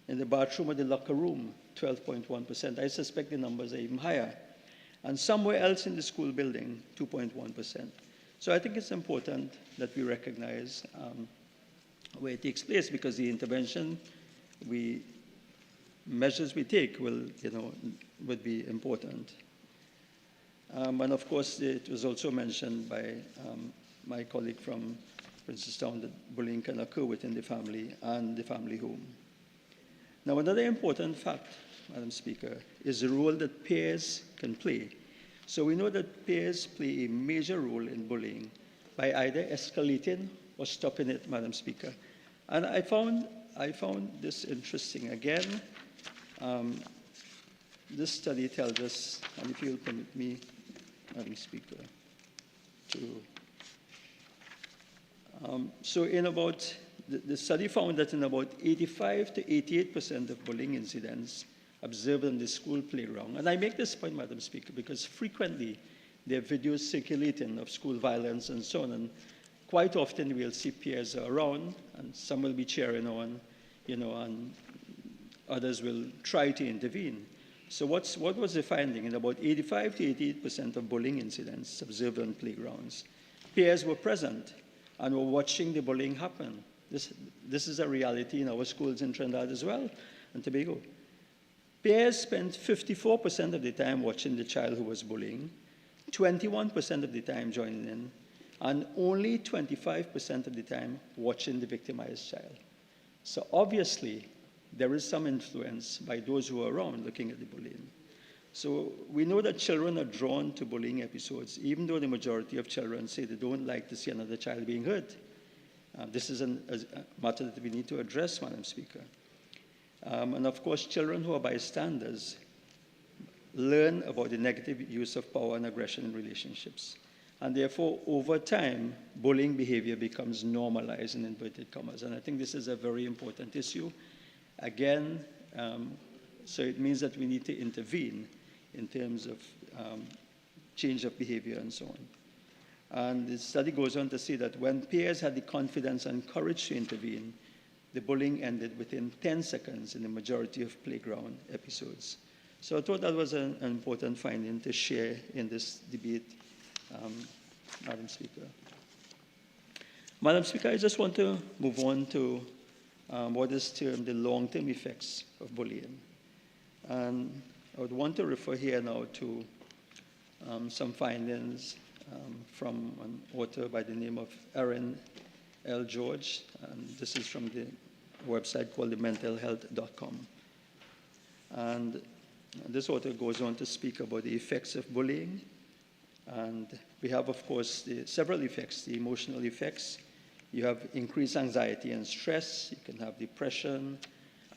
In the bathroom or the locker room, 12.1%. I suspect the numbers are even higher. And somewhere else in the school building, 2.1%. So I think it's important that we recognize where it takes place, because the intervention measures we take would be important. And of course, it was also mentioned by my colleague from Princestown that bullying can occur within the family and the family home. Now, another important fact, Madam Speaker, is the role that peers can play. So we know that peers play a major role in bullying by either escalating or stopping it, Madam Speaker. And I found this interesting. Again, this study tells us, and if you'll permit me, Madam Speaker, so the study found that in about 85 to 88% of bullying incidents observed on the school playground, and I make this point, Madam Speaker, because frequently there are videos circulating of school violence and so on, and quite often we'll see peers around, and some will be cheering on, and others will try to intervene. So what was the finding? In about 85 to 88% of bullying incidents observed on playgrounds, peers were present and were watching the bullying happen. This is a reality in our schools in Trinidad as well, and Tobago. Peers spent 54% of the time watching the child who was bullying, 21% of the time joining in, and only 25% of the time watching the victimized child. So obviously, there is some influence by those who are around looking at the bullying. So we know that children are drawn to bullying episodes, even though the majority of children say they don't like to see another child being hurt. This is a matter that we need to address, Madam Speaker. And of course, children who are bystanders learn about the negative use of power and aggression in relationships. And therefore, over time, bullying behavior becomes normalized in inverted commas. And I think this is a very important issue. Again, so it means that we need to intervene in terms of change of behavior and so on. And the study goes on to say that when peers had the confidence and courage to intervene, the bullying ended within 10 seconds in the majority of playground episodes. So I thought that was an important finding to share in this debate, Madam Speaker. Madam Speaker, I just want to move on to what is termed the long-term effects of bullying. And I would want to refer here now to some findings from an author by the name of Erin L. George, and this is from the website called thementalhealth.com. And this author goes on to speak about the effects of bullying. And we have, of course, several effects, the emotional effects. You have increased anxiety and stress. You can have depression,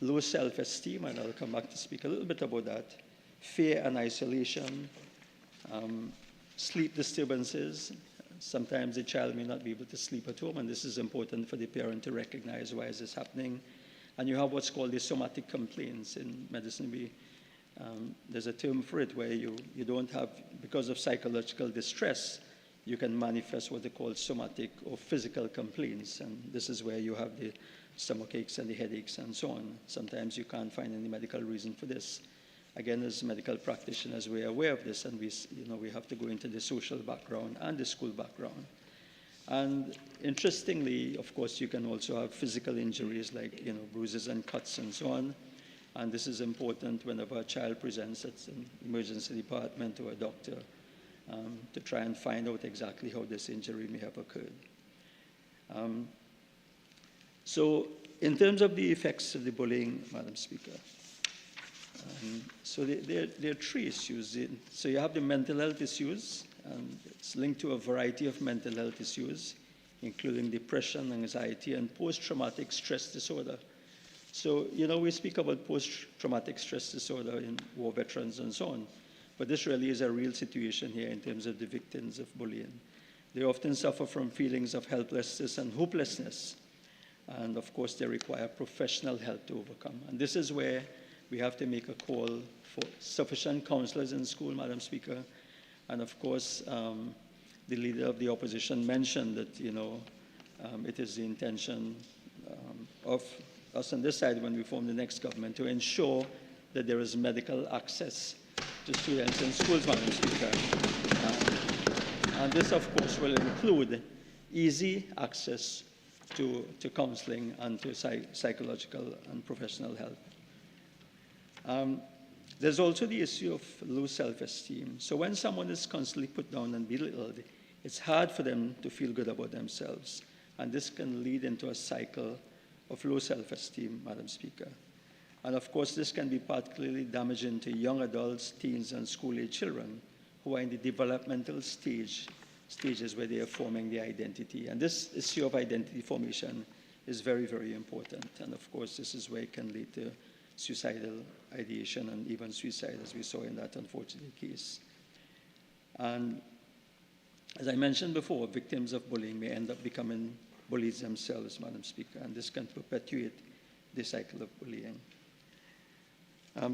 low self-esteem, and I'll come back to speak a little bit about that. Fear and isolation, sleep disturbances. Sometimes the child may not be able to sleep at home, and this is important for the parent to recognize why is this happening. And you have what's called the somatic complaints. In medicine, there's a term for it where you don't have, because of psychological distress, you can manifest what they call somatic or physical complaints. And this is where you have the stomach aches and the headaches and so on. Sometimes you can't find any medical reason for this. Again, as medical practitioners, we're aware of this, and we have to go into the social background and the school background. And interestingly, of course, you can also have physical injuries like bruises and cuts and so on. And this is important whenever a child presents at an emergency department or a doctor to try and find out exactly how this injury may have occurred. So in terms of the effects of the bullying, Madam Speaker, so there are three issues. So you have the mental health issues, and it's linked to a variety of mental health issues, including depression, anxiety, and post-traumatic stress disorder. So, we speak about post-traumatic stress disorder in war veterans and so on, but this really is a real situation here in terms of the victims of bullying. They often suffer from feelings of helplessness and hopelessness, and of course they require professional help to overcome. And this is where we have to make a call for sufficient counselors in school, Madam Speaker. And of course, the leader of the opposition mentioned that, it is the intention of us on this side when we form the next government to ensure that there is medical access to students in schools, Madam Speaker. And this, of course, will include easy access to counseling and to psychological and professional help. There's also the issue of low self-esteem. So when someone is constantly put down and belittled, it's hard for them to feel good about themselves. And this can lead into a cycle of low self-esteem, Madam Speaker. And of course, this can be particularly damaging to young adults, teens, and school-age children who are in the developmental stages where they are forming their identity. And this issue of identity formation is very, very important. And of course, this is where it can lead to suicidal ideation and even suicide, as we saw in that unfortunate case. And as I mentioned before, victims of bullying may end up becoming bullies themselves, Madam Speaker, and this can perpetuate the cycle of bullying.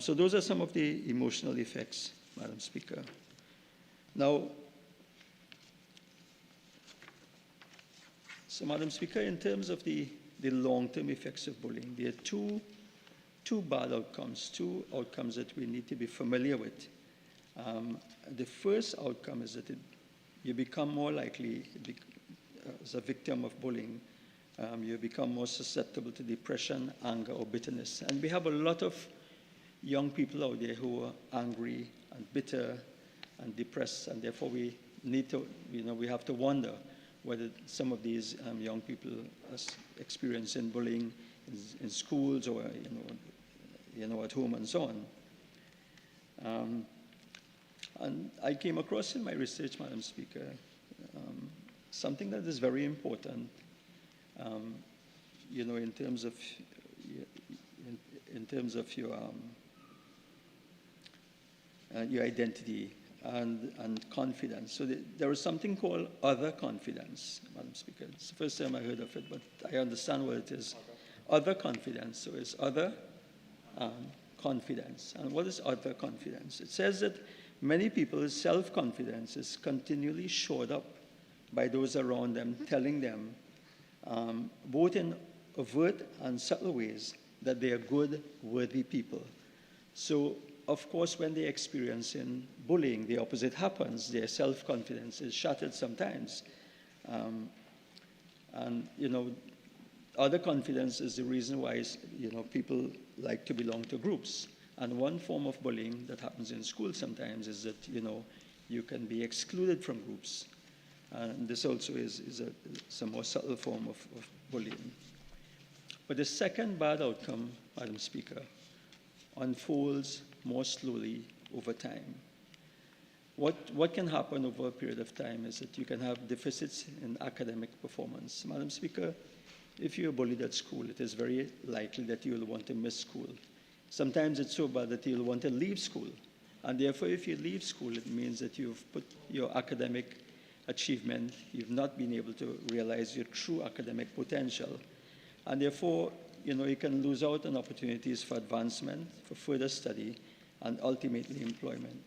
So those are some of the emotional effects, Madam Speaker. Now, so Madam Speaker, in terms of the long-term effects of bullying, there are two bad outcomes, two outcomes that we need to be familiar with. The first outcome is that you become more likely, as a victim of bullying, you become more susceptible to depression, anger, or bitterness. And we have a lot of young people out there who are angry and bitter and depressed, and therefore we need to, we have to wonder whether some of these young people are experiencing bullying in schools or at home and so on. And I came across in my research, Madam Speaker, something that is very important, in terms of your identity and confidence. So there is something called other confidence, Madam Speaker. It's the first time I heard of it, but I understand what it is. Other confidence. So it's other confidence. And what is other confidence? It says that many people's self-confidence is continually shored up by those around them, telling them, both in overt and subtle ways, that they are good, worthy people. So, of course, when they're experiencing bullying, the opposite happens. Their self-confidence is shattered sometimes. Other confidence is the reason why, people like to belong to groups. And one form of bullying that happens in school sometimes is that, you can be excluded from groups. And this also is a more subtle form of bullying. But the second bad outcome, Madam Speaker, unfolds more slowly over time. What can happen over a period of time is that you can have deficits in academic performance. Madam Speaker, if you're bullied at school, it is very likely that you will want to miss school. Sometimes it's so bad that you'll want to leave school. And therefore, if you leave school, it means that you've put your academic achievement, you've not been able to realize your true academic potential. And therefore, you can lose out on opportunities for advancement, for further study, and ultimately employment.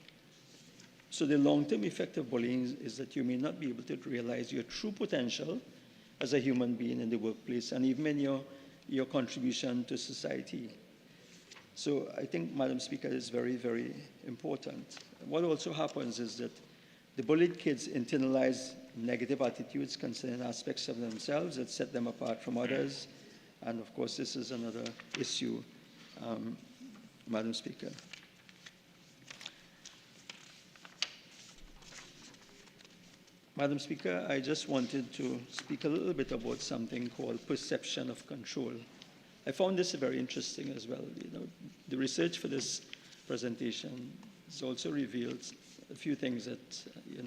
So the long-term effect of bullying is that you may not be able to realize your true potential as a human being in the workplace, and even in your contribution to society. So I think, Madam Speaker, is very, very important. What also happens is that the bullied kids internalize negative attitudes concerning aspects of themselves that set them apart from others. And of course, this is another issue, Madam Speaker. Madam Speaker, I just wanted to speak a little bit about something called perception of control. I found this very interesting as well. The research for this presentation has also revealed a few things that,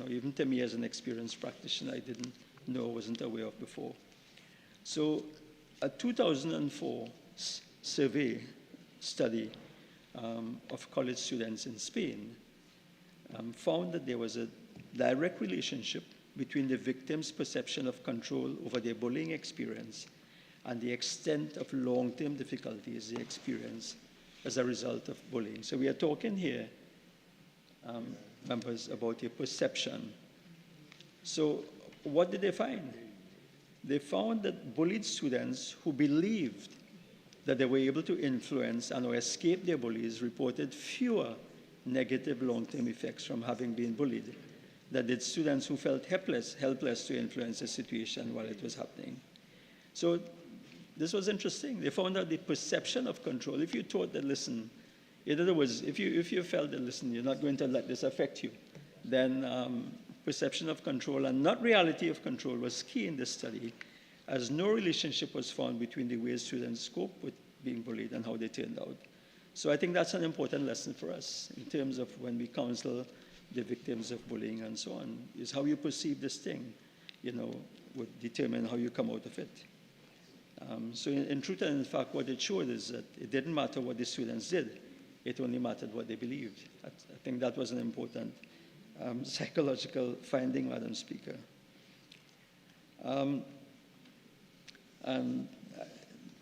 even to me as an experienced practitioner, I didn't know, wasn't aware of before. So a 2004 survey study of college students in Spain found that there was a direct relationship between the victim's perception of control over their bullying experience and the extent of long-term difficulties they experience as a result of bullying. So we are talking here, members, about your perception. So what did they find? They found that bullied students who believed that they were able to influence and or escape their bullies reported fewer negative long-term effects from having been bullied than did students who felt helpless to influence the situation while it was happening. So this was interesting. They found out the perception of control. If you thought that, listen, in other words, if you felt that, listen, you're not going to let this affect you, then perception of control and not reality of control was key in this study, as no relationship was found between the way students cope with being bullied and how they turned out. So I think that's an important lesson for us in terms of when we counsel the victims of bullying and so on, is how you perceive this thing, would determine how you come out of it. So in truth and in fact, what it showed is that it didn't matter what the students did, it only mattered what they believed. I think that was an important psychological finding, Madam Speaker. And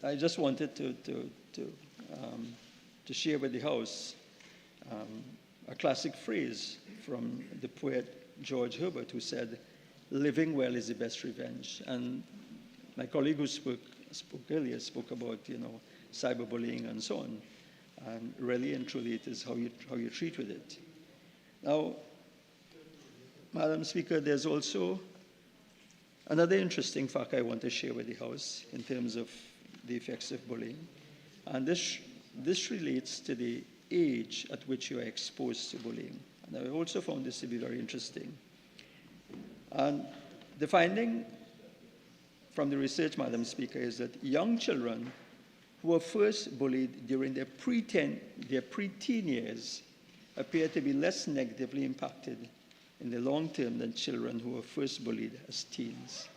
I just wanted to share with the House a classic phrase from the poet George Herbert, who said, "Living well is the best revenge." And my colleague who spoke earlier spoke about, cyberbullying and so on. And really and truly, it is how you treat with it. Now, Madam Speaker, there's also another interesting fact I want to share with the House in terms of the effects of bullying. And this relates to the age at which you are exposed to bullying. And I also found this to be very interesting. And the finding from the research, Madam Speaker, is that young children who were first bullied during their preteen years appear to be less negatively impacted in the long term than children who were first bullied as teens.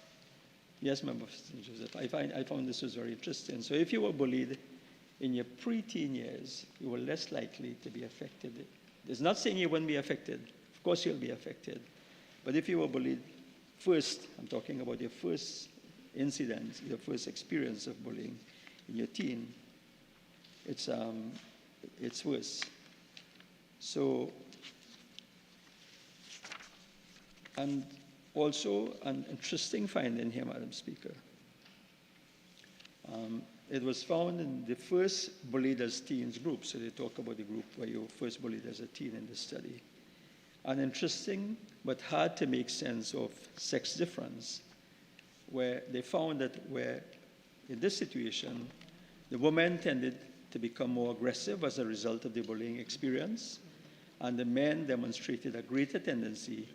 Yes, Member Joseph, I found this was very interesting. So if you were bullied in your preteen years, you were less likely to be affected. It's not saying you wouldn't be affected. Of course you'll be affected. But if you were bullied first, I'm talking about your first incident, your first experience of bullying in your teen, it's worse. So, and also an interesting finding here, Madam Speaker. It was found in the first bullied as teens group, so they talk about the group where you were first bullied as a teen in the study. An interesting but hard to make sense of sex difference, where they found that where in this situation, the women tended to become more aggressive as a result of the bullying experience, and the men demonstrated a greater tendency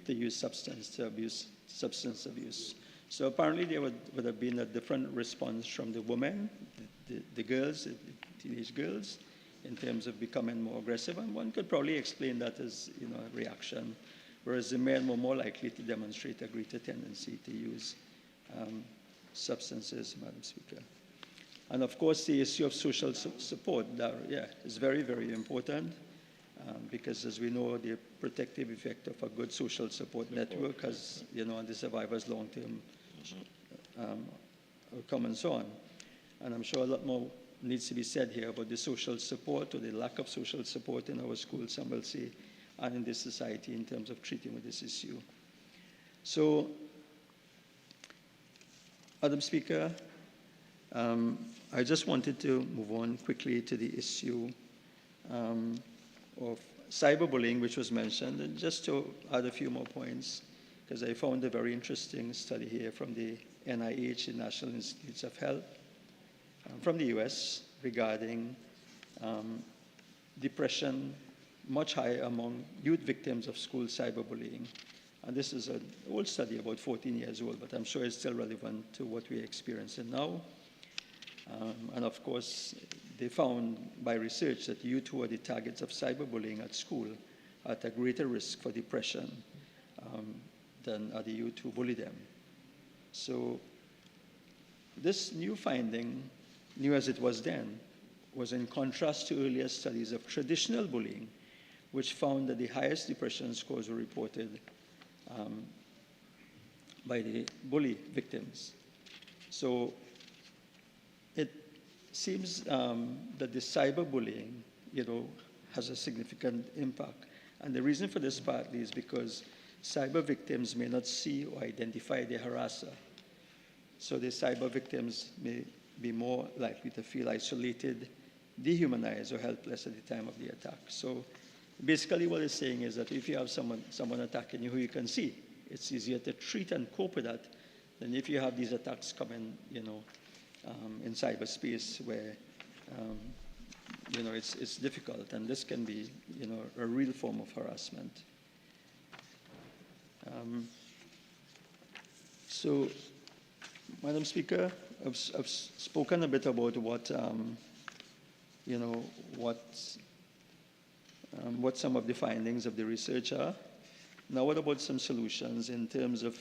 to use substance abuse. So apparently there would have been a different response from the women, the girls, the teenage girls, in terms of becoming more aggressive, and one could probably explain that as a reaction, whereas the men were more likely to demonstrate a greater tendency to use substances, Madam Speaker. And of course, the issue of social support, is very, very important, because as we know, the protective effect of a good social support network has, on the survivor's long-term outcome and so on. And I'm sure a lot more needs to be said here about the social support or the lack of social support in our schools, some will say, and in this society in terms of treating with this issue. So, Madam Speaker, I just wanted to move on quickly to the issue of cyberbullying, which was mentioned, and just to add a few more points, because I found a very interesting study here from the NIH, the National Institutes of Health, from the US, regarding depression much higher among youth victims of school cyberbullying. And this is an old study, about 14 years old, but I'm sure it's still relevant to what we're experiencing now. And of course, they found by research that youth who are the targets of cyberbullying at school are at a greater risk for depression than are the youth who bully them. So this new finding, new as it was then, was in contrast to earlier studies of traditional bullying, which found that the highest depression scores were reported by the bully victims. So it seems that the cyberbullying, has a significant impact. And the reason for this partly is because cyber victims may not see or identify their harasser. So the cyber victims may be more likely to feel isolated, dehumanized, or helpless at the time of the attack. So basically what it's saying is that if you have someone attacking you who you can see, it's easier to treat and cope with that than if you have these attacks coming, in cyberspace where, it's difficult, and this can be, a real form of harassment. So, Madam Speaker, I've spoken a bit about what, what some of the findings of the research are. Now, what about some solutions in terms of,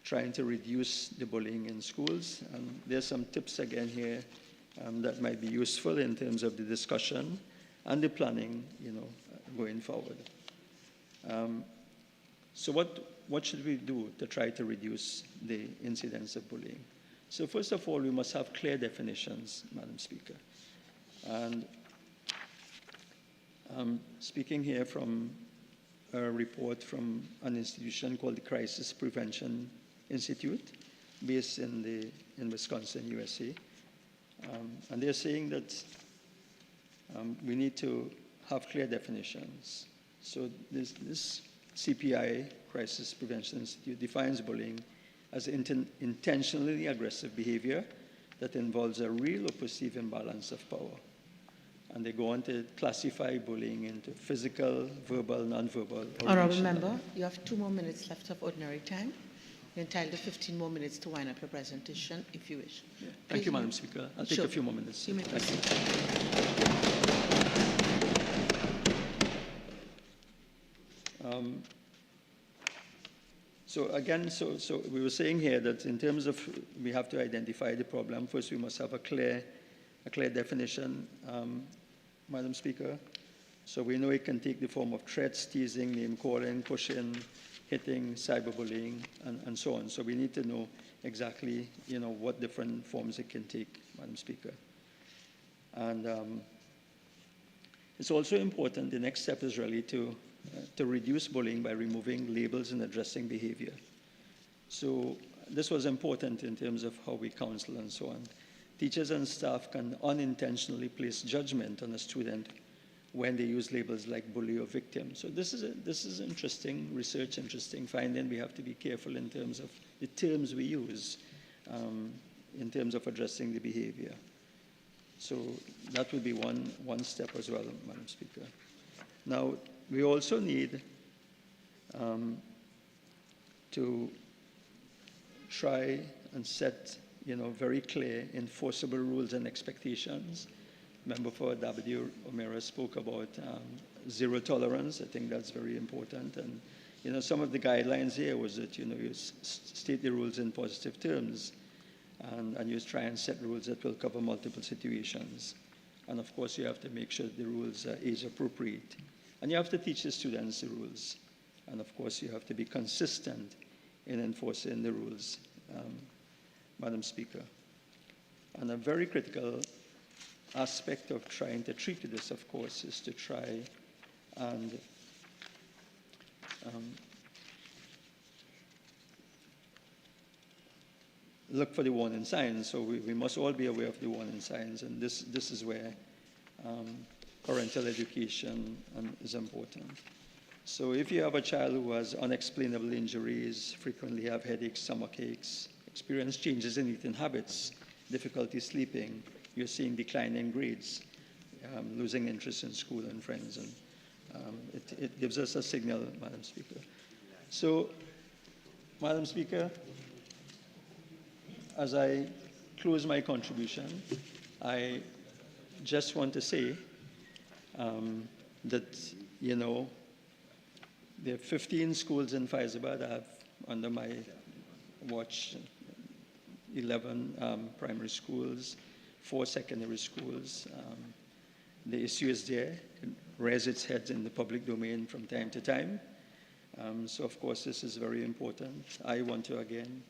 trying to reduce the bullying in schools? And there's some tips again here that might be useful in terms of the discussion and the planning, going forward. So what should we do to try to reduce the incidence of bullying? So first of all, we must have clear definitions, Madam Speaker. And speaking here from a report from an institution called the Crisis Prevention Institute, based in Wisconsin, USA. And they're saying that we need to have clear definitions. So this CPI, Crisis Prevention Institute, defines bullying as intentionally aggressive behavior that involves a real or perceived imbalance of power. And they go on to classify bullying into physical, verbal, nonverbal, or Honourable Member, you have 2 more minutes left of ordinary time. You're entitled to 15 more minutes to wind up your presentation, if you wish. Yeah. Thank you, Madam Speaker. I'll take a few more minutes. You may proceed. So again, so we were saying here that in terms of we have to identify the problem. First, we must have a clear definition, Madam Speaker. So we know it can take the form of threats, teasing, name calling, pushing, hitting, cyberbullying, and so on. So we need to know exactly, what different forms it can take, Madam Speaker. And it's also important. The next step is really to reduce bullying by removing labels and addressing behavior. So this was important in terms of how we counsel and so on. Teachers and staff can unintentionally place judgment on a student when they use labels like bully or victim. So this is interesting research, interesting finding. We have to be careful in terms of the terms we use in terms of addressing the behavior. So that would be one step as well, Madam Speaker. Now, we also need to try and set, very clear, enforceable rules and expectations. Member for W. O'Meara spoke about zero tolerance. I think that's very important. And, some of the guidelines here was that, you state the rules in positive terms and you try and set rules that will cover multiple situations. And of course, you have to make sure the rules are age appropriate. And you have to teach the students the rules. And of course, you have to be consistent in enforcing the rules, Madam Speaker. And a very critical aspect of trying to treat this, of course, is to try and look for the warning signs. So we must all be aware of the warning signs, and this is where parental education is important. So if you have a child who has unexplainable injuries, frequently have headaches, stomach aches, experience changes in eating habits, difficulty sleeping, you're seeing declining grades, losing interest in school and friends, and it gives us a signal, Madam Speaker. So, Madam Speaker, as I close my contribution, I just want to say that, there are 15 schools in Faizabad. I have under my watch 11 primary schools, 4 secondary schools. The issue is there. It rears its head in the public domain from time to time. So, of course, this is very important. I want to, again,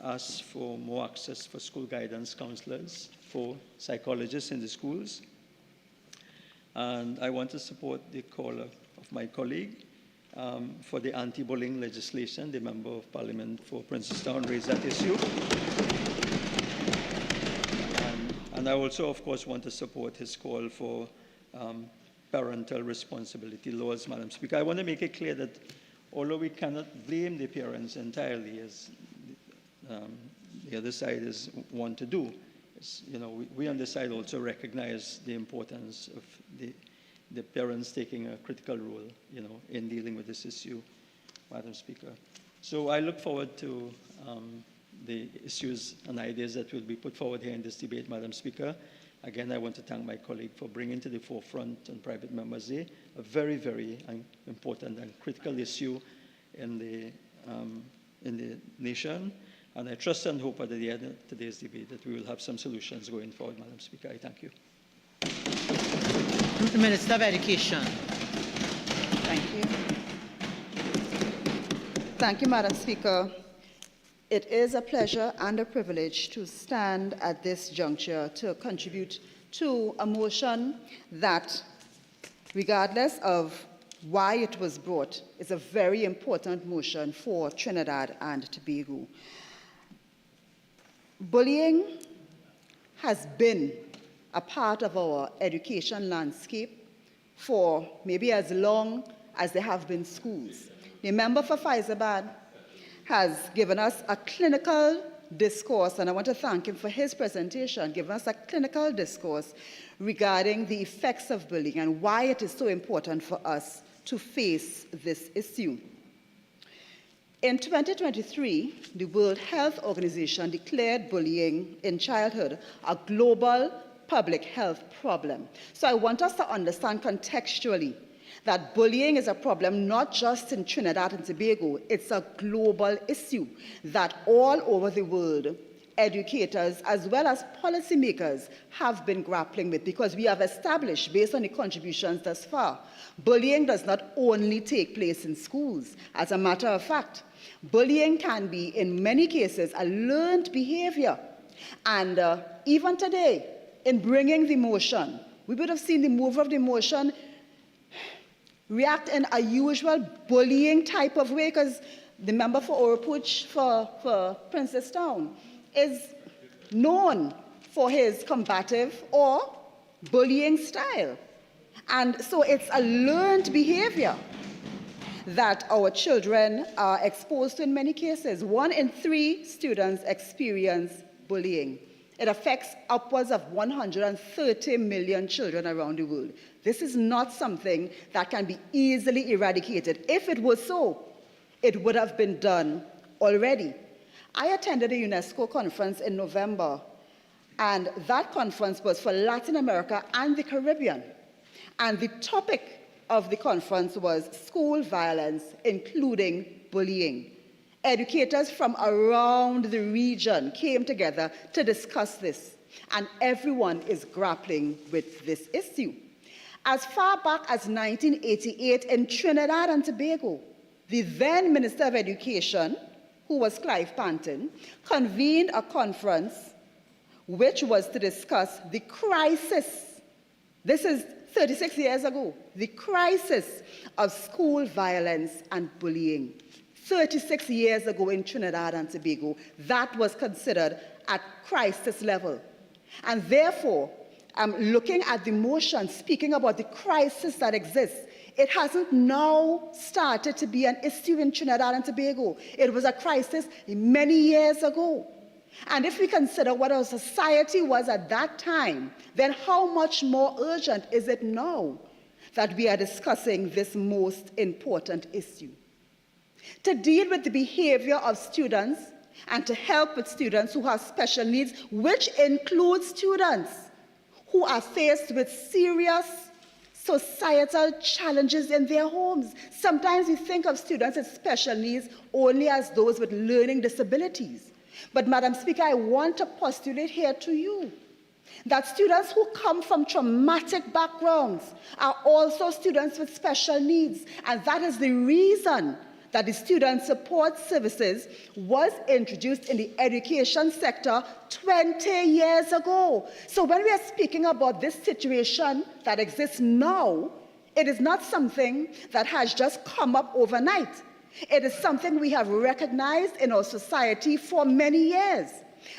ask for more access for school guidance counselors, for psychologists in the schools. And I want to support the call of my colleague for the anti-bullying legislation. The Member of Parliament for Princestown raised that issue. And I also, of course, want to support his call for parental responsibility laws, Madam Speaker. I want to make it clear that although we cannot blame the parents entirely, as the other side want to do, we on this side also recognize the importance of the parents taking a critical role, in dealing with this issue, Madam Speaker. So I look forward to the issues and ideas that will be put forward here in this debate, Madam Speaker. Again, I want to thank my colleague for bringing to the forefront on Private Members Day a very, very important and critical issue in the nation. And I trust and hope at the end of today's debate that we will have some solutions going forward, Madam Speaker. I thank you. The Minister of Education. Thank you. Thank you, Madam Speaker. It is a pleasure and a privilege to stand at this juncture to contribute to a motion that, regardless of why it was brought, is a very important motion for Trinidad and Tobago. Bullying has been a part of our education landscape for maybe as long as there have been schools. The member for Faizabad has given us a clinical discourse, and I want to thank him for his presentation, giving us a clinical discourse regarding the effects of bullying and why it is so important for us to face this issue. In 2023, the World Health Organization declared bullying in childhood a global public health problem. So I want us to understand contextually that bullying is a problem not just in Trinidad and Tobago, it's a global issue that all over the world, educators as well as policymakers have been grappling with, because we have established, based on the contributions thus far, bullying does not only take place in schools. As a matter of fact, bullying can be, in many cases, a learned behavior. And even today, in bringing the motion, we would have seen the mover of the motion react in a usual bullying type of way, because the member for Oropuch for Princess Town is known for his combative or bullying style. And so it's a learned behavior that our children are exposed to in many cases. 1 in 3 students experience bullying. It affects upwards of 130 million children around the world. This is not something that can be easily eradicated. If it was so, it would have been done already. I attended a UNESCO conference in November, and that conference was for Latin America and the Caribbean. And the topic of the conference was school violence, including bullying. Educators from around the region came together to discuss this, and everyone is grappling with this issue. As far back as 1988 in Trinidad and Tobago, the then Minister of Education, who was Clive Panton, convened a conference which was to discuss the crisis. This is 36 years ago, the crisis of school violence and bullying. 36 years ago in Trinidad and Tobago, that was considered at crisis level. And therefore, looking at the motion, speaking about the crisis that exists, it hasn't now started to be an issue in Trinidad and Tobago. It was a crisis many years ago. And if we consider what our society was at that time, then how much more urgent is it now that we are discussing this most important issue? To deal with the behavior of students and to help with students who have special needs, which includes students who are faced with serious societal challenges in their homes. Sometimes we think of students with special needs only as those with learning disabilities. But, Madam Speaker, I want to postulate here to you that students who come from traumatic backgrounds are also students with special needs, and that is the reason that the Student Support Services was introduced in the education sector 20 years ago. So when we are speaking about this situation that exists now, it is not something that has just come up overnight. It is something we have recognized in our society for many years.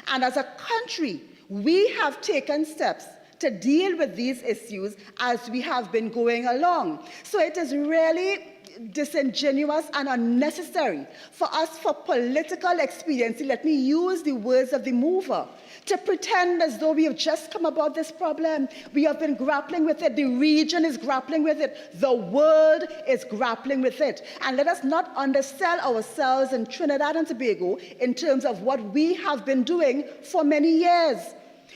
And as a country, we have taken steps to deal with these issues as we have been going along. So it is really disingenuous and unnecessary for us, for political expediency, let me use the words of the mover, to pretend as though we have just come about this problem. We have been grappling with it. The region is grappling with it. The world is grappling with it. And let us not undersell ourselves in Trinidad and Tobago in terms of what we have been doing for many years.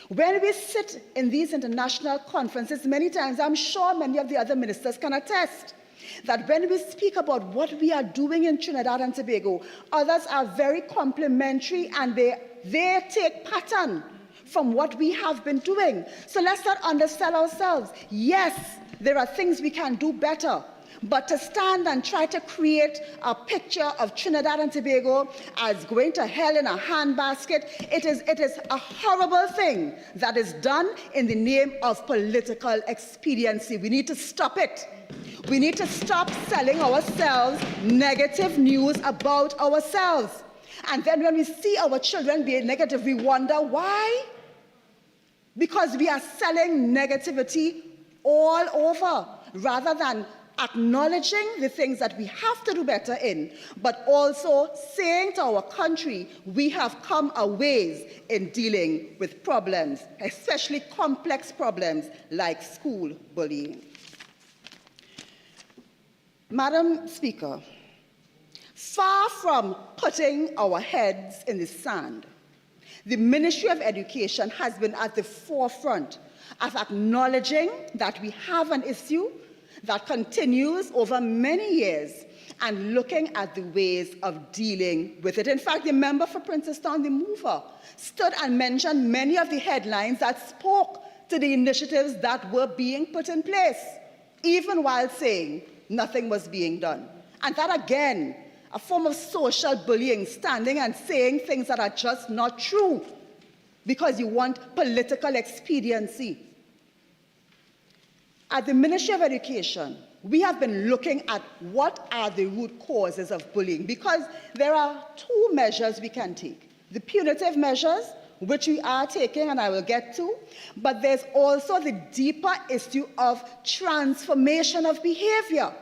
When we sit in these international conferences, many times, I'm sure many of the other ministers can attest, that when we speak about what we are doing in Trinidad and Tobago, others are very complimentary and they take pattern from what we have been doing. So let's not undersell ourselves. Yes, there are things we can do better, but to stand and try to create a picture of Trinidad and Tobago as going to hell in a handbasket, it is a horrible thing that is done in the name of political expediency. We need to stop it. We need to stop selling ourselves negative news about ourselves. And then when we see our children being negative, we wonder why? Because we are selling negativity all over, rather than acknowledging the things that we have to do better in, but also saying to our country, we have come a ways in dealing with problems, especially complex problems like school bullying. Madam Speaker, Far from putting our heads in the sand, the Ministry of Education has been at the forefront of acknowledging that we have an issue that continues over many years and looking at the ways of dealing with it. In fact, the member for Princestown, the mover, stood and mentioned many of the headlines that spoke to the initiatives that were being put in place, even while saying nothing was being done. And that, again, a form of social bullying, standing and saying things that are just not true because you want political expediency. At the Ministry of Education, we have been looking at what are the root causes of bullying, because there are two measures we can take. The punitive measures, which we are taking, and I will get to, but there's also the deeper issue of transformation of behavior.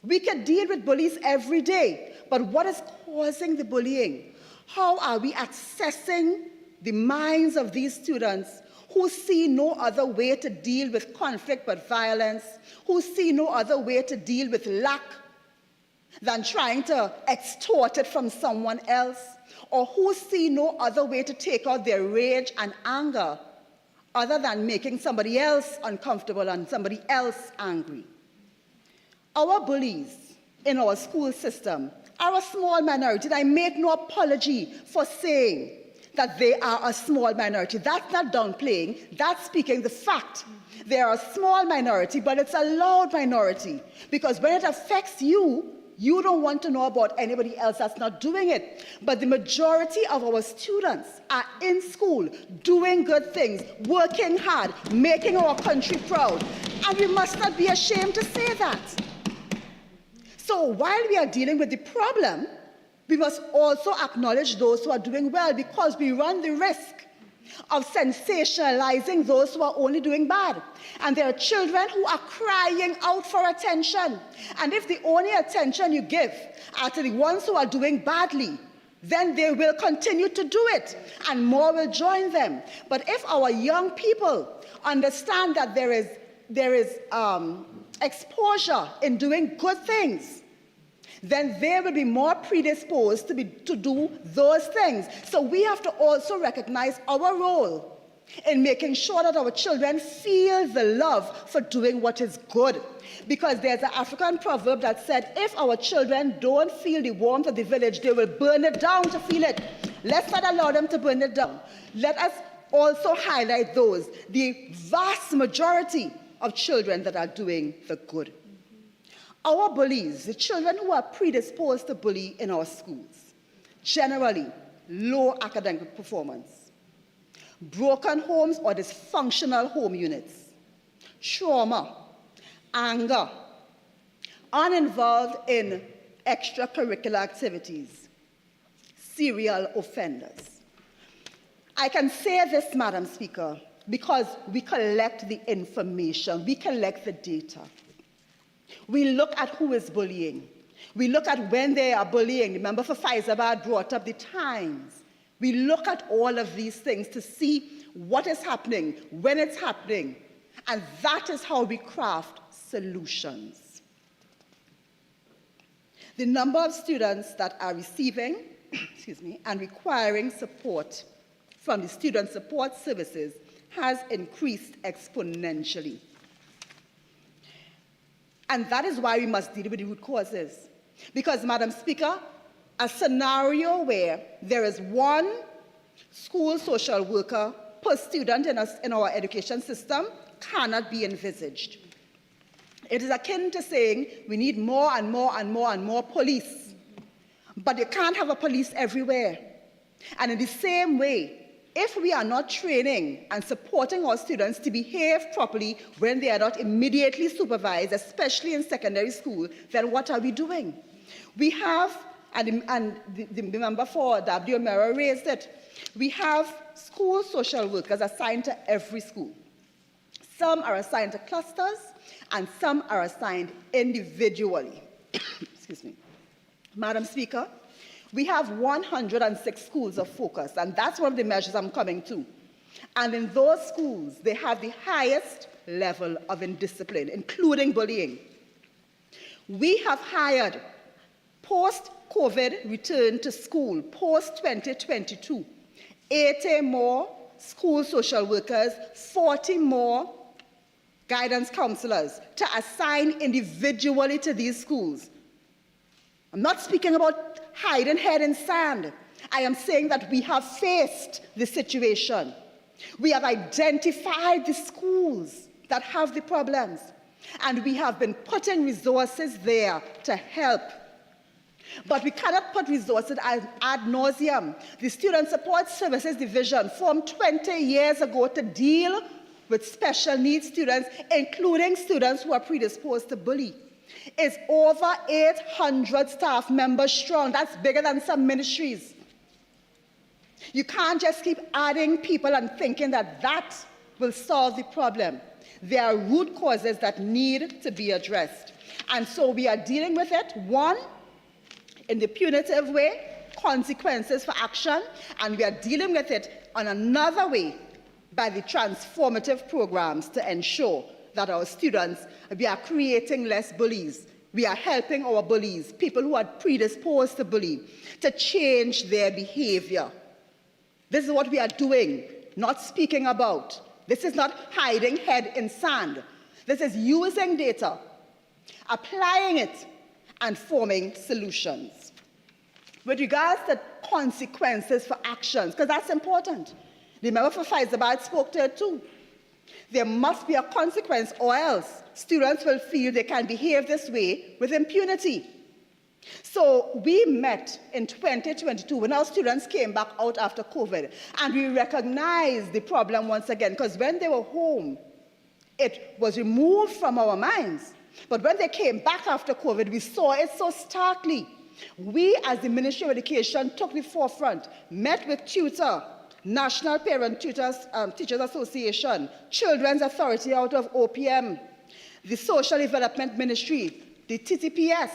We can deal with bullies every day, but what is causing the bullying? How are we accessing the minds of these students who see no other way to deal with conflict but violence, who see no other way to deal with lack than trying to extort it from someone else, or who see no other way to take out their rage and anger other than making somebody else uncomfortable and somebody else angry. Our bullies in our school system are a small minority, and I make no apology for saying that they are a small minority. That's not downplaying, that's speaking the fact. They are a small minority, but it's a loud minority, because when it affects you, you don't want to know about anybody else that's not doing it. But the majority of our students are in school, doing good things, working hard, making our country proud, and we must not be ashamed to say that. So while we are dealing with the problem, we must also acknowledge those who are doing well, because we run the risk of sensationalizing those who are only doing bad. And there are children who are crying out for attention. And if the only attention you give are to the ones who are doing badly, then they will continue to do it, and more will join them. But if our young people understand that there is exposure in doing good things, then they will be more predisposed to do those things. So we have to also recognize our role in making sure that our children feel the love for doing what is good. Because there's an African proverb that said, if our children don't feel the warmth of the village, they will burn it down to feel it. Let's not allow them to burn it down. Let us also highlight those, the vast majority of children that are doing the good. Our bullies, the children who are predisposed to bully in our schools, generally low academic performance, broken homes or dysfunctional home units, trauma, anger, uninvolved in extracurricular activities, serial offenders. I can say this, Madam Speaker, because we collect the information, we collect the data. We look at who is bullying. We look at when they are bullying. The member for Faizabad brought up the times. We look at all of these things to see what is happening, when it's happening, and that is how we craft solutions. The number of students that are receiving and requiring support from the student support services has increased exponentially. And that is why we must deal with the root causes. Because, Madam Speaker, a scenario where there is one school social worker per student in our education system cannot be envisaged. It is akin to saying we need more and more and more and more police. But you can't have a police everywhere. And in the same way, if we are not training and supporting our students to behave properly when they are not immediately supervised, especially in secondary school, then what are we doing? We have, and the member for W. Mera raised it, we have school social workers assigned to every school. Some are assigned to clusters, and some are assigned individually. Excuse me. Madam Speaker, we have 106 schools of focus, and that's one of the measures I'm coming to. And in those schools, they have the highest level of indiscipline, including bullying. We have hired COVID return to school post-2022, 80 more school social workers, 40 more guidance counselors to assign individually to these schools. I'm not speaking about hiding head in sand. I am saying that we have faced the situation. We have identified the schools that have the problems, and we have been putting resources there to help. But we cannot put resources ad nauseum. The Student Support Services Division formed 20 years ago to deal with special needs students, including students who are predisposed to bully, is over 800 staff members strong. That's bigger than some ministries. You can't just keep adding people and thinking that that will solve the problem. There are root causes that need to be addressed. And so we are dealing with it, one, in the punitive way, consequences for action, and we are dealing with it on another way, by the transformative programs to ensure that our students, we are creating less bullies. We are helping our bullies, people who are predisposed to bully, to change their behavior. This is what we are doing, not speaking about. This is not hiding head in sand. This is using data, applying it, and forming solutions. With regards to consequences for actions, because that's important. The member for Faizabad spoke to it too. There must be a consequence, or else students will feel they can behave this way with impunity. So we met in 2022 when our students came back out after COVID, and we recognized the problem once again, because when they were home, it was removed from our minds. But when they came back after COVID, we saw it so starkly. We, as the Ministry of Education, took the forefront, met with tutor, National Parent Teachers Association, Children's Authority out of OPM, the Social Development Ministry, the TTPS.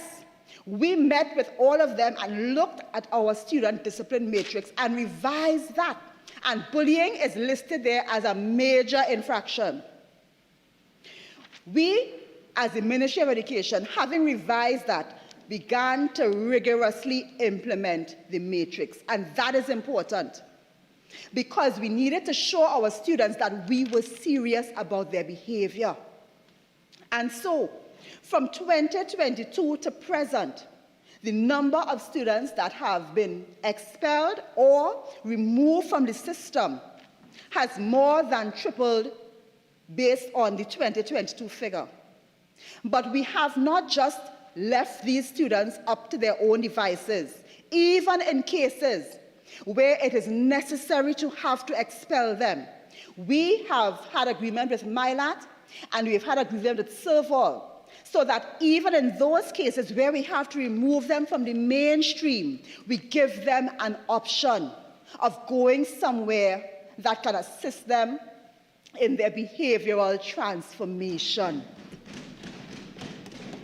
We met with all of them and looked at our student discipline matrix and revised that. And bullying is listed there as a major infraction. We, as the Ministry of Education, having revised that, began to rigorously implement the matrix. And that is important, because we needed to show our students that we were serious about their behavior. And so, from 2022 to present, the number of students that have been expelled or removed from the system has more than tripled based on the 2022 figure. But we have not just left these students up to their own devices, even in cases where it is necessary to have to expel them. We have had agreement with MILAT, and we've had agreement with Serval, so that even in those cases where we have to remove them from the mainstream, we give them an option of going somewhere that can assist them in their behavioral transformation.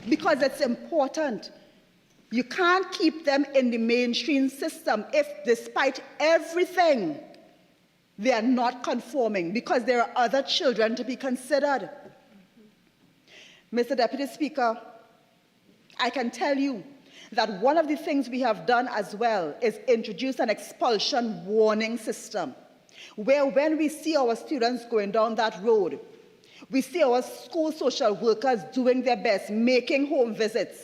Because it's important. You can't keep them in the mainstream system if, despite everything, they are not conforming, because there are other children to be considered. Mr. Deputy Speaker, I can tell you that one of the things we have done as well is introduce an expulsion warning system, where when we see our students going down that road, we see our school social workers doing their best, making home visits,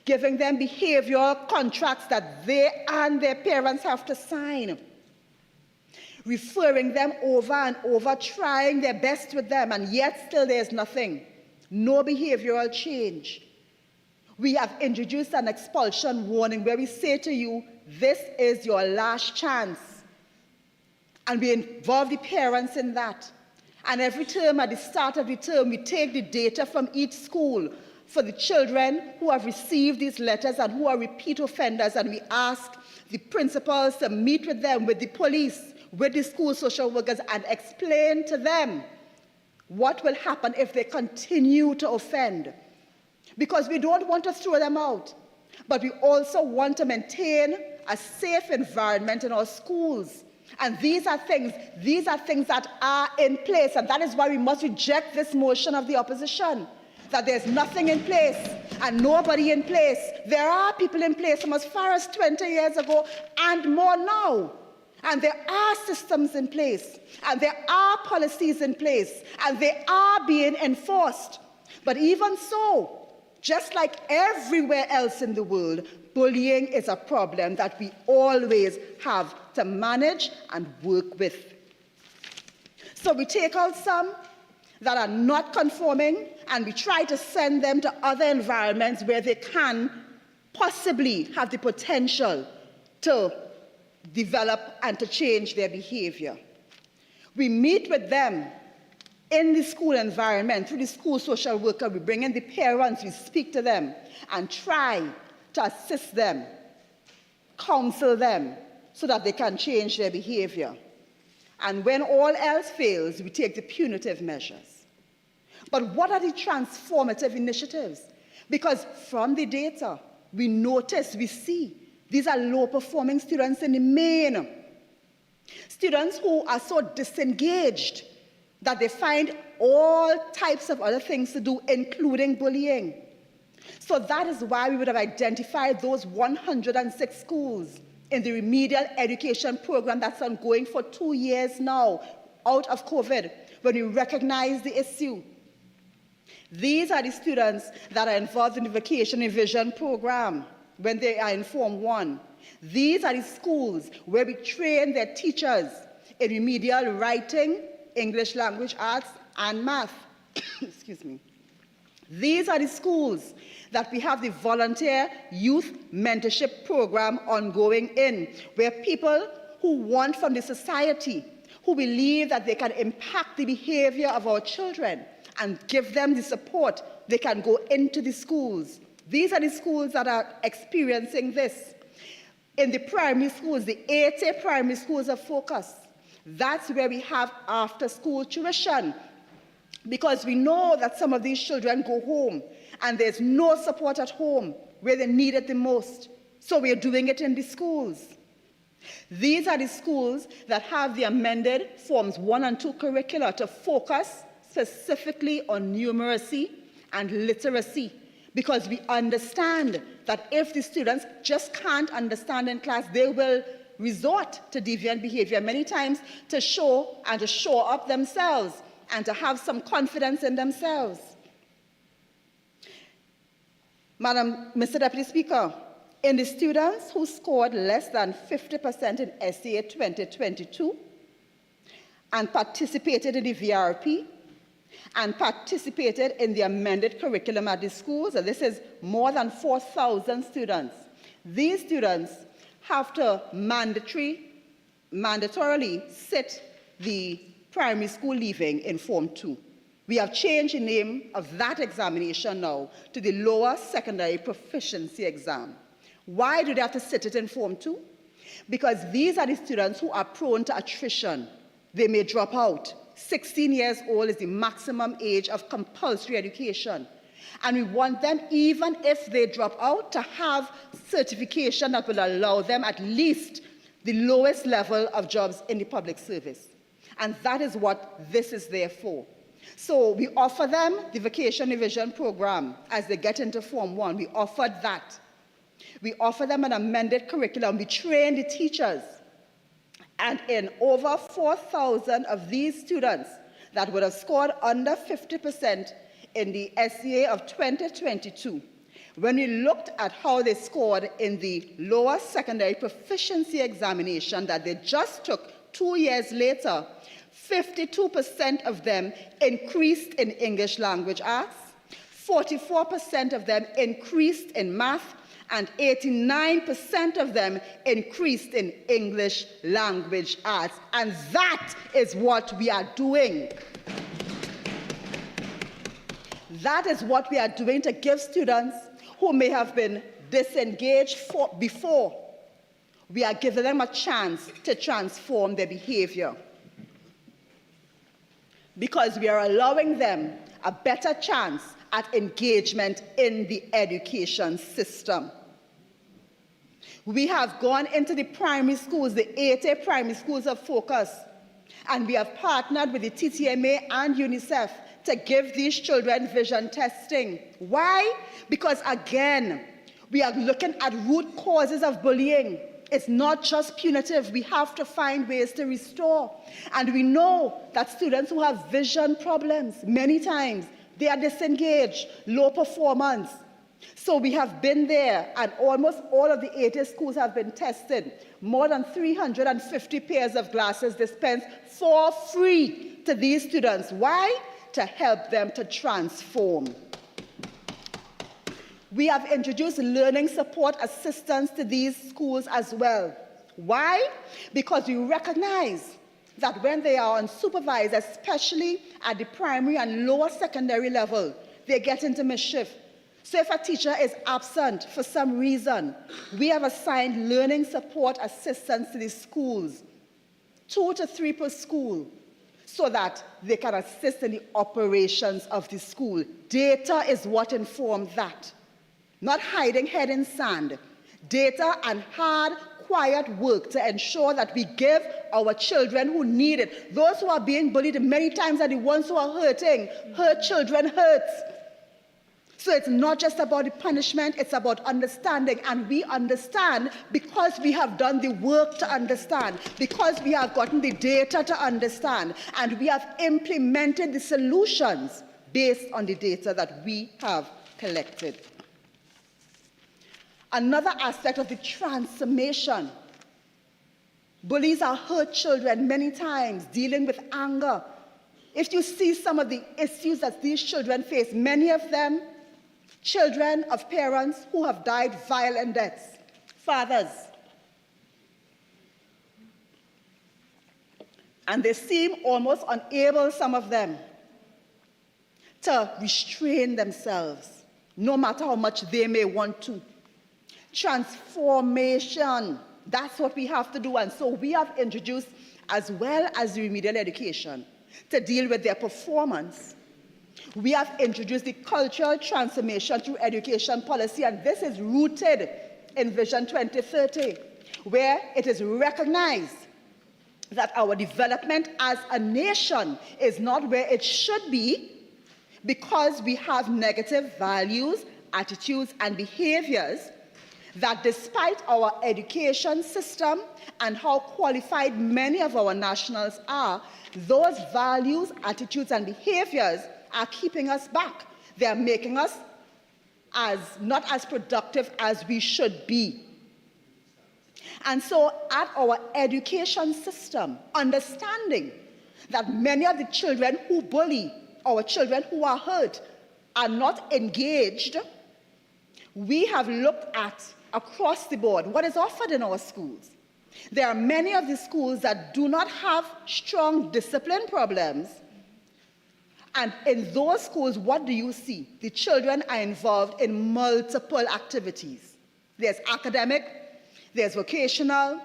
giving them behavioral contracts that they and their parents have to sign, referring them over and over, trying their best with them, and yet still there's nothing, no behavioral change. We have introduced an expulsion warning where we say to you, this is your last chance. And we involve the parents in that. And every term, at the start of the term, we take the data from each school for the children who have received these letters and who are repeat offenders, and we ask the principals to meet with them, with the police, with the school social workers, and explain to them what will happen if they continue to offend. Because we don't want to throw them out, but we also want to maintain a safe environment in our schools. And these are things that are in place, and that is why we must reject this motion of the opposition, that there's nothing in place and nobody in place. There are people in place from as far as 20 years ago and more now. And there are systems in place, and there are policies in place, and they are being enforced. But even so, just like everywhere else in the world, bullying is a problem that we always have to manage and work with. So we take out some that are not conforming, and we try to send them to other environments where they can possibly have the potential to develop and to change their behavior. We meet with them in the school environment, through the school social worker. We bring in the parents, we speak to them, and try to assist them, counsel them, so that they can change their behavior. And when all else fails, we take the punitive measures. But what are the transformative initiatives? Because from the data, we notice, we see, these are low-performing students in the main. Students who are so disengaged that they find all types of other things to do, including bullying. So that is why we would have identified those 106 schools in the remedial education program that's ongoing for 2 years now, out of COVID, when we recognize the issue. These are the students that are involved in the Vacation and Vision program when they are in Form 1. These are the schools where we train their teachers in remedial writing, English language arts, and math. Excuse me. These are the schools that we have the volunteer youth mentorship program ongoing in, where people who want from the society, who believe that they can impact the behavior of our children and give them the support, they can go into the schools. These are the schools that are experiencing this. In the primary schools, the 80 primary schools of focus, that's where we have after-school tuition, because we know that some of these children go home and there's no support at home where they need it the most. So we're doing it in the schools. These are the schools that have the amended Forms 1 and 2 curricula to focus specifically on numeracy and literacy, because we understand that if the students just can't understand in class, they will resort to deviant behavior many times to show and to show up themselves and to have some confidence in themselves. Mr. Deputy Speaker, in the students who scored less than 50% in SCA 2022 and participated in the VRP and participated in the amended curriculum at the schools, and this is more than 4,000 students, these students have to mandatorily sit the primary school leaving in Form 2. We have changed the name of that examination now to the Lower Secondary Proficiency Exam. Why do they have to sit it in Form 2? Because these are the students who are prone to attrition. They may drop out. 16 years old is the maximum age of compulsory education. And we want them, even if they drop out, to have certification that will allow them at least the lowest level of jobs in the public service. And that is what this is there for. So we offer them the Vacation Division program as they get into Form 1. We offered that. We offer them an amended curriculum. We train the teachers. And in over 4,000 of these students that would have scored under 50% in the SCA of 2022, when we looked at how they scored in the Lower Secondary Proficiency Examination that they just took 2 years later, 52% of them increased in English language arts, 44% of them increased in math, and 89% of them increased in English language arts. And that is what we are doing. That is what we are doing to give students who may have been disengaged before, we are giving them a chance to transform their behavior. Because we are allowing them a better chance at engagement in the education system. We have gone into the primary schools, the 80 primary schools of focus, and we have partnered with the TTMA and UNICEF to give these children vision testing. Why? Because again, we are looking at root causes of bullying. It's not just punitive. We have to find ways to restore. And we know that students who have vision problems, many times, they are disengaged, low performance. So we have been there, and almost all of the 80 schools have been tested. More than 350 pairs of glasses dispensed for free to these students. Why? To help them to transform. We have introduced learning support assistance to these schools as well. Why? Because we recognize that when they are unsupervised, especially at the primary and lower secondary level, they get into mischief. So if a teacher is absent for some reason, we have assigned learning support assistance to these schools, 2 to 3 per school, so that they can assist in the operations of the school. Data is what informs that. Not hiding head in sand. Data and hard, quiet work to ensure that we give our children who need it. Those who are being bullied many times are the ones who are hurting. Hurt children hurts. So it's not just about the punishment, it's about understanding. And we understand because we have done the work to understand, because we have gotten the data to understand, and we have implemented the solutions based on the data that we have collected. Another aspect of the transformation. Bullies are hurt children many times, dealing with anger. If you see some of the issues that these children face, many of them children of parents who have died violent deaths, fathers. And they seem almost unable, some of them, to restrain themselves, no matter how much they may want to. Transformation, that's what we have to do. And so we have introduced, as well as remedial education, to deal with their performance. We have introduced the cultural transformation through education policy, and this is rooted in Vision 2030, where it is recognized that our development as a nation is not where it should be because we have negative values, attitudes, and behaviors that, despite our education system and how qualified many of our nationals are, those values, attitudes, and behaviors are keeping us back. They are making us not as productive as we should be. And so at our education system, understanding that many of the children who bully, our children who are hurt, are not engaged, we have looked at across the board what is offered in our schools. There are many of the schools that do not have strong discipline problems. And in those schools, what do you see? The children are involved in multiple activities. There's academic, there's vocational,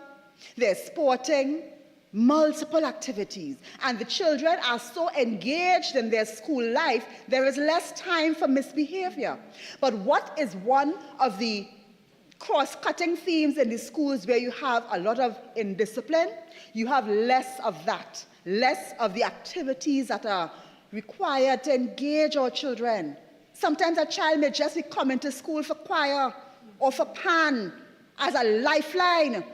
there's sporting, multiple activities. And the children are so engaged in their school life, there is less time for misbehavior. But what is one of the cross-cutting themes in the schools where you have a lot of indiscipline? You have less of that, less of the activities that are required to engage our children. Sometimes a child may just be coming to school for choir or for PAN as a lifeline,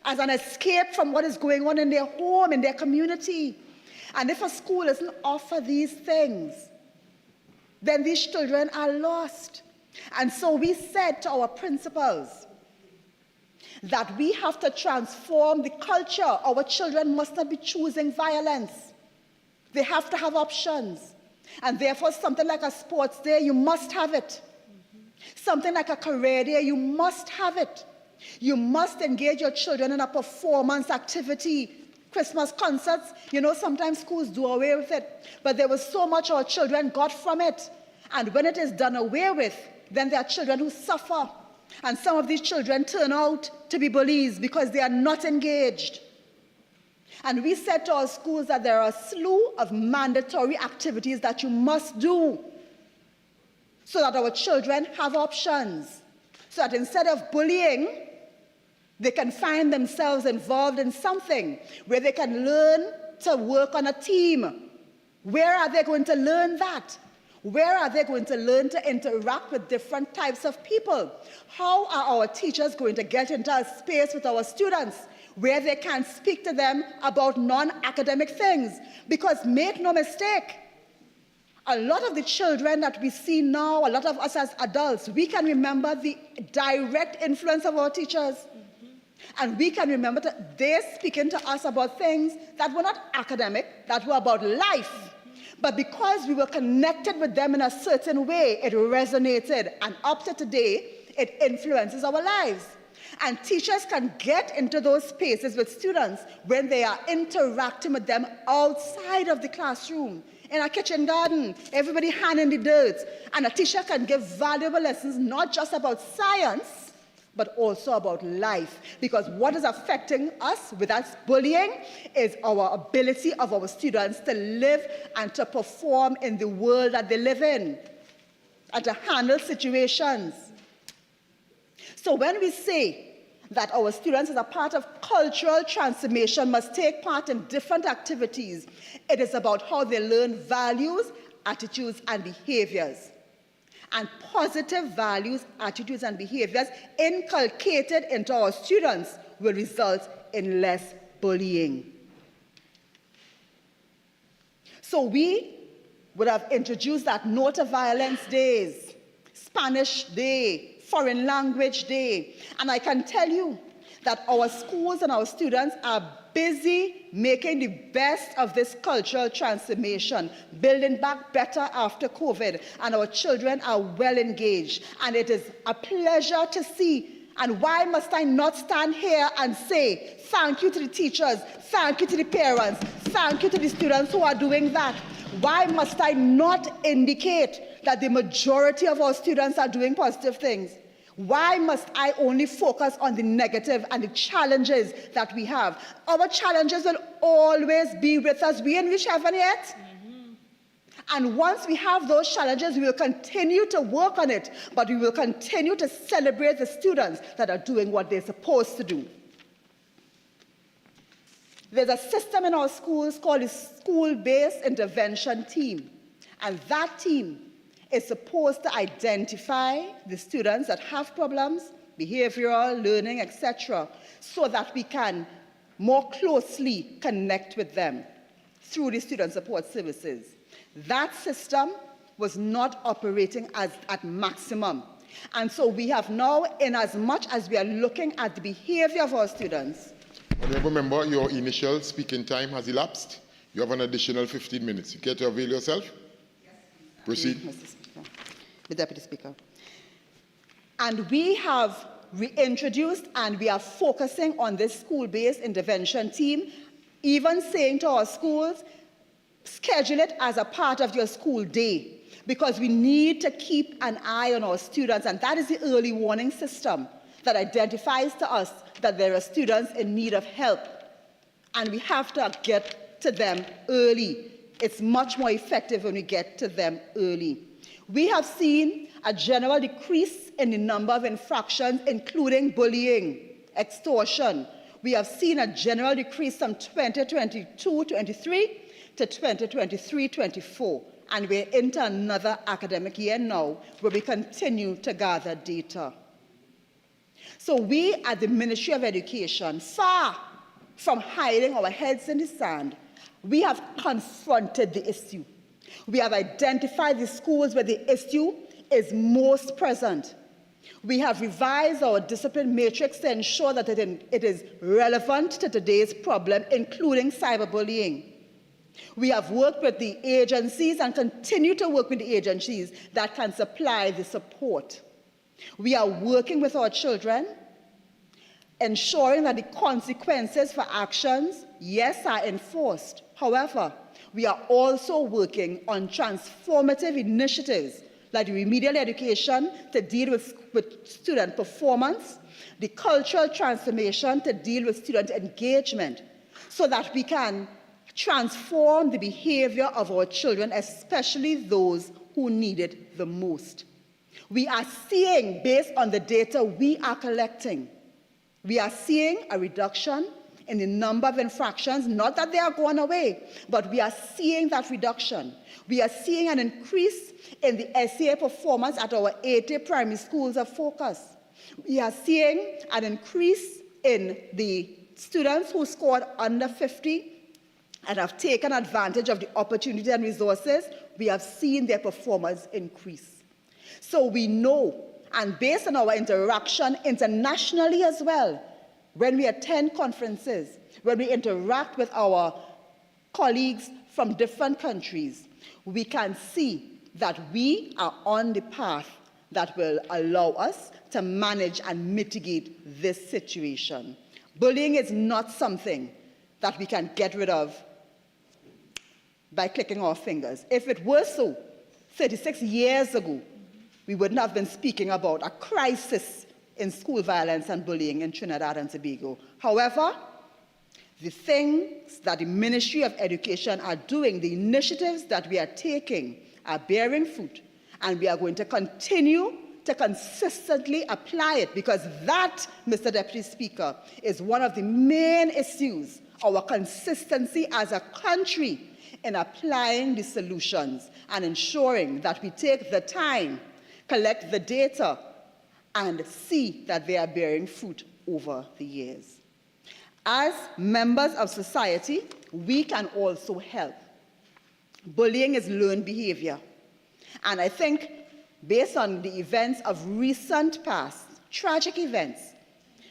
as an escape from what is going on in their home, in their community. And if a school doesn't offer these things, then these children are lost. And so we said to our principals that we have to transform the culture. Our children must not be choosing violence. They have to have options. And therefore, something like a sports day, you must have it. Something like a career day, you must have it. You must engage your children in a performance activity. Christmas concerts, you know, sometimes schools do away with it. But there was so much our children got from it. And when it is done away with, then there are children who suffer. And some of these children turn out to be bullies because they are not engaged. And we said to our schools that there are a slew of mandatory activities that you must do so that our children have options. So that instead of bullying, they can find themselves involved in something where they can learn to work on a team, Where are they going to learn that? Where are they going to learn to interact with different types of people? How are our teachers going to get into a space with our students where they can speak to them about non-academic things? Because make no mistake, a lot of the children that we see now, a lot of us as adults, we can remember the direct influence of our teachers. And we can remember that they're speaking to us about things that were not academic, that were about life. But because we were connected with them in a certain way, it resonated. And up to today, it influences our lives. And teachers can get into those spaces with students when they are interacting with them outside of the classroom, in a kitchen garden, everybody hand in the dirt. And a teacher can give valuable lessons, not just about science, but also about life. Because what is affecting us with us bullying is our ability of our students to live and to perform in the world that they live in, and to handle situations. So when we say that our students, as a part of cultural transformation, must take part in different activities, it is about how they learn values, attitudes, and behaviors. And positive values, attitudes, and behaviors inculcated into our students will result in less bullying. So we would have introduced that No to Violence Days, Spanish Day, Foreign Language Day. And I can tell you that our schools and our students are busy making the best of this cultural transformation, building back better after COVID, and our children are well engaged. And it is a pleasure to see. And why must I not stand here and say thank you to the teachers, thank you to the parents, thank you to the students who are doing that? Why must I not indicate that the majority of our students are doing positive things? Why must I only focus on the negative and the challenges that we have? Our challenges will always be with us. We ain't reached heaven yet. And once we have those challenges, we will continue to work on it, but we will continue to celebrate the students that are doing what they're supposed to do. There's a system in our schools called the School-Based Intervention Team, and that team is supposed to identify the students that have problems, behavioral, learning, etc., so that we can more closely connect with them through the student support services. That system was not operating at maximum. And so we have now, in as much as we are looking at the behavior of our students. Honourable Member, your initial speaking time has elapsed. You have an additional 15 minutes. You care to avail yourself? Yes. Proceed. Mr. Speaker. The Deputy Speaker. And we have reintroduced and we are focusing on this school-based intervention team, even saying to our schools, schedule it as a part of your school day, because we need to keep an eye on our students, and that is the early warning system that identifies to us that there are students in need of help, and we have to get to them early. It's much more effective when we get to them early. We have seen a general decrease in the number of infractions, including bullying, extortion. We have seen a general decrease from 2022-23 to 2023-24, and we're into another academic year now where we continue to gather data. So we at the Ministry of Education, far from hiding our heads in the sand, we have confronted the issue. We have identified the schools where the issue is most present. We have revised our discipline matrix to ensure that it is relevant to today's problem, including cyberbullying. We have worked with the agencies and continue to work with the agencies that can supply the support. We are working with our children, ensuring that the consequences for actions, yes, are enforced. However, we are also working on transformative initiatives like the remedial education to deal with student performance, the cultural transformation to deal with student engagement, so that we can transform the behavior of our children, especially those who need it the most. We are seeing, based on the data we are collecting, we are seeing a reduction in the number of infractions. Not that they are going away, but we are seeing that reduction. We are seeing an increase in the SAA performance at our 80 primary schools of focus. We are seeing an increase in the students who scored under 50 and have taken advantage of the opportunity and resources. We have seen their performance increase. So we know, and based on our interaction internationally as well, when we attend conferences, when we interact with our colleagues from different countries, we can see that we are on the path that will allow us to manage and mitigate this situation. Bullying is not something that we can get rid of by clicking our fingers. If it were so, 36 years ago, we wouldn't have been speaking about a crisis in school violence and bullying in Trinidad and Tobago. However, the things that the Ministry of Education are doing, the initiatives that we are taking, are bearing fruit, and we are going to continue to consistently apply it, because that, Mr. Deputy Speaker, is one of the main issues, our consistency as a country in applying the solutions and ensuring that we take the time, collect the data, and see that they are bearing fruit over the years. As members of society, we can also help. Bullying is learned behavior. And I think, based on the events of recent past, tragic events,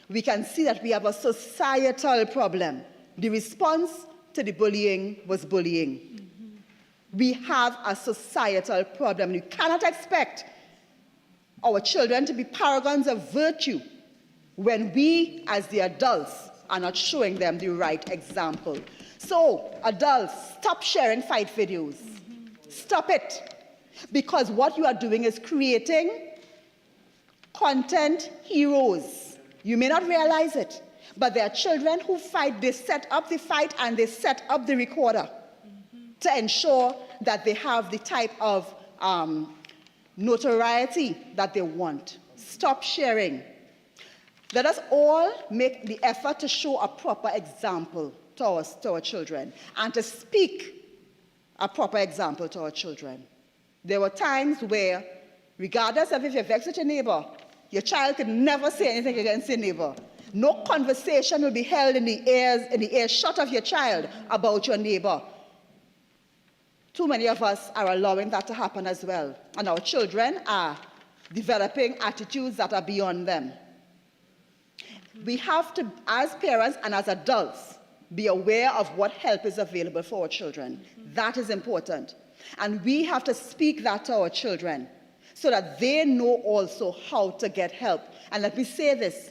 we can see that we have a societal problem. The response to the bullying was bullying. We have a societal problem. You cannot expect our children to be paragons of virtue when we, as the adults, are not showing them the right example. So, adults, stop sharing fight videos. Stop it. Because what you are doing is creating content heroes. You may not realize it, but there are children who fight. They set up the fight and they set up the recorder to ensure that they have the type of notoriety that they want. Stop sharing. Let us all make the effort to show a proper example to our children and to speak a proper example to our children. There were times where, regardless of if you're vexed with your neighbor, your child could never say anything against your neighbor. No conversation will be held in the earshot of your child about your neighbor. Too many of us are allowing that to happen as well, and our children are developing attitudes that are beyond them. We have to, as parents and as adults, be aware of what help is available for our children. That is important. And we have to speak that to our children so that they know also how to get help. And let me say this.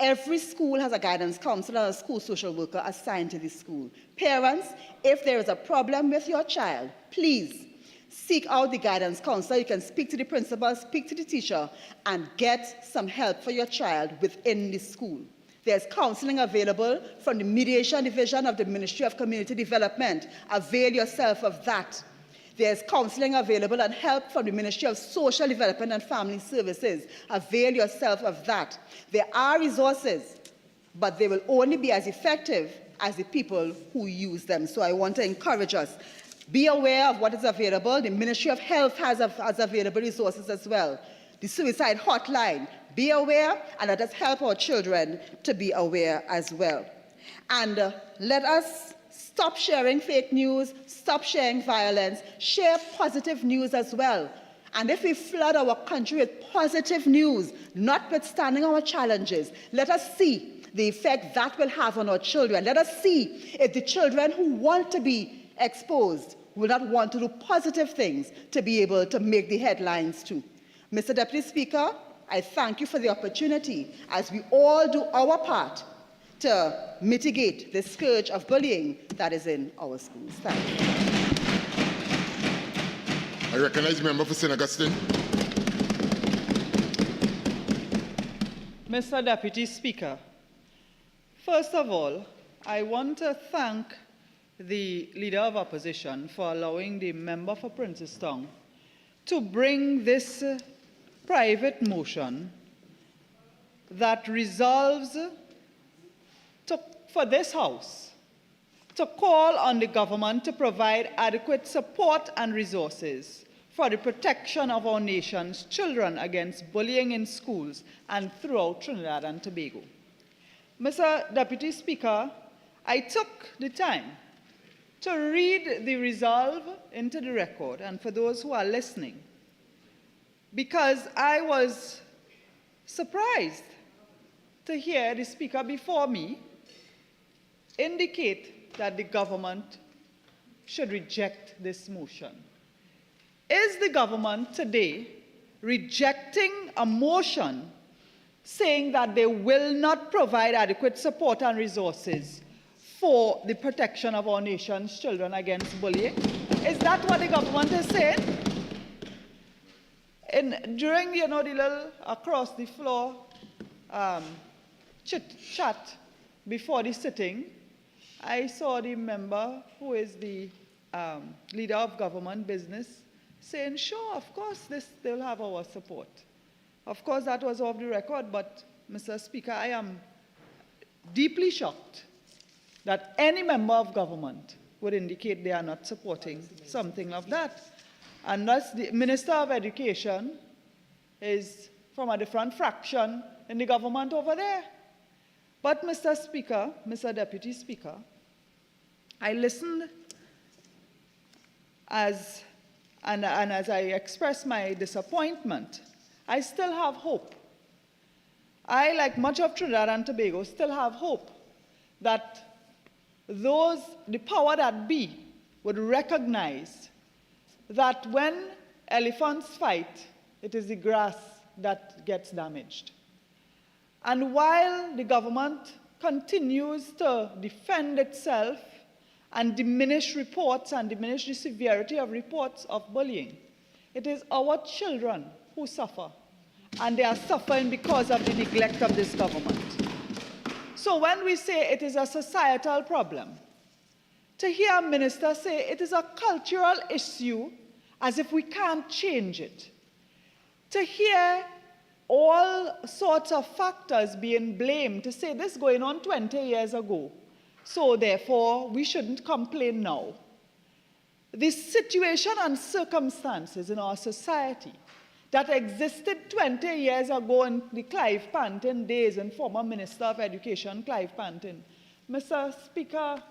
Every school has a guidance counselor and a school social worker assigned to the school. Parents, if there is a problem with your child, please seek out the guidance counselor. You can speak to the principal, speak to the teacher, and get some help for your child within the school. There's counseling available from the Mediation Division of the Ministry of Community Development. Avail yourself of that. There's counseling available and help from the Ministry of Social Development and Family Services. Avail yourself of that. There are resources, but they will only be as effective as the people who use them. So I want to encourage us. Be aware of what is available. The Ministry of Health has available resources as well. The suicide hotline. Be aware, and let us help our children to be aware as well. And let us stop sharing fake news, stop sharing violence, share positive news as well. And if we flood our country with positive news, notwithstanding our challenges, let us see the effect that will have on our children. Let us see if the children who want to be exposed will not want to do positive things to be able to make the headlines too. Mr. Deputy Speaker, I thank you for the opportunity as we all do our part to mitigate the scourge of bullying that is in our schools. Thank you. I recognize the member for St. Augustine. Mr. Deputy Speaker, first of all, I want to thank the Leader of Opposition for allowing the member for Princestown to bring this private motion that resolves, took for this House to call on the government to provide adequate support and resources for the protection of our nation's children against bullying in schools and throughout Trinidad and Tobago. Mr. Deputy Speaker, I took the time to read the resolve into the record, and for those who are listening, because I was surprised to hear the speaker before me indicate that the government should reject this motion. Is the government today rejecting a motion saying that they will not provide adequate support and resources for the protection of our nation's children against bullying? Is that what the government is saying? During, the little across the floor chit-chat before the sitting, I saw the member who is the leader of government business saying, sure, of course, they'll have our support. Of course, that was off the record, but Mr. Speaker, I am deeply shocked that any member of government would indicate they are not supporting something of that. And thus, the Minister of Education is from a different fraction in the government over there. But, Mr. Speaker, Mr. Deputy Speaker, I listened as I expressed my disappointment. I still have hope. I, like much of Trinidad and Tobago, still have hope that the power that be, would recognize that when elephants fight, it is the grass that gets damaged. And while the government continues to defend itself and diminish reports and diminish the severity of reports of bullying, it is our children who suffer, and they are suffering because of the neglect of this government. So when we say it is a societal problem, to hear a minister say it is a cultural issue as if we can't change it, to hear all sorts of factors being blamed, to say this going on 20 years ago, so therefore we shouldn't complain now. The situation and circumstances in our society that existed 20 years ago in the Clive Panton days, and former Minister of Education Clive Panton. Mr. Speaker,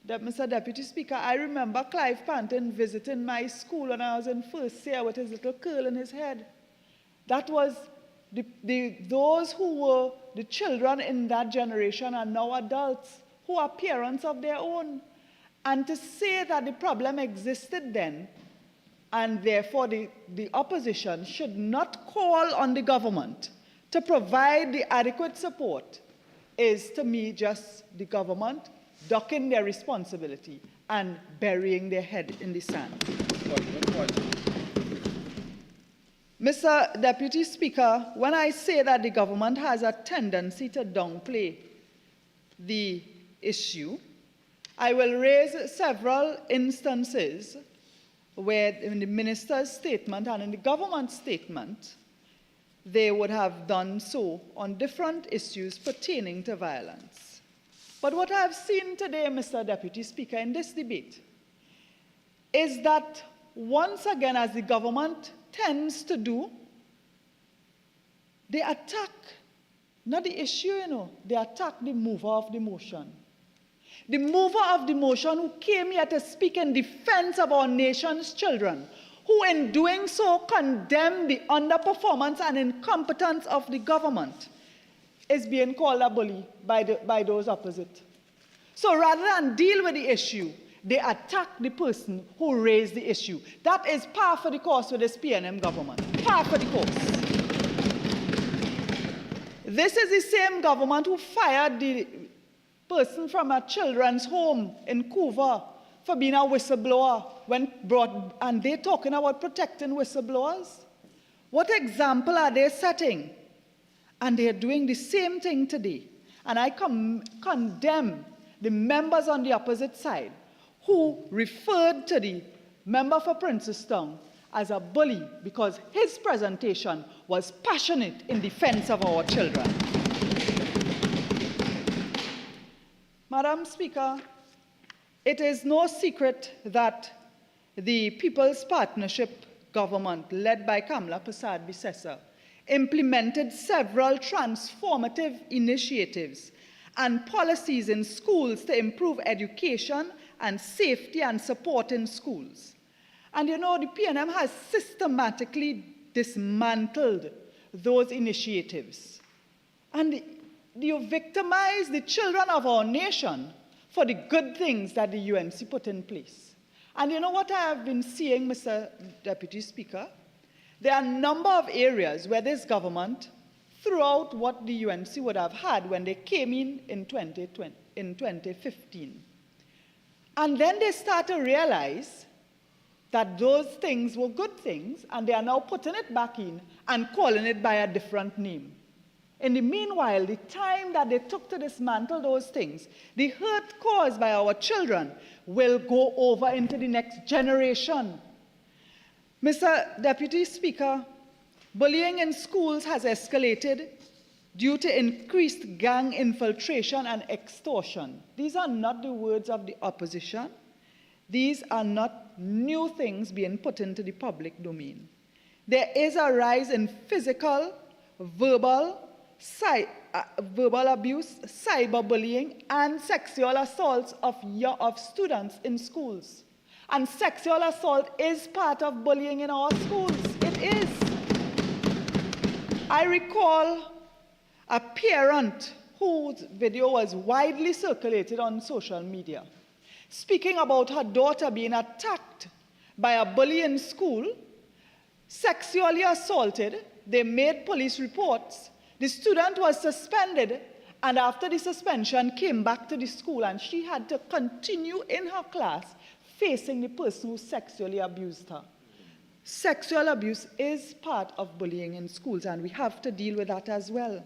Mr. Deputy Speaker, I remember Clive Panton visiting my school when I was in first year with his little curl in his head. That was those who were the children in that generation are now adults who are parents of their own. And to say that the problem existed then, and therefore the opposition should not call on the government to provide the adequate support, is to me just the government ducking their responsibility and burying their head in the sand. Mr. Deputy Speaker, when I say that the government has a tendency to downplay the issue, I will raise several instances where in the minister's statement and in the government statement, they would have done so on different issues pertaining to violence. But what I've seen today, Mr. Deputy Speaker, in this debate, is that once again, as the government tends to do, they attack, not the issue, they attack the mover of the motion. The mover of the motion who came here to speak in defense of our nation's children, who in doing so condemned the underperformance and incompetence of the government, is being called a bully by those opposite. So rather than deal with the issue, they attack the person who raised the issue. That is par for the course with this PNM government. Par for the course. This is the same government who fired the person from a children's home in Couva for being a whistleblower and they're talking about protecting whistleblowers. What example are they setting? And they're doing the same thing today. And I condemn the members on the opposite side who referred to the member for Princestown as a bully because his presentation was passionate in defense of our children. Madam Speaker, it is no secret that the People's Partnership government, led by Kamla Persad-Bissessar, implemented several transformative initiatives and policies in schools to improve education and safety and support in schools. And you know, the PNM has systematically dismantled those initiatives. And you victimize the children of our nation for the good things that the UNC put in place. And you know what I have been seeing, Mr. Deputy Speaker? There are a number of areas where this government threw out what the UNC would have had when they came in 2015. And then they start to realize that those things were good things, and they are now putting it back in and calling it by a different name. In the meanwhile, the time that they took to dismantle those things, the hurt caused by our children will go over into the next generation. Mr. Deputy Speaker, bullying in schools has escalated due to increased gang infiltration and extortion. These are not the words of the opposition. These are not new things being put into the public domain. There is a rise in physical, verbal abuse, cyberbullying, and sexual assaults of students in schools. And sexual assault is part of bullying in our schools. It is. I recall a parent whose video was widely circulated on social media, speaking about her daughter being attacked by a bully in school, sexually assaulted. They made police reports. The student was suspended, and after the suspension came back to the school, and she had to continue in her class facing the person who sexually abused her. Sexual abuse is part of bullying in schools, and we have to deal with that as well.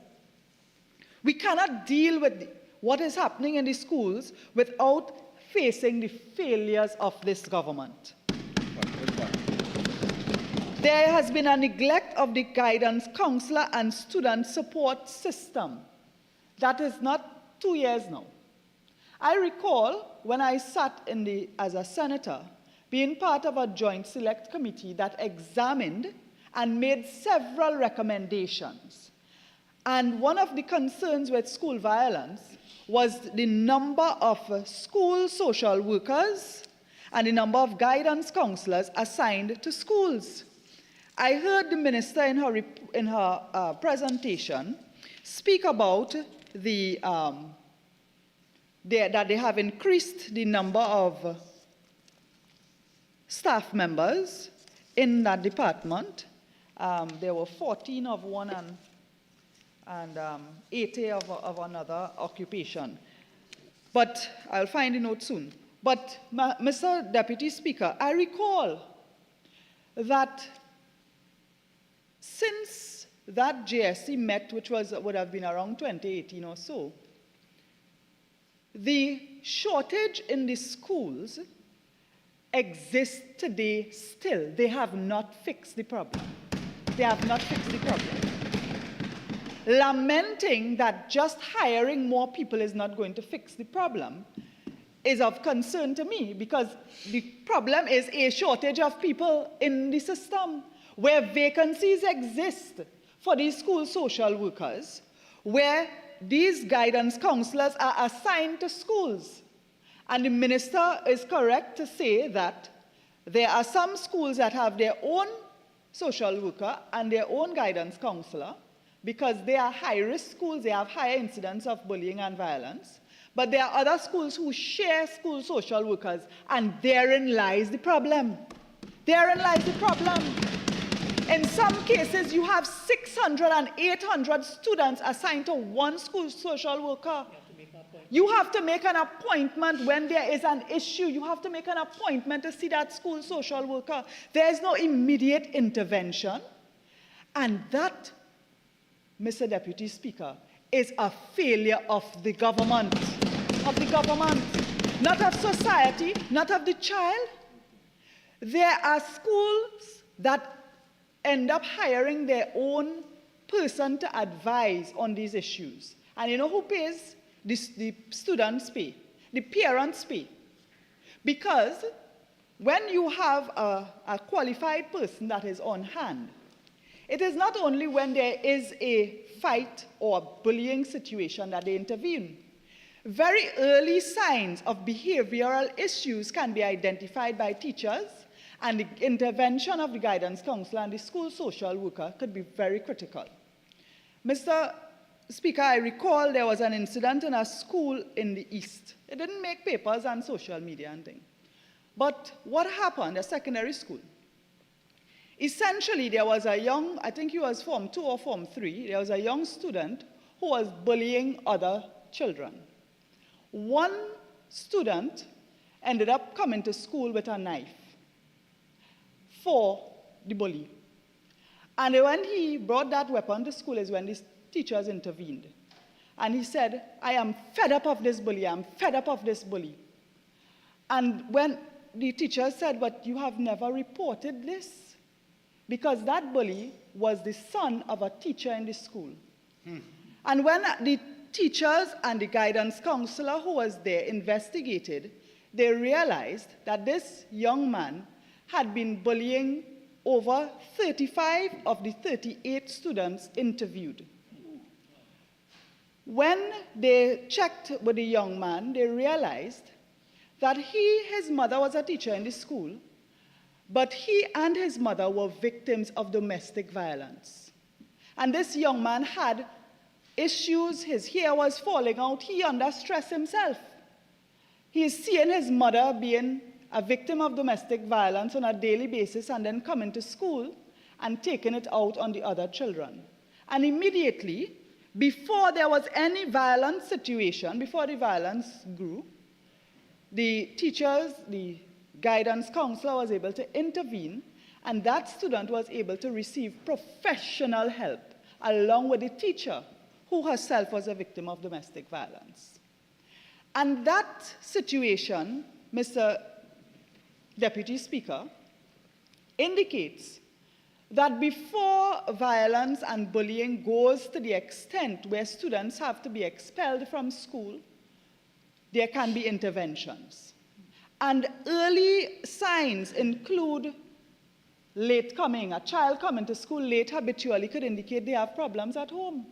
We cannot deal with what is happening in the schools without facing the failures of this government. There has been a neglect of the guidance counselor and student support system. That is not 2 years now. I recall when I sat as a senator, being part of a joint select committee that examined and made several recommendations. And one of the concerns with school violence was the number of school social workers and the number of guidance counselors assigned to schools. I heard the minister in her presentation speak about that they have increased the number of staff members in that department. There were 14 of one and 80 of another occupation. But I'll find the note soon. But, Mr. Deputy Speaker, I recall that since that JSC met, which would have been around 2018 or so, the shortage in the schools exists today still. They have not fixed the problem. They have not fixed the problem. Lamenting that just hiring more people is not going to fix the problem is of concern to me, because the problem is a shortage of people in the system, where vacancies exist for these school social workers, where these guidance counselors are assigned to schools. And the minister is correct to say that there are some schools that have their own social worker and their own guidance counselor, because they are high-risk schools, they have higher incidence of bullying and violence. But there are other schools who share school social workers, and therein lies the problem. Therein lies the problem. In some cases, you have 600 and 800 students assigned to one school social worker. You have to make an appointment when there is an issue. You have to make an appointment to see that school social worker. There is no immediate intervention. And that, Mr. Deputy Speaker, is a failure of the government. Not of society, not of the child. There are schools that end up hiring their own person to advise on these issues. And you know who pays? the students pay, the parents pay. Because when you have a qualified person that is on hand, it is not only when there is a fight or bullying situation that they intervene. Very early signs of behavioral issues can be identified by teachers, and the intervention of the guidance counselor and the school social worker could be very critical. Mr. Speaker, I recall there was an incident in a school in the East. It didn't make papers and social media and things. But what happened, a secondary school? Essentially, there was a young, I think he was Form 2 or Form 3, there was a young student who was bullying other children. One student ended up coming to school with a knife for the bully. And when he brought that weapon to school is when the teachers intervened. And he said, I am fed up of this bully, I'm fed up of this bully. And when the teacher said, but you have never reported this, because that bully was the son of a teacher in the school. And when the teachers and the guidance counselor who was there investigated, they realized that this young man had been bullying over 35 of the 38 students interviewed. When they checked with the young man, they realized that his mother was a teacher in the school, but he and his mother were victims of domestic violence. And this young man had issues, his hair was falling out, he under stress himself. He is seeing his mother being a victim of domestic violence on a daily basis and then coming to school and taking it out on the other children. And immediately, before there was any violent situation, before the violence grew, the teachers, the guidance counselor was able to intervene, and that student was able to receive professional help along with the teacher who herself was a victim of domestic violence. And that situation, Mr. Deputy Speaker, indicates that before violence and bullying goes to the extent where students have to be expelled from school, there can be interventions. And early signs include late coming. A child coming to school late habitually could indicate they have problems at home.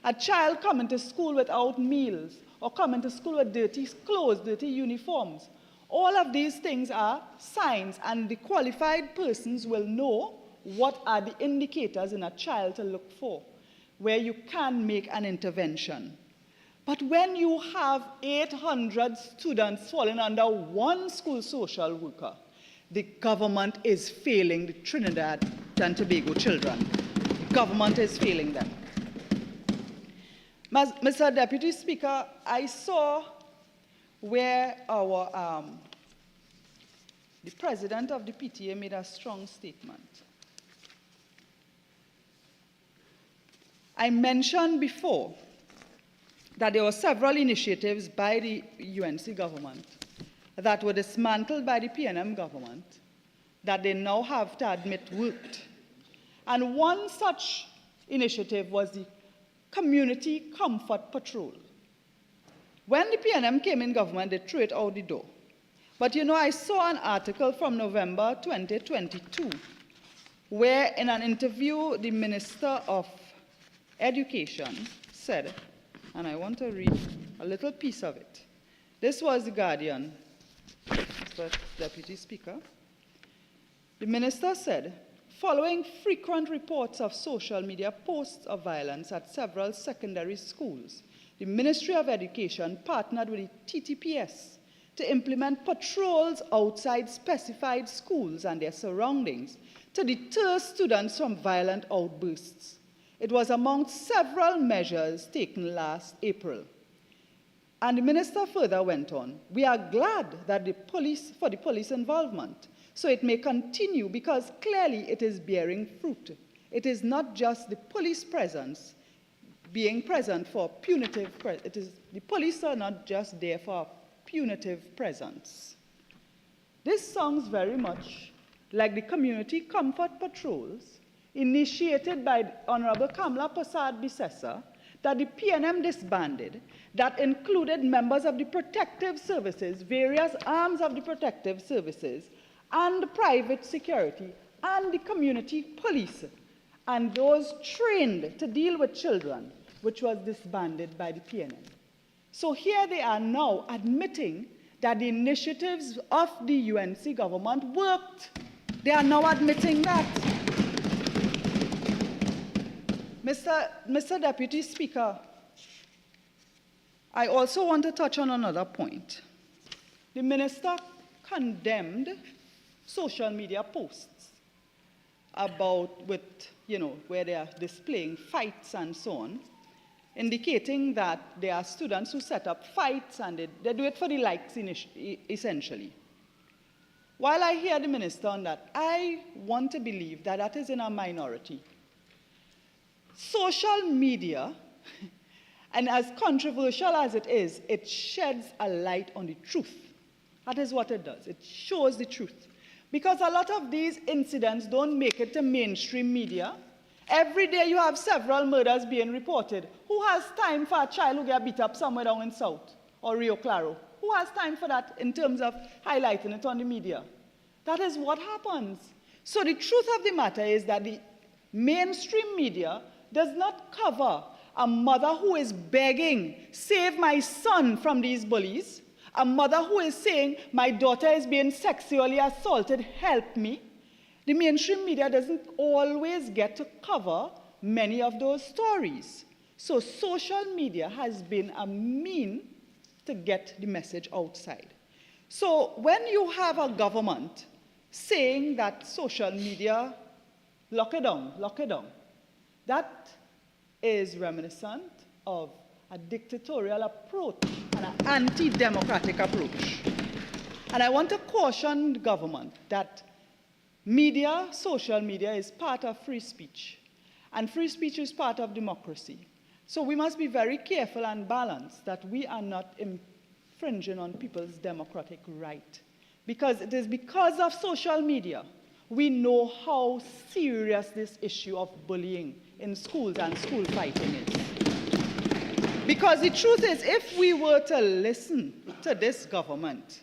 A child coming to school without meals or coming to school with dirty clothes, dirty uniforms. All of these things are signs, and the qualified persons will know what are the indicators in a child to look for, where you can make an intervention. But when you have 800 students falling under one school social worker, the government is failing the Trinidad and Tobago children. The government is failing them. Mr. Deputy Speaker, I saw where the president of the PTA made a strong statement. I mentioned before that there were several initiatives by the UNC government that were dismantled by the PNM government that they now have to admit worked. And one such initiative was the Community Comfort Patrol. When the PNM came in government, they threw it out the door. But you know, I saw an article from November 2022 where in an interview, the Minister of Education said, and I want to read a little piece of it. This was The Guardian, Mr. Deputy Speaker. The minister said, following frequent reports of social media posts of violence at several secondary schools, the Ministry of Education partnered with the TTPS to implement patrols outside specified schools and their surroundings to deter students from violent outbursts. It was among several measures taken last April. And the minister further went on, we are glad that for the police involvement, so it may continue because clearly it is bearing fruit. It is not just the police presence being present for punitive, the police are not just there for punitive presence. This sounds very much like the community comfort patrols initiated by Honorable Kamla Prasad Bisesa that the PNM disbanded, that included members of the protective services, various arms of the protective services, and private security, and the community police, and those trained to deal with children, which was disbanded by the PNM. So here they are now admitting that the initiatives of the UNC government worked. They are now admitting that. Mr. Deputy Speaker, I also want to touch on another point. The minister condemned social media posts about where they are displaying fights and so on, indicating that there are students who set up fights and they do it for the likes essentially. While I hear the minister on that, I want to believe that that is in a minority. Social media, and as controversial as it is, it sheds a light on the truth. That is what it does. It shows the truth. Because a lot of these incidents don't make it to mainstream media. Every day you have several murders being reported. Who has time for a child who gets beat up somewhere down in South or Rio Claro? Who has time for that in terms of highlighting it on the media? That is what happens. So the truth of the matter is that the mainstream media does not cover a mother who is begging, save my son from these bullies, a mother who is saying, my daughter is being sexually assaulted, help me. The mainstream media doesn't always get to cover many of those stories. So social media has been a mean to get the message outside. So when you have a government saying that social media, lock it down, that is reminiscent of a dictatorial approach and an anti-democratic approach. And I want to caution the government that media, social media, is part of free speech. And free speech is part of democracy. So we must be very careful and balanced that we are not infringing on people's democratic right. Because it is because of social media we know how serious this issue of bullying in schools and school fighting is. Because the truth is, if we were to listen to this government,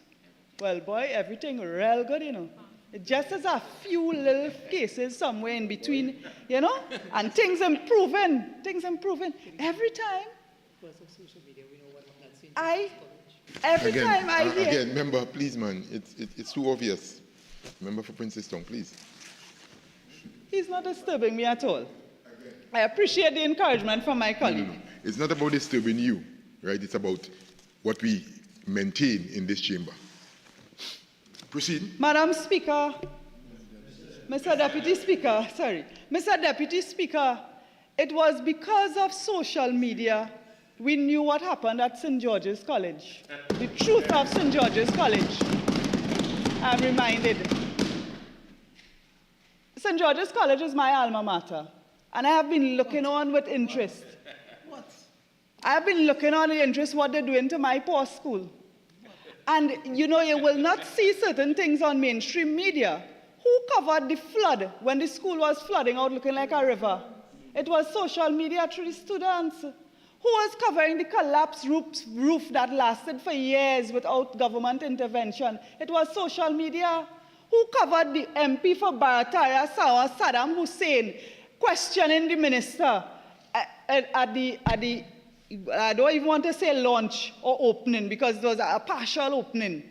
well, boy, everything real good, It just as a few little cases somewhere in between, and things improving. Every time, time I hear... Again, member, please, man, it's too obvious. Member for Princess Town, please. He's not disturbing me at all. I appreciate the encouragement from my colleague. No. It's not about disturbing you, right? It's about what we maintain in this chamber. Proceed. Madam Speaker, Mr. Deputy Speaker, it was because of social media we knew what happened at St. George's College. The truth of St. George's College. I'm reminded. St. George's College is my alma mater, and I have been looking on with interest. I have been looking on with interest what they're doing to my poor school. And you will not see certain things on mainstream media. Who covered the flood when the school was flooding out looking like a river? It was social media through the students. Who was covering the collapsed roof that lasted for years without government intervention? It was social media. Who covered the MP for Barataria, Saddam Hussein, questioning the minister at the I don't even want to say launch or opening because it was a partial opening.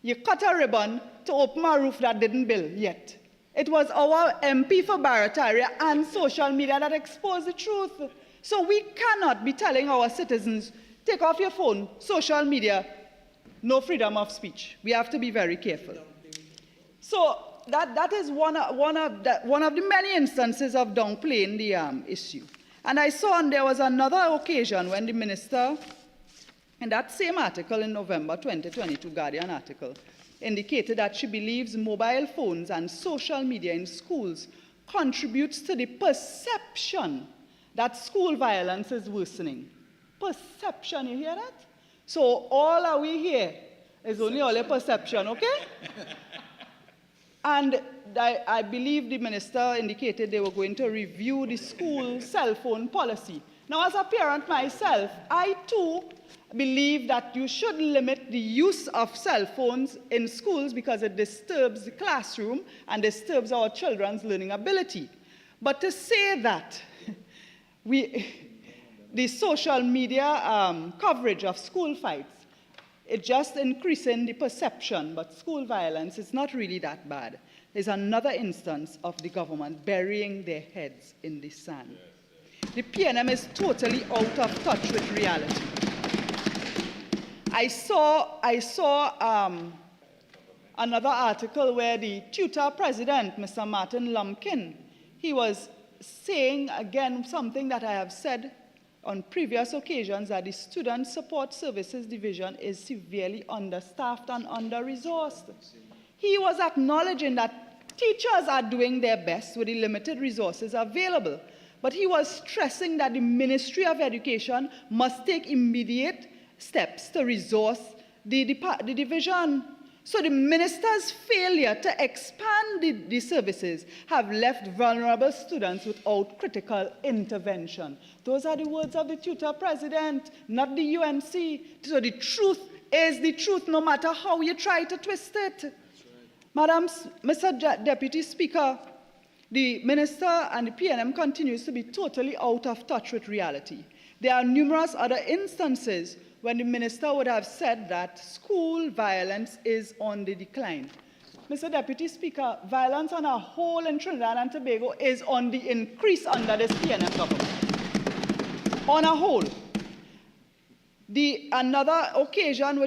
You cut a ribbon to open a roof that didn't build yet. It was our MP for Barataria and social media that exposed the truth. So we cannot be telling our citizens, take off your phone, social media, no freedom of speech. We have to be very careful. So that is one of the many instances of downplaying the issue. And I saw there was another occasion when the minister, in that same article in November 2022, Guardian article, indicated that she believes mobile phones and social media in schools contributes to the perception that school violence is worsening. Perception, you hear that? So all that we hear is only all a perception, okay? And I believe the minister indicated they were going to review the school cell phone policy. Now, as a parent myself, I too believe that you should limit the use of cell phones in schools because it disturbs the classroom and disturbs our children's learning ability. But to say that the social media coverage of school fights, it's just increasing the perception, but school violence is not really that bad. There's another instance of the government burying their heads in the sand. The PNM is totally out of touch with reality. I saw another article where the tutor president, Mr. Martin Lumpkin, he was saying again something that I have said on previous occasions, that the Student Support Services Division is severely understaffed and under-resourced. He was acknowledging that teachers are doing their best with the limited resources available, but he was stressing that the Ministry of Education must take immediate steps to resource the division. So the minister's failure to expand the services have left vulnerable students without critical intervention. Those are the words of the tutor president, not the UNC. So the truth is the truth, no matter how you try to twist it. Madam, Mr. Deputy Speaker, the minister and the PNM continues to be totally out of touch with reality. There are numerous other instances when the minister would have said that school violence is on the decline. Mr. Deputy Speaker, violence on a whole in Trinidad and Tobago is on the increase under this PNM government. On a whole. Another occasion,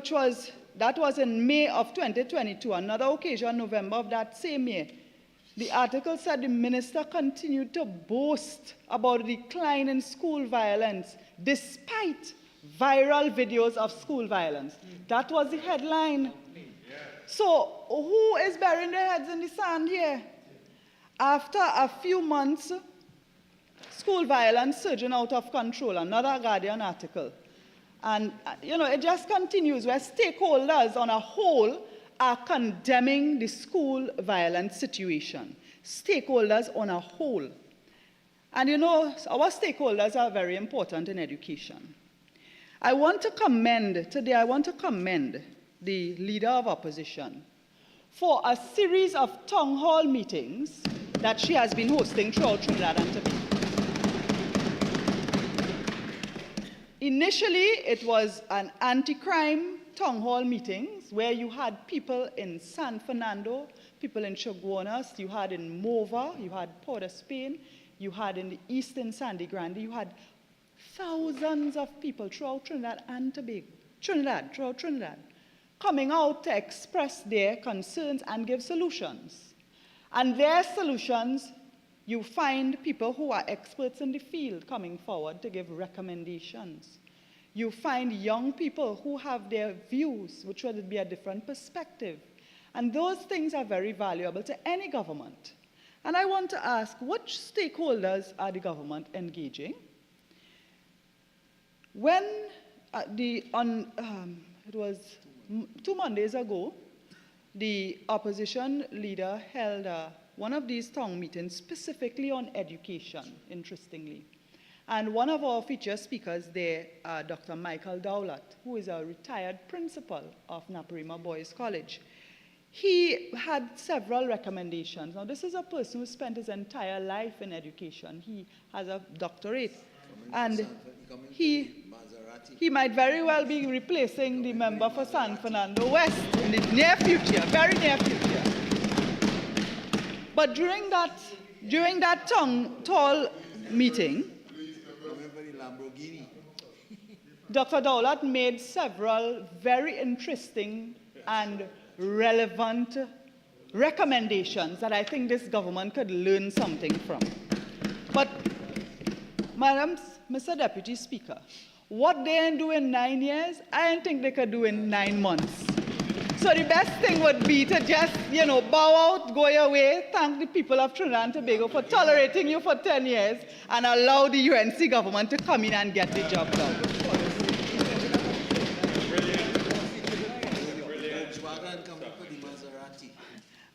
that was in May of 2022, another occasion, November of that same year, the article said the minister continued to boast about the decline in school violence despite viral videos of school violence. That was the headline. So who is burying their heads in the sand here? After a few months, school violence surging out of control, another Guardian article. And, it just continues where stakeholders on a whole are condemning the school violence situation. Stakeholders on a whole. And, our stakeholders are very important in education. I want to commend the Leader of Opposition for a series of town hall meetings that she has been hosting throughout Trinidad and Tobago. Initially, it was an anti-crime town hall meetings where you had people in San Fernando, people in Chaguanas, you had in Mova, you had Port of Spain, you had in the eastern Sandy Grande, you had thousands of people throughout Trinidad and Tobago, throughout Trinidad, coming out to express their concerns and give solutions. And their solutions, you find people who are experts in the field coming forward to give recommendations. You find young people who have their views, which would be a different perspective. And those things are very valuable to any government. And I want to ask, which stakeholders are the government engaging? When it was 2 Mondays ago, the opposition leader held one of these town meetings specifically on education, interestingly. And one of our featured speakers there, Dr. Michael Dowlett, who is a retired principal of Naparima Boys College. He had several recommendations. Now, this is a person who spent his entire life in education. He has a doctorate. And he might very well be replacing the member for San Fernando West in the near future, very near future. But during that town hall meeting, Dr. Dowlett made several very interesting and relevant recommendations that I think this government could learn something from. But, Mr. Deputy Speaker, what they didn't do in 9 years, I don't think they could do in 9 months. So the best thing would be to just, bow out, go your way, thank the people of Trinidad and Tobago for tolerating you for 10 years, and allow the UNC government to come in and get the job done.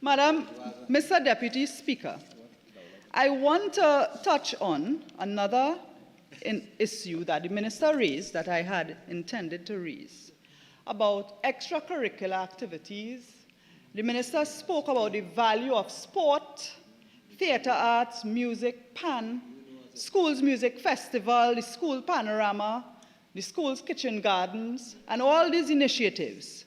Mr. Deputy Speaker, I want to touch on another issue that the minister raised that I had intended to raise about extracurricular activities. The minister spoke about the value of sport, theatre arts, music, schools music festival, the school panorama, the school's kitchen gardens, and all these initiatives.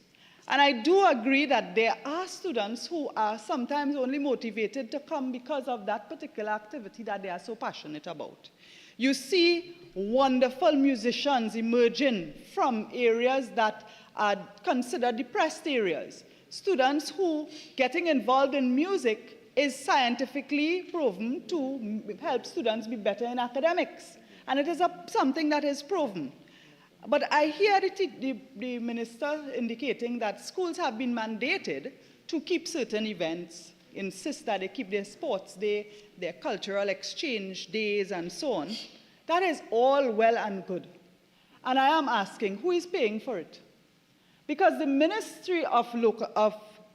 And I do agree that there are students who are sometimes only motivated to come because of that particular activity that they are so passionate about. You see wonderful musicians emerging from areas that are considered depressed areas. Students who getting involved in music is scientifically proven to help students be better in academics. And it is something that is proven. But I hear the minister indicating that schools have been mandated to keep certain events, insist that they keep their sports day, their cultural exchange days, and so on. That is all well and good. And I am asking, who is paying for it? Because the Ministry of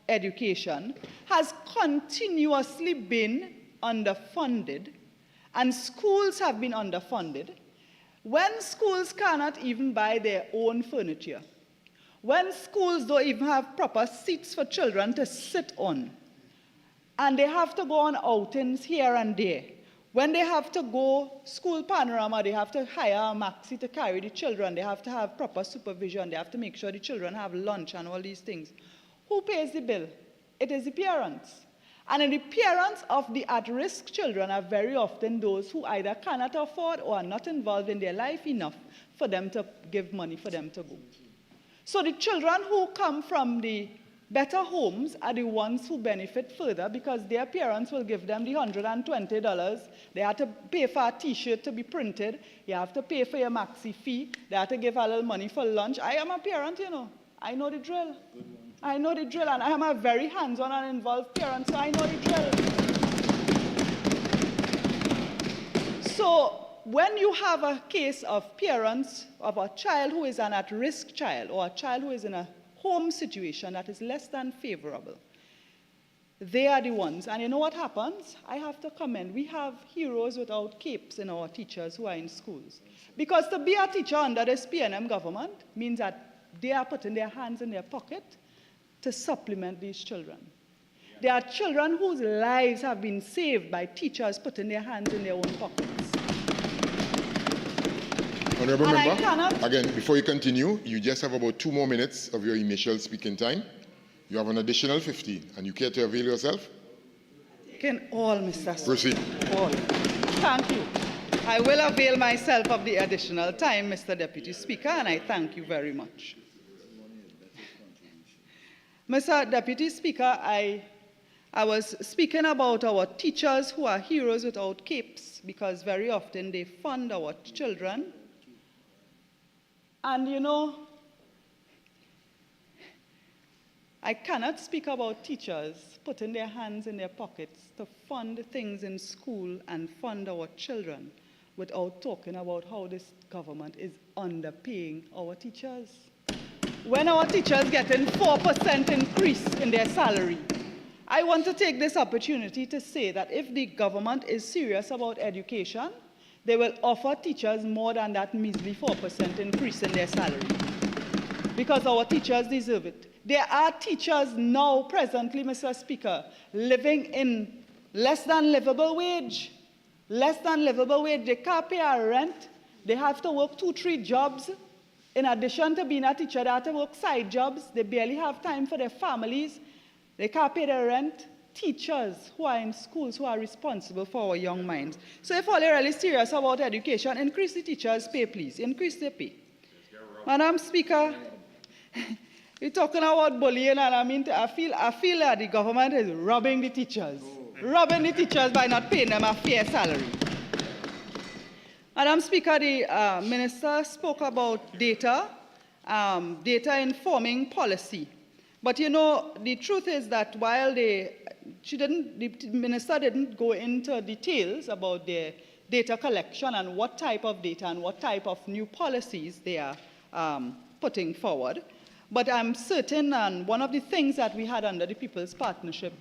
Education has continuously been underfunded, and schools have been underfunded. When schools cannot even buy their own furniture, when schools don't even have proper seats for children to sit on, and they have to go on outings here and there, when they have to go school panorama, they have to hire a maxi to carry the children, they have to have proper supervision, they have to make sure the children have lunch and all these things. Who pays the bill? It is the parents. And the parents of the at-risk children are very often those who either cannot afford or are not involved in their life enough for them to give money for them to go. So the children who come from the better homes are the ones who benefit further because their parents will give them the $120. They have to pay for a T-shirt to be printed. You have to pay for your maxi fee. They have to give a little money for lunch. I am a parent, you know. I know the drill. I know the drill, and I am a very hands-on and involved parent, so I know the drill. So when you have a case of parents of a child who is an at-risk child or a child who is in a home situation that is less than favorable, they are the ones. And you know what happens? I have to commend. We have heroes without capes in our teachers who are in schools. Because to be a teacher under this PNM government means that they are putting their hands in their pocket to supplement these children. There are children whose lives have been saved by teachers putting their hands in their own pockets. Honourable Member, again, before you continue, you just have about 2 more minutes of your initial speaking time. You have an additional 15, and you care to avail yourself? Taken all, Mr. Speaker. Proceed. All. Thank you. I will avail myself of the additional time, Mr. Deputy Speaker, and I thank you very much. Mr. Deputy Speaker, I was speaking about our teachers who are heroes without capes because very often they fund our children. And you know, I cannot speak about teachers putting their hands in their pockets to fund things in school and fund our children without talking about how this government is underpaying our teachers. When our teachers getting 4% increase in their salary, I want to take this opportunity to say that if the government is serious about education, they will offer teachers more than that measly 4% increase in their salary. Because our teachers deserve it. There are teachers now, presently, Mr. Speaker, living in less than livable wage. Less than livable wage. They can't pay a rent. They have to work 2-3 jobs. In addition to being a teacher, they have to work side jobs. They barely have time for their families. They can't pay their rent. Teachers who are in schools who are responsible for our young minds. So if all you're really serious about education, increase the teachers' pay, please. Increase their pay. Madam Speaker, you're talking about bullying, and I feel that the government is robbing the teachers. Robbing the teachers by not paying them a fair salary. Madam Speaker, the minister spoke about data informing policy. But you know, the truth is that while the minister didn't go into details about their data collection and what type of data and what type of new policies they are putting forward. But I'm certain, and one of the things that we had under the People's Partnership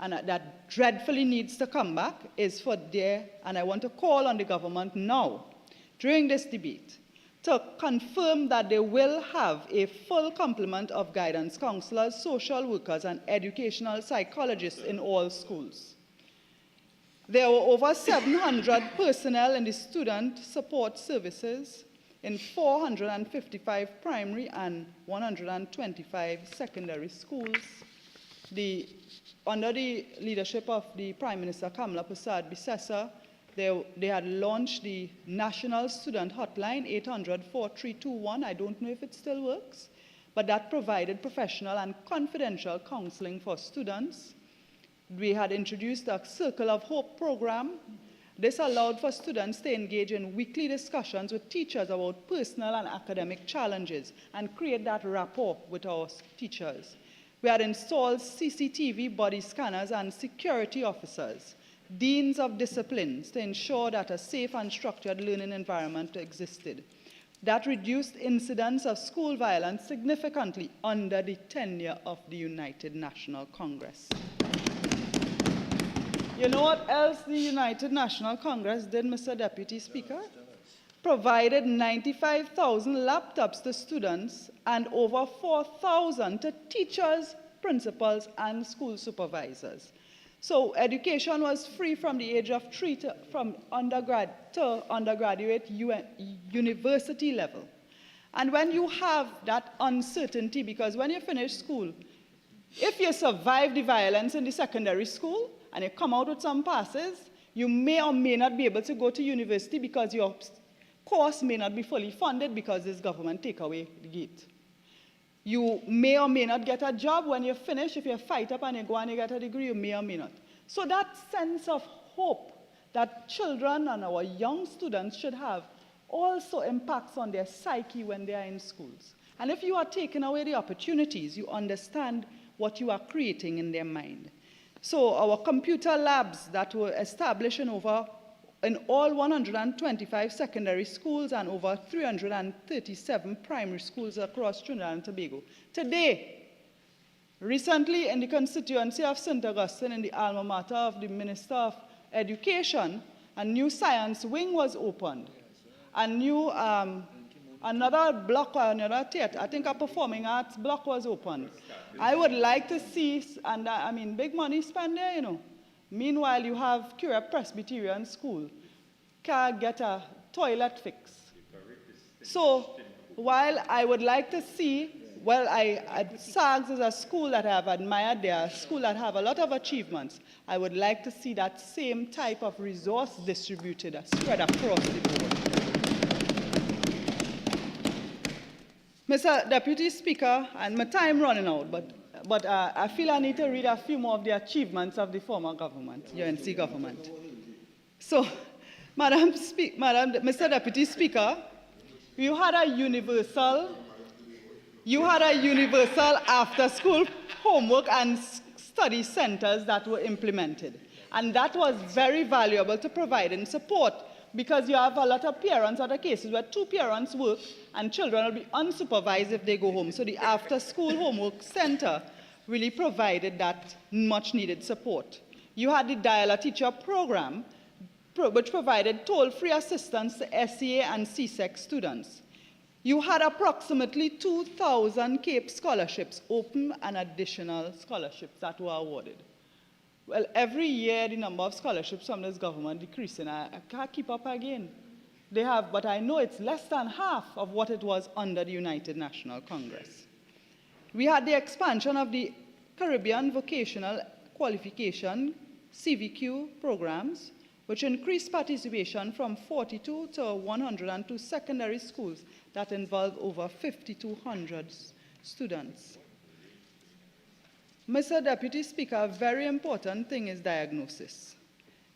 and that dreadfully needs to come back, is for there, and I want to call on the government now, during this debate, to confirm that they will have a full complement of guidance counselors, social workers, and educational psychologists in all schools. There were over 700 personnel in the student support services in 455 primary and 125 secondary schools. Under the leadership of the Prime Minister Kamala Persad-Bissessar, they had launched the National Student Hotline, 800-4321. I don't know if it still works, but that provided professional and confidential counseling for students. We had introduced a Circle of Hope program. This allowed for students to engage in weekly discussions with teachers about personal and academic challenges and create that rapport with our teachers. We had installed CCTV body scanners and security officers, deans of disciplines, to ensure that a safe and structured learning environment existed. That reduced incidents of school violence significantly under the tenure of the United National Congress. You know what else the United National Congress did, Mr. Deputy Speaker? Provided 95,000 laptops to students and over 4,000 to teachers, principals, and school supervisors. So education was free from the age of 3 from undergrad to undergraduate university level. And when you have that uncertainty, because when you finish school, if you survive the violence in the secondary school and you come out with some passes, you may or may not be able to go to university because your course may not be fully funded because this government take away the gate. You may or may not get a job when you finish. If you fight up and you go and you get a degree, you may or may not. So that sense of hope that children and our young students should have also impacts on their psyche when they are in schools. And if you are taking away the opportunities, you understand what you are creating in their mind. So our computer labs that were established in all 125 secondary schools and over 337 primary schools across Trinidad and Tobago. Today, recently in the constituency of St. Augustine, in the alma mater of the Minister of Education, a new science wing was opened. A new, another block, another theater, I think a performing arts block was opened. I would like to see, and I mean, big money spent there, you know. Meanwhile, you have Curia Presbyterian School, can't get a toilet fix. So, while I would like to see, well, SAGS is a school that I have admired, they are a school that have a lot of achievements. I would like to see that same type of resource distributed, spread across the board. Mr. Deputy Speaker, and my time running out, but I feel I need to read a few more of the achievements of the former government, UNC government. So, Mr. Deputy Speaker, you had a universal after-school homework and study centers that were implemented. And that was very valuable to providing support, because you have a lot of parents, other cases where two parents work and children will be unsupervised if they go home. So the after-school homework center really provided that much-needed support. You had the Dial-a-Teacher program, which provided toll-free assistance to SEA and CSEC students. You had approximately 2,000 CAPE scholarships, open and additional scholarships that were awarded. Well, every year the number of scholarships from this government decreasing. I can't keep up again. They have, but I know it's less than half of what it was under the United National Congress. We had the expansion of the Caribbean Vocational Qualification, CVQ programs, which increased participation from 42 to 102 secondary schools that involve over 5,200 students. Mr. Deputy Speaker, a very important thing is diagnosis.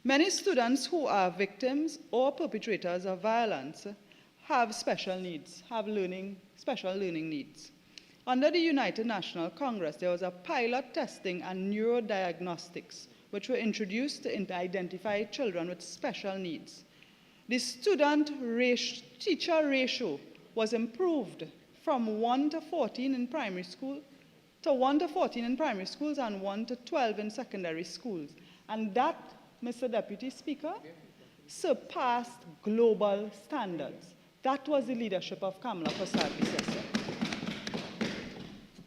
Many students who are victims or perpetrators of violence have special needs, have special learning needs. Under the United National Congress, there was a pilot testing and neurodiagnostics, which were introduced to identify children with special needs. The student-teacher ratio was improved from 1 to 14 in primary school to 1 to 14 in primary schools and 1 to 12 in secondary schools. And that, Mr. Deputy Speaker, surpassed global standards. That was the leadership of Kamala Prasad-Bissessar.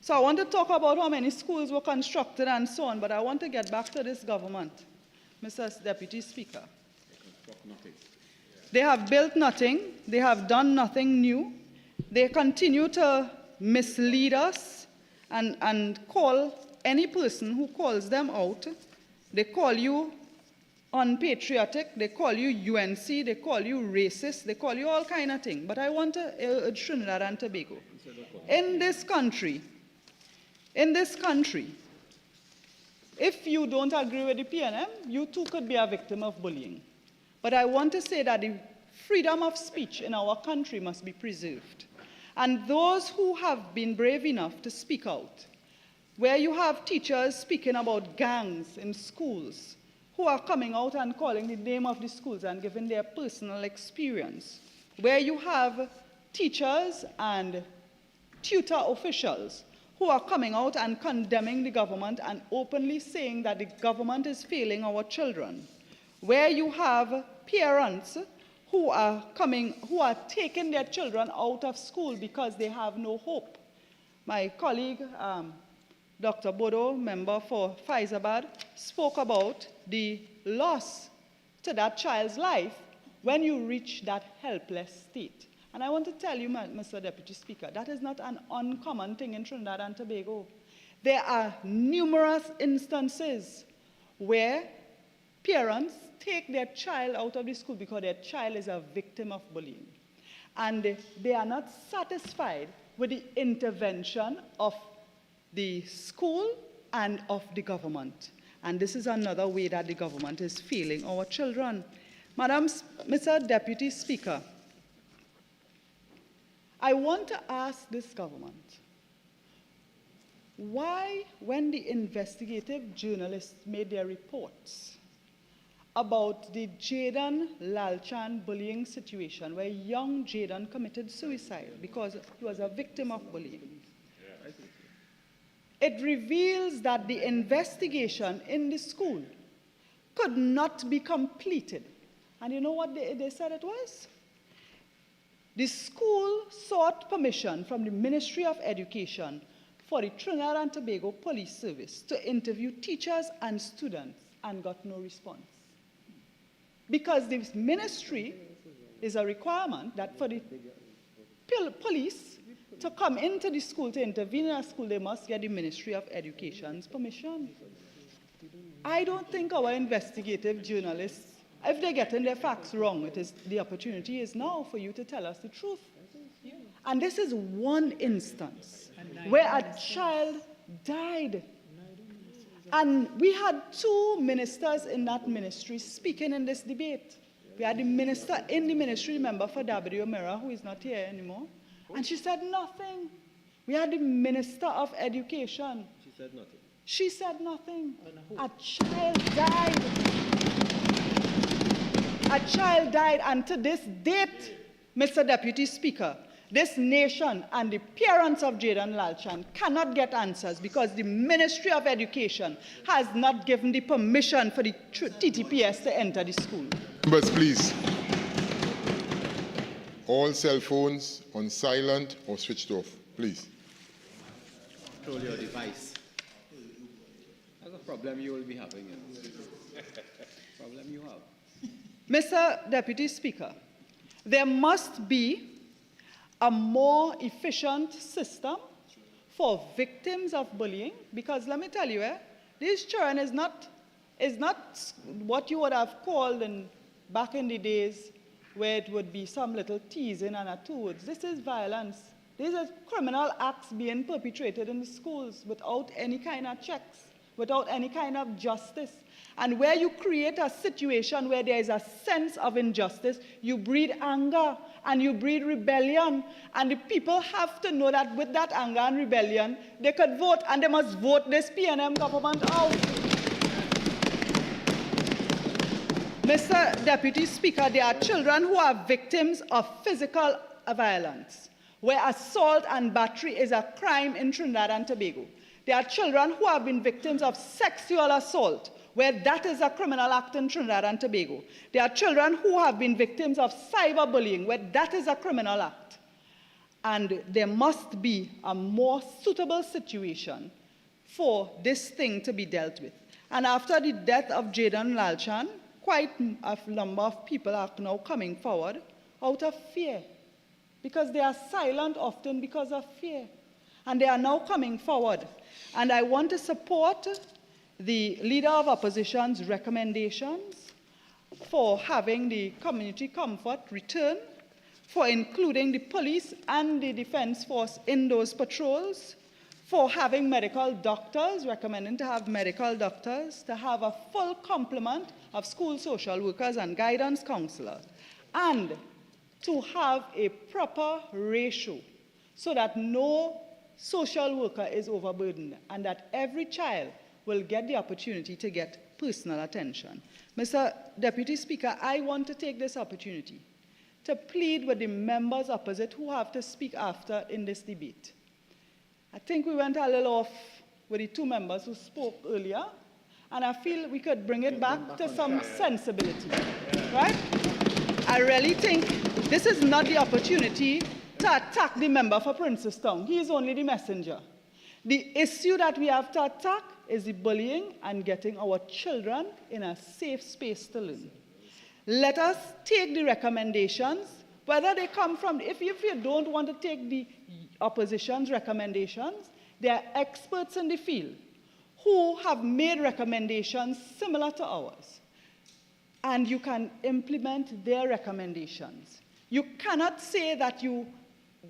So I want to talk about how many schools were constructed and so on, but I want to get back to this government, Mr. Deputy Speaker. They have built nothing. They have done nothing new. They continue to mislead us and call any person who calls them out. They call you unpatriotic, they call you UNC, they call you racist, they call you all kind of things. But I want to urge Trinidad and Tobago. In this country, if you don't agree with the PNM, you too could be a victim of bullying. But I want to say that the freedom of speech in our country must be preserved. And those who have been brave enough to speak out, where you have teachers speaking about gangs in schools, who are coming out and calling the name of the schools and giving their personal experience, where you have teachers and tutor officials who are coming out and condemning the government and openly saying that the government is failing our children, where you have parents who are taking their children out of school because they have no hope. My colleague, Dr. Bodoe, member for Faizabad, spoke about the loss to that child's life when you reach that helpless state. And I want to tell you, Mr. Deputy Speaker, that is not an uncommon thing in Trinidad and Tobago. There are numerous instances where parents take their child out of the school because their child is a victim of bullying. And they are not satisfied with the intervention of the school and of the government. And this is another way that the government is failing our children. Mr. Deputy Speaker, I want to ask this government, why, when the investigative journalists made their reports about the Jaden Lalchan bullying situation, where young Jaden committed suicide because he was a victim of bullying, it reveals that the investigation in the school could not be completed. And you know what they said it was? The school sought permission from the Ministry of Education for the Trinidad and Tobago Police Service to interview teachers and students and got no response. Because the ministry is a requirement that for the police to come into the school, to intervene in a school, they must get the Ministry of Education's permission. I don't think our investigative journalists, if they're getting their facts wrong, the opportunity is now for you to tell us the truth. And this is one instance where a child died. And we had two ministers in that ministry speaking in this debate. We had the minister in the ministry, remember, for Dabirio, who is not here anymore. And she said nothing. We had the Minister of Education. She said nothing. She said nothing. A child died. A child died, and to this date, Mr. Deputy Speaker, this nation and the parents of Jaden Lalchan cannot get answers because the Ministry of Education has not given the permission for the TTPS to enter the school. Members, please. All cell phones on silent or switched off, please. Control your device. That's a problem you will be having. Problem you have. Mr. Deputy Speaker, there must be a more efficient system for victims of bullying, because let me tell you, this children is not what you would have called back in the days where it would be some little teasing and a two words. This is violence. These are criminal acts being perpetrated in the schools without any kind of checks, without any kind of justice. And where you create a situation where there is a sense of injustice, you breed anger and you breed rebellion. And the people have to know that with that anger and rebellion, they could vote, and they must vote this PNM government out. Mr. Deputy Speaker, there are children who are victims of physical violence, where assault and battery is a crime in Trinidad and Tobago. There are children who have been victims of sexual assault, where that is a criminal act in Trinidad and Tobago. There are children who have been victims of cyberbullying, where that is a criminal act. And there must be a more suitable situation for this thing to be dealt with. And after the death of Jaden Lalchan, quite a number of people are now coming forward out of fear, because they are silent often because of fear. And they are now coming forward. And I want to support the Leader of Opposition's recommendations for having the community comfort return, for including the police and the defense force in those patrols, for having medical doctors, recommending to have medical doctors, to have a full complement of school social workers and guidance counselors, and to have a proper ratio so that no social worker is overburdened and that every child will get the opportunity to get personal attention. Mr. Deputy Speaker, I want to take this opportunity to plead with the members opposite who have to speak after in this debate. I think we went a little off with the two members who spoke earlier, and I feel we could bring it back to some sensibility, right? I really think this is not the opportunity to attack the member for Princestown. He is only the messenger. The issue that we have to attack is the bullying and getting our children in a safe space to learn. Let us take the recommendations, whether they come from, if you don't want to take the opposition's recommendations, there are experts in the field who have made recommendations similar to ours, and you can implement their recommendations. You cannot say that you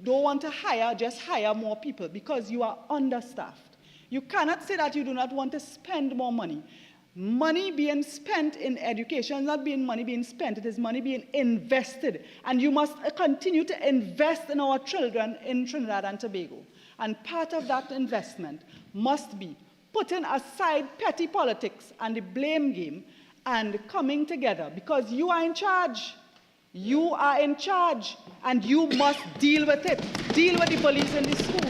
don't want to hire, just hire more people because you are understaffed. You cannot say that you do not want to spend more money. Money being spent in education is not being money being spent, it is money being invested. And you must continue to invest in our children in Trinidad and Tobago. And part of that investment must be putting aside petty politics and the blame game and coming together, because you are in charge. You are in charge, and you must deal with it. Deal with the bullies in the school.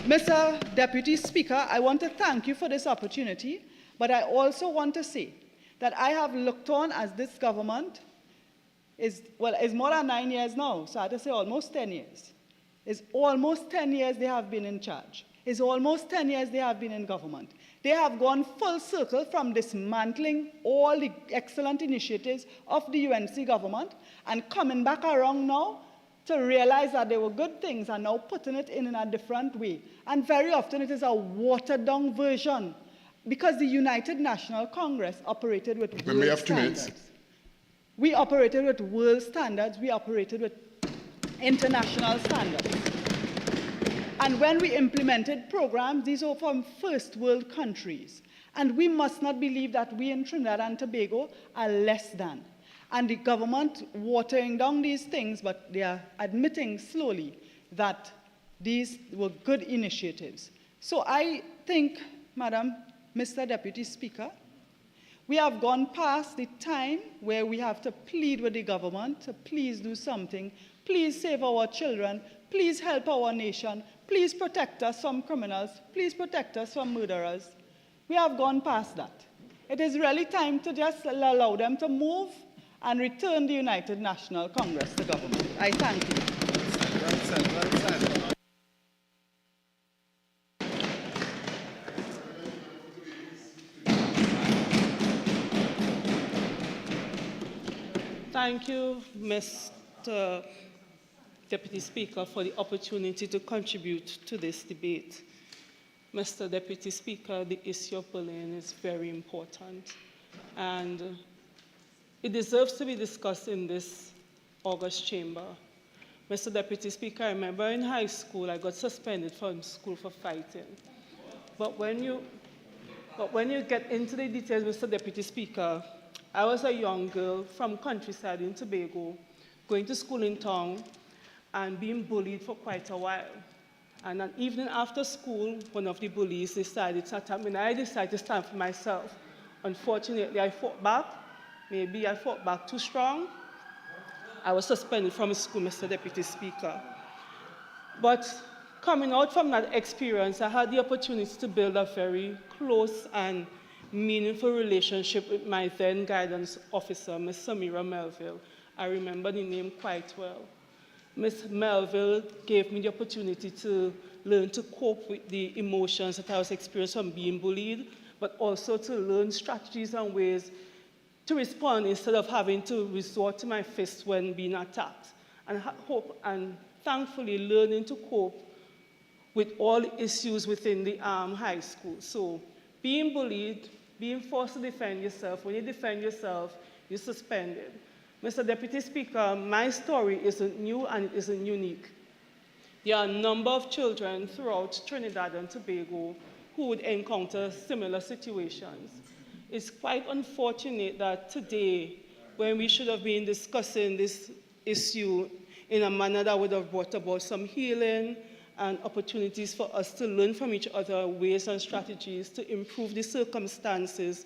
Mr. Deputy Speaker, I want to thank you for this opportunity, but I also want to say that I have looked on as this government is more than 9 years now, so I have to say almost 10 years. It's almost 10 years they have been in charge. It's almost 10 years they have been in government. They have gone full circle from dismantling all the excellent initiatives of the UNC government and coming back around now to realize that they were good things and now putting it in a different way. And very often it is a watered-down version, because the United National Congress operated with world standards. We operated with world standards. We operated with international standards. And when we implemented programs, these were from first world countries. And we must not believe that we in Trinidad and Tobago are less than. And the government watering down these things, but they are admitting slowly that these were good initiatives. So I think, Mr. Deputy Speaker, we have gone past the time where we have to plead with the government to please do something, please save our children, please help our nation, please protect us from criminals, please protect us from murderers. We have gone past that. It is really time to just allow them to move and return the United National Congress to government. I thank you. Thank you, Mr. Deputy Speaker, for the opportunity to contribute to this debate. Mr. Deputy Speaker, the issue of bullying is very important, and it deserves to be discussed in this August chamber. Mr. Deputy Speaker, I remember in high school I got suspended from school for fighting. But when you get into the details, Mr. Deputy Speaker, I was a young girl from countryside in Tobago, going to school in town and being bullied for quite a while. And an evening after school, one of the bullies decided to attack me, and I decided to stand for myself. Unfortunately, I fought back. Maybe I fought back too strong. I was suspended from school, Mr. Deputy Speaker. But Coming out from that experience, I had the opportunity to build a very close and meaningful relationship with my then guidance officer, Ms. Samira Melville. I remember the name quite well. Ms. Melville gave me the opportunity to learn to cope with the emotions that I was experiencing from being bullied, but also to learn strategies and ways to respond instead of having to resort to my fists when being attacked. And thankfully learning to cope with all the issues within the high school. So being bullied, being forced to defend yourself, when you defend yourself, you're suspended. Mr. Deputy Speaker, my story isn't new and it isn't unique. There are a number of children throughout Trinidad and Tobago who would encounter similar situations. It's quite unfortunate that today, when we should have been discussing this issue in a manner that would have brought about some healing and opportunities for us to learn from each other ways and strategies to improve the circumstances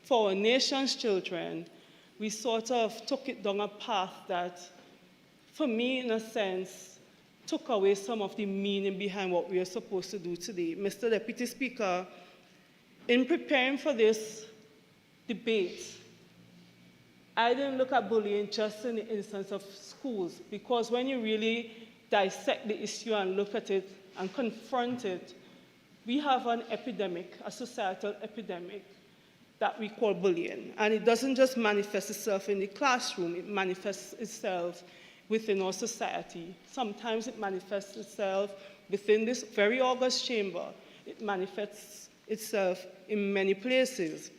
for our nation's children, we sort of took it down a path that, for me, in a sense, took away some of the meaning behind what we are supposed to do today. Mr. Deputy Speaker, in preparing for this debate, I didn't look at bullying just in the instance of schools, because when you really dissect the issue and look at it and confront it, we have an epidemic, a societal epidemic that we call bullying. And it doesn't just manifest itself in the classroom, it manifests itself within our society. Sometimes it manifests itself within this very august chamber. It manifests itself in many places.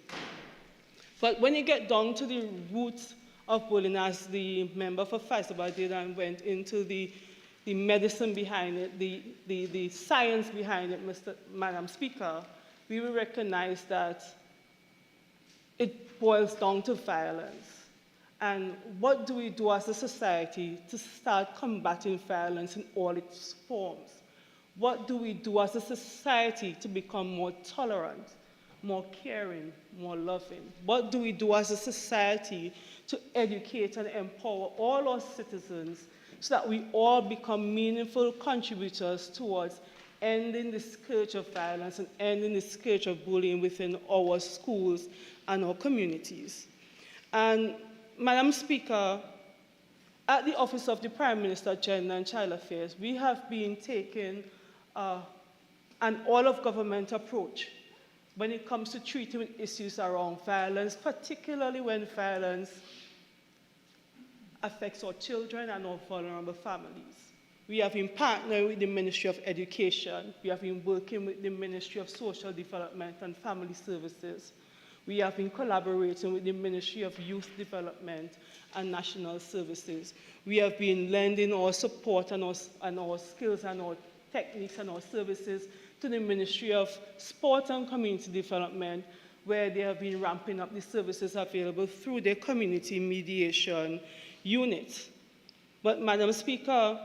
But when you get down to the roots of bullying, as the member for Faisaba did and went into the medicine behind it, the science behind it, Madam Speaker, we will recognize that it boils down to violence. And what do we do as a society to start combating violence in all its forms? What do we do as a society to become more tolerant, more caring, more loving? What do we do as a society to educate and empower all our citizens so that we all become meaningful contributors towards ending the scourge of violence and ending the scourge of bullying within our schools and our communities? And Madam Speaker, at the Office of the Prime Minister, Gender and Child Affairs, we have been taking an all-of-government approach when it comes to treating with issues around violence, particularly when violence affects our children and our vulnerable families. We have been partnering with the Ministry of Education. We have been working with the Ministry of Social Development and Family Services. We have been collaborating with the Ministry of Youth Development and National Services. We have been lending our support and our skills and our techniques and our services to the Ministry of Sport and Community Development, where they have been ramping up the services available through their community mediation unit. But, Madam Speaker,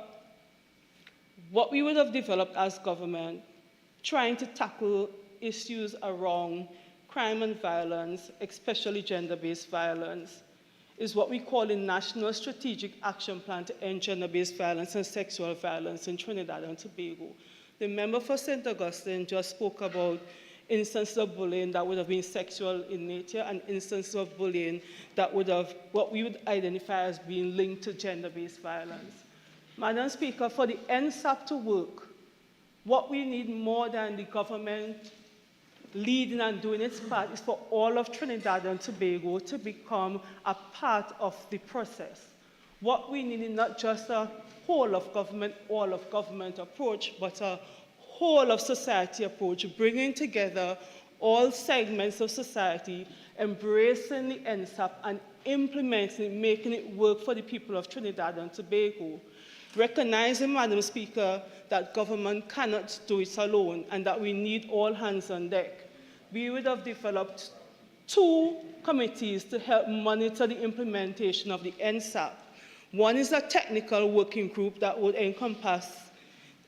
what we would have developed as government, trying to tackle issues around crime and violence, especially gender-based violence, is what we call a National Strategic Action Plan to End Gender-Based Violence and Sexual Violence in Trinidad and Tobago. The member for St. Augustine just spoke about instances of bullying that would have been sexual in nature and instances of bullying that would have what we would identify as being linked to gender-based violence. Madam Speaker, for the NSAP to work, what we need more than the government leading and doing its part is for all of Trinidad and Tobago to become a part of the process. What we need is not just a whole of government, all of government approach, but a whole of society approach, bringing together all segments of society, embracing the NSAP and implementing it, making it work for the people of Trinidad and Tobago. Recognizing, Madam Speaker, that government cannot do it alone and that we need all hands on deck. We would have developed 2 committees to help monitor the implementation of the NSAP. One is a technical working group that would encompass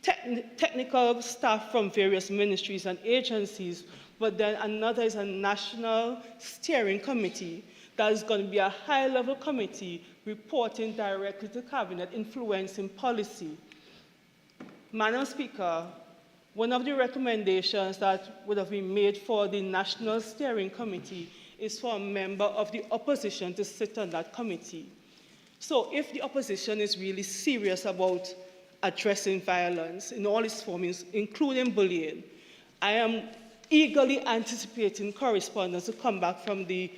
technical staff from various ministries and agencies, but then another is a national steering committee that is going to be a high-level committee reporting directly to Cabinet, influencing policy. Madam Speaker, one of the recommendations that would have been made for the National Steering Committee is for a member of the opposition to sit on that committee. So if the opposition is really serious about addressing violence in all its forms, including bullying, I am eagerly anticipating correspondence to come back from the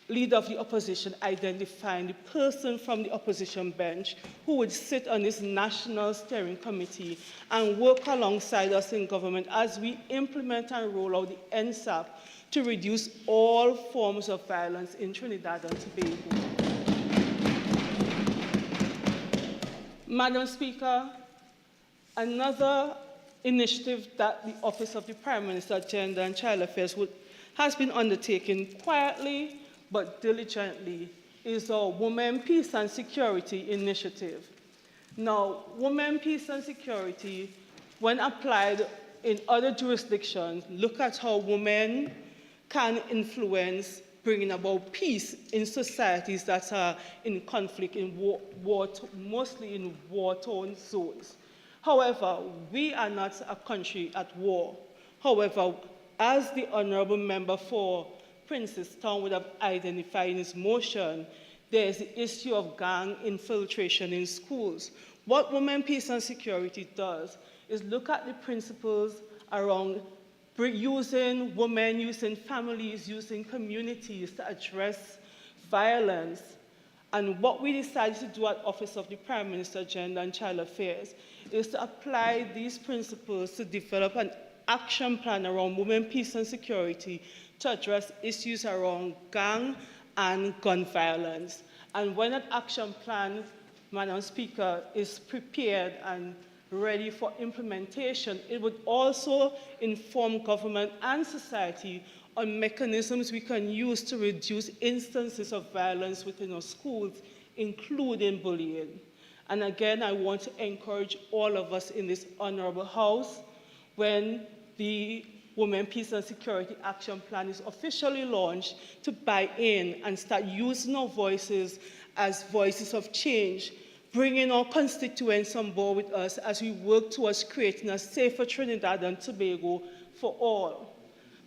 leader of the opposition identifying the person from the opposition bench who would sit on this National Steering Committee and work alongside us in government as we implement and roll out the NSAP to reduce all forms of violence in Trinidad and Tobago. Madam Speaker, another initiative that the Office of the Prime Minister, Gender and Child Affairs has been undertaken quietly but diligently is our Women, Peace and Security initiative. Now, Women, Peace and Security, when applied in other jurisdictions, look at how women can influence bringing about peace in societies that are in conflict, in mostly in war-torn zones. However, we are not a country at war. However, as the Honourable Member for Princestown would have identified in his motion, there is the issue of gang infiltration in schools. What Women, Peace and Security does is look at the principles around using women, using families, using communities to address violence. And what we decided to do at Office of the Prime Minister, Gender and Child Affairs is to apply these principles to develop an action plan around women, peace and security to address issues around gang and gun violence. And when that action plan, Madam Speaker, is prepared and ready for implementation, it would also inform government and society on mechanisms we can use to reduce instances of violence within our schools, including bullying. And again, I want to encourage all of us in this honorable House, when the Women, Peace and Security Action Plan is officially launched, to buy in and start using our voices as voices of change, bringing our constituents on board with us as we work towards creating a safer Trinidad and Tobago for all.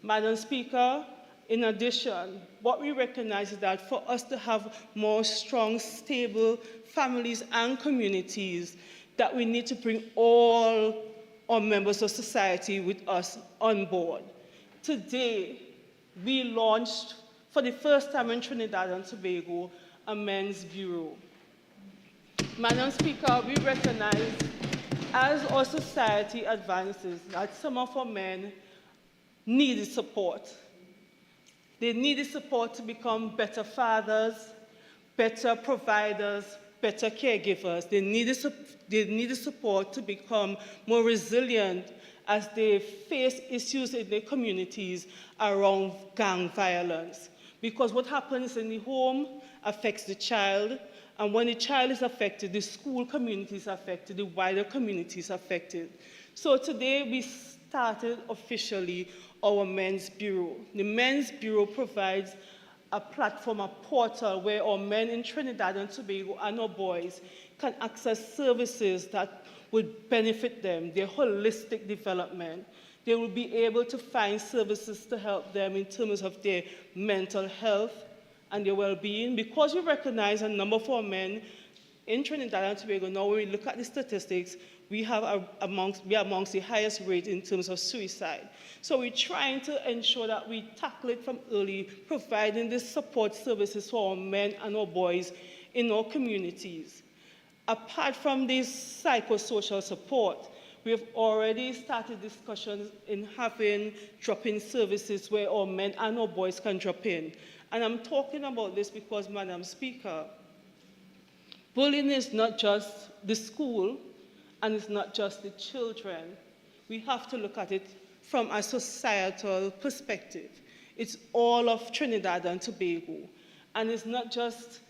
Madam Speaker, in addition, what we recognize is that for us to have more strong, stable families and communities, that we need to bring all our members of society with us on board. Today, we launched, for the first time in Trinidad and Tobago, a men's bureau. Madam Speaker, we recognize as our society advances that some of our men need support. They need support to become better fathers, better providers, better caregivers. They need support to become more resilient as they face issues in their communities around gang violence. Because what happens in the home affects the child, and when the child is affected, the school community is affected, the wider community is affected. So today we started officially our Men's Bureau. The Men's Bureau provides a platform, a portal where our men in Trinidad and Tobago and our boys can access services that would benefit them, their holistic development. They will be able to find services to help them in terms of their mental health and their well-being, because we recognize a number of our men in Trinidad and Tobago. Now, when we look at the statistics, we are amongst the highest rate in terms of suicide. So we're trying to ensure that we tackle it from early, providing the support services for our men and our boys in our communities. Apart from this psychosocial support, we have already started discussions in having drop-in services where our men and our boys can drop in. And I'm talking about this because, Madam Speaker, bullying is not just the school and it's not just the children. We have to look at it from a societal perspective. It's all of Trinidad and Tobago. And it's not just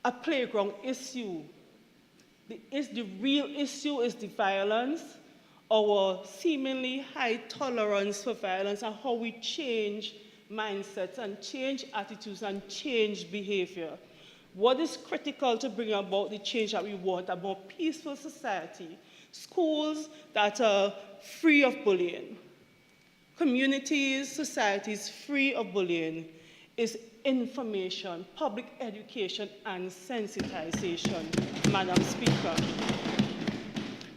a playground issue. The real issue is the violence, our seemingly high tolerance for violence, and how we change mindsets and change attitudes and change behavior. What is critical to bring about the change that we want, a more peaceful society, schools that are free of bullying, communities, societies free of bullying, is information, public education, and sensitization, Madam Speaker.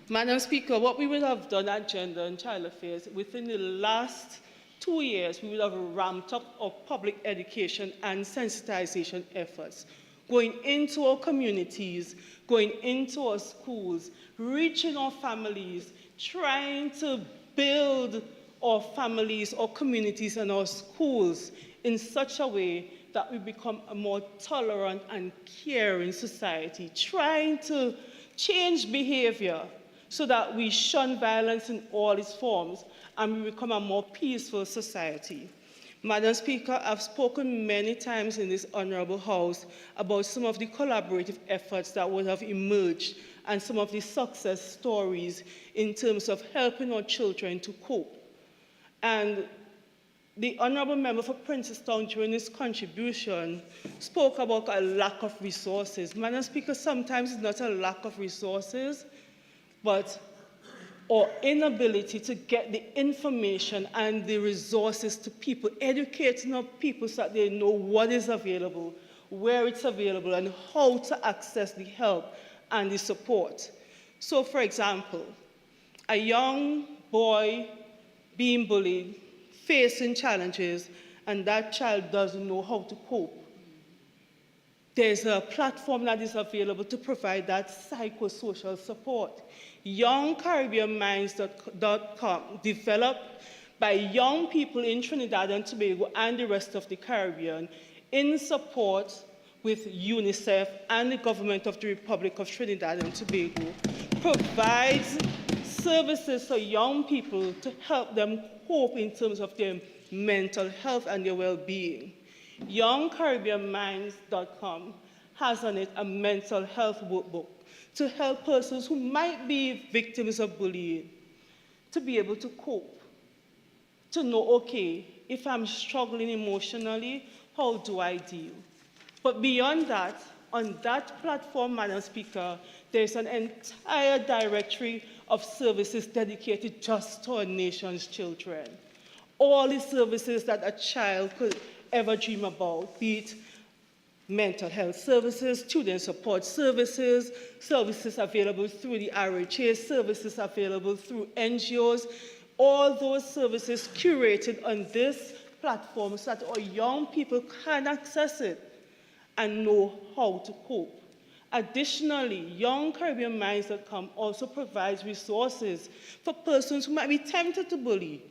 Madam Speaker, what we would have done at Gender and Child Affairs within the last 2 years, we would have ramped up our public education and sensitization efforts, going into our communities, going into our schools, reaching our families, trying to build our families, our communities, and our schools in such a way that we become a more tolerant and caring society, trying to change behavior so that we shun violence in all its forms and we become a more peaceful society. Madam Speaker, I've spoken many times in this Honourable House about some of the collaborative efforts that would have emerged and some of the success stories in terms of helping our children to cope. And the Honourable Member for Princestown during his contribution spoke about a lack of resources. Madam Speaker, sometimes it's not a lack of resources, but our inability to get the information and the resources to people, educating our people so that they know what is available, where it's available, and how to access the help and the support. So, for example, a young boy being bullied, facing challenges, and that child doesn't know how to cope. There's a platform that is available to provide that psychosocial support. YoungCaribbeanMinds.com, developed by young people in Trinidad and Tobago and the rest of the Caribbean in support with UNICEF and the government of the Republic of Trinidad and Tobago, provides services for young people to help them cope in terms of their mental health and their well-being. YoungCaribbeanMinds.com has on it a mental health workbook to help persons who might be victims of bullying to be able to cope, to know, okay, if I'm struggling emotionally, how do I deal? But beyond that, on that platform, Madam Speaker, there's an entire directory of services dedicated just to our nation's children. All the services that a child could ever dream about, be it mental health services, student support services, services available through the RHA, services available through NGOs, all those services curated on this platform so that our young people can access it and know how to cope. Additionally, YoungCaribbeanMinds.com also provides resources for persons who might be tempted to bully,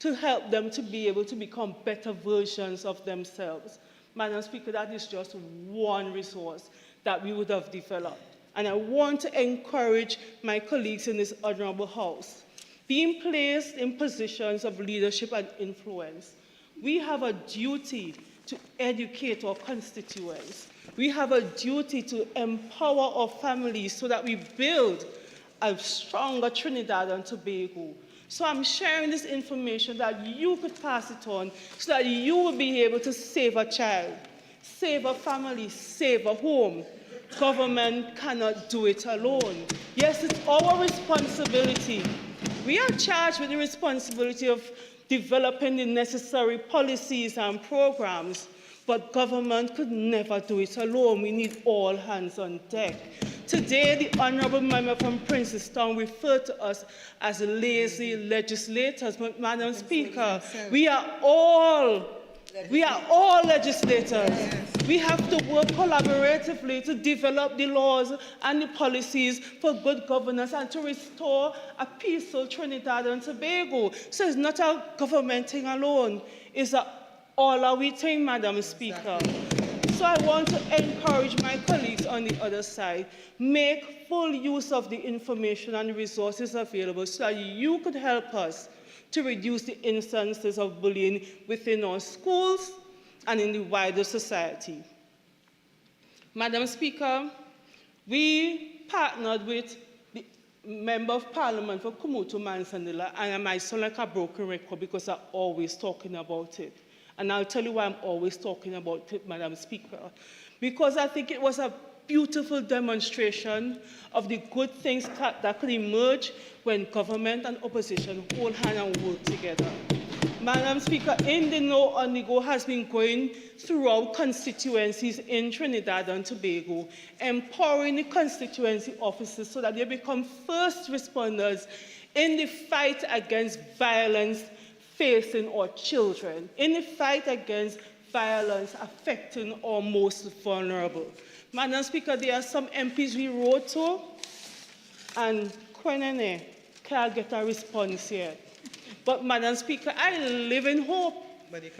to help them to be able to become better versions of themselves. Madam Speaker, that is just one resource that we would have developed. And I want to encourage my colleagues in this Honourable House, being placed in positions of leadership and influence, we have a duty to educate our constituents. We have a duty to empower our families so that we build a stronger Trinidad and Tobago. So I'm sharing this information that you could pass it on so that you will be able to save a child, save a family, save a home. Government cannot do it alone. Yes, it's our responsibility. We are charged with the responsibility of developing the necessary policies and programs, but government could never do it alone. We need all hands on deck. Today, the Honourable Member from Princestown referred to us as lazy legislators, but Madam Speaker, we are all legislators. We have to work collaboratively to develop the laws and the policies for good governance and to restore a peaceful Trinidad and Tobago. So it's not a government thing alone, it's all our thing, Madam Speaker. So I want to encourage my colleagues on the other side, make full use of the information and the resources available so that you could help us to reduce the instances of bullying within our schools and in the wider society. Madam Speaker, we partnered with the Member of Parliament for Kumutu Mansandila, and I might sound like a broken record because I'm always talking about it. And I'll tell you why I'm always talking about it, Madam Speaker. because I think it was a beautiful demonstration of the good things that could emerge when government and opposition hold hand and work together. Madam Speaker, In the Know on the Go has been going throughout constituencies in Trinidad and Tobago, empowering the constituency officers so that they become first responders in the fight against violence facing our children, in the fight against violence affecting our most vulnerable. Madam Speaker, there are some MPs we wrote to, and Kwenene can't get a response yet. But, Madam Speaker, I live in hope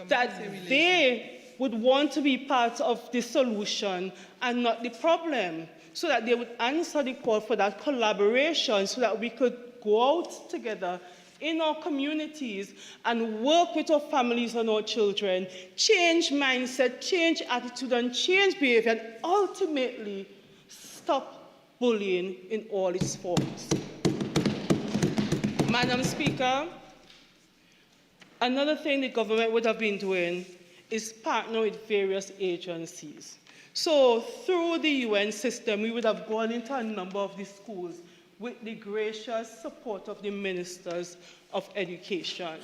that they would want to be part of the solution and not the problem, so that they would answer the call for that collaboration, so that we could go out together in our communities and work with our families and our children, change mindset, change attitude, and change behavior, and ultimately stop bullying in all its forms. Madam Speaker, another thing the government would have been doing is partner with various agencies. So through the UN system, we would have gone into a number of the schools with the gracious support of the ministers of education,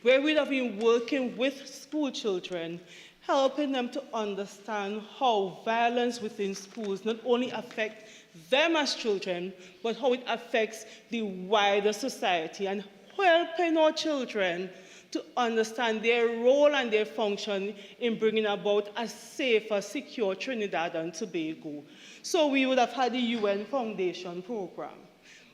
where we'd have been working with school children, helping them to understand how violence within schools not only affects them as children, but how it affects the wider society, and helping our children to understand their role and their function in bringing about a safer, secure Trinidad and Tobago. So we would have had the UN Foundation program.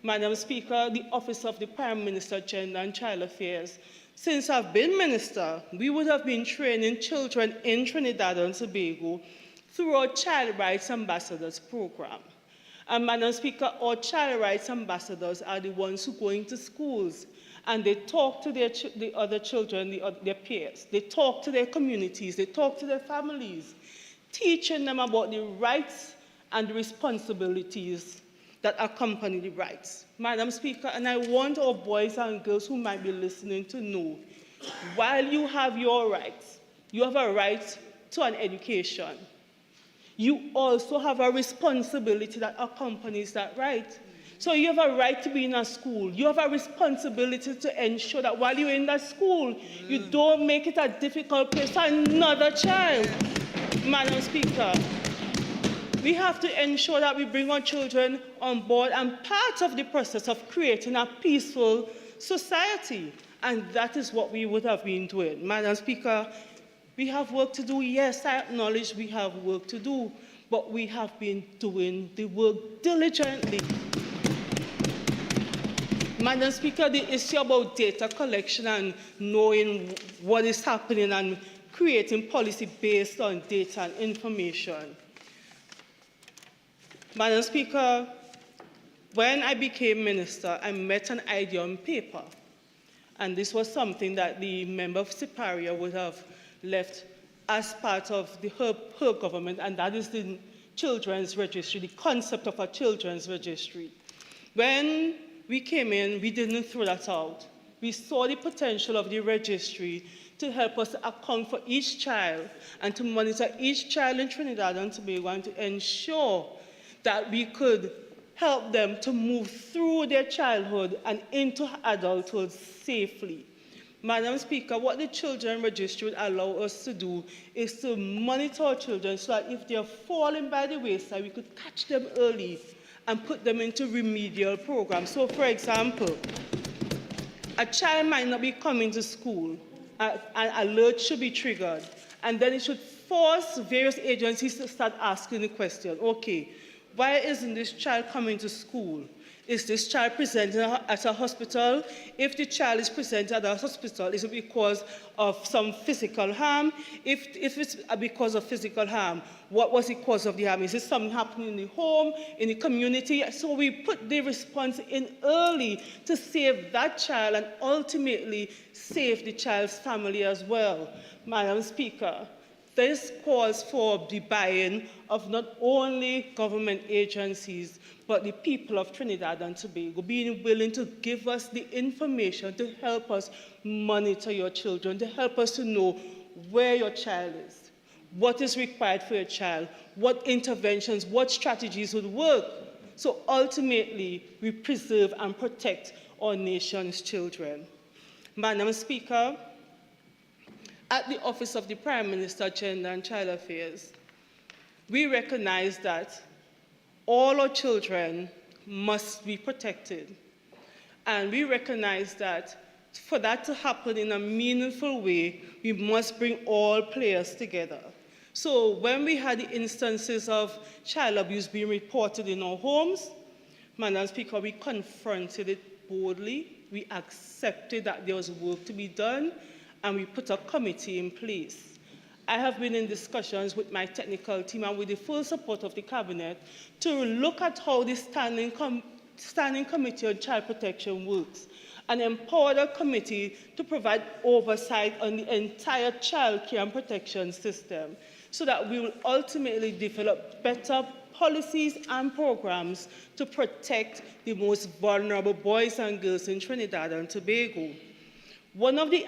Madam Speaker, the Office of the Prime Minister, Gender and Child Affairs. Since I've been minister, we would have been training children in Trinidad and Tobago through our Child Rights Ambassadors program. And Madam Speaker, our Child Rights Ambassadors are the ones who go into schools and they talk to the other children, their peers. They talk to their communities. They talk to their families, teaching them about the rights and the responsibilities that accompany the rights. Madam Speaker, and I want our boys and girls who might be listening to know, while you have your rights, you have a right to an education. You also have a responsibility that accompanies that right. So you have a right to be in a school. You have a responsibility to ensure that while you're in that school, you don't make it a difficult place for another child. Madam Speaker, we have to ensure that we bring our children on board and part of the process of creating a peaceful society. And that is what we would have been doing. Madam Speaker, we have work to do. Yes, I acknowledge we have work to do, but we have been doing the work diligently. Madam Speaker, the issue about data collection and knowing what is happening and creating policy based on data and information. Madam Speaker, when I became minister, I met an idea on paper. And this was something that the member of Siparia would have left as part of her government, and that is the children's registry, the concept of a children's registry. When we came in, we didn't throw that out. We saw the potential of the registry to help us account for each child and to monitor each child in Trinidad and Tobago and to ensure that we could help them to move through their childhood and into adulthood safely. Madam Speaker, what the Children Registry would allow us to do is to monitor our children so that if they are falling by the wayside, we could catch them early and put them into remedial programs. So, for example, a child might not be coming to school, an alert should be triggered, and then it should force various agencies to start asking the question, okay, why isn't this child coming to school? Is this child presented at a hospital? If the child is presented at a hospital, is it because of some physical harm? If it's because of physical harm, what was the cause of the harm? Is it something happening in the home, in the community? So we put the response in early to save that child and ultimately save the child's family as well. Madam Speaker, this calls for the buy-in of not only government agencies, but the people of Trinidad and Tobago being willing to give us the information to help us monitor your children, to help us to know where your child is, what is required for your child, what interventions, what strategies would work. So ultimately, we preserve and protect our nation's children. Madam Speaker, at the Office of the Prime Minister, Gender and Child Affairs, we recognize that all our children must be protected. And we recognize that for that to happen in a meaningful way, we must bring all players together. So when we had the instances of child abuse being reported in our homes, Madam Speaker, we confronted it boldly. We accepted that there was work to be done, and we put a committee in place. I have been in discussions with my technical team and with the full support of the Cabinet to look at how the Standing Committee on Child Protection works and empower the committee to provide oversight on the entire child care and protection system so that we will ultimately develop better policies and programs to protect the most vulnerable boys and girls in Trinidad and Tobago. One of the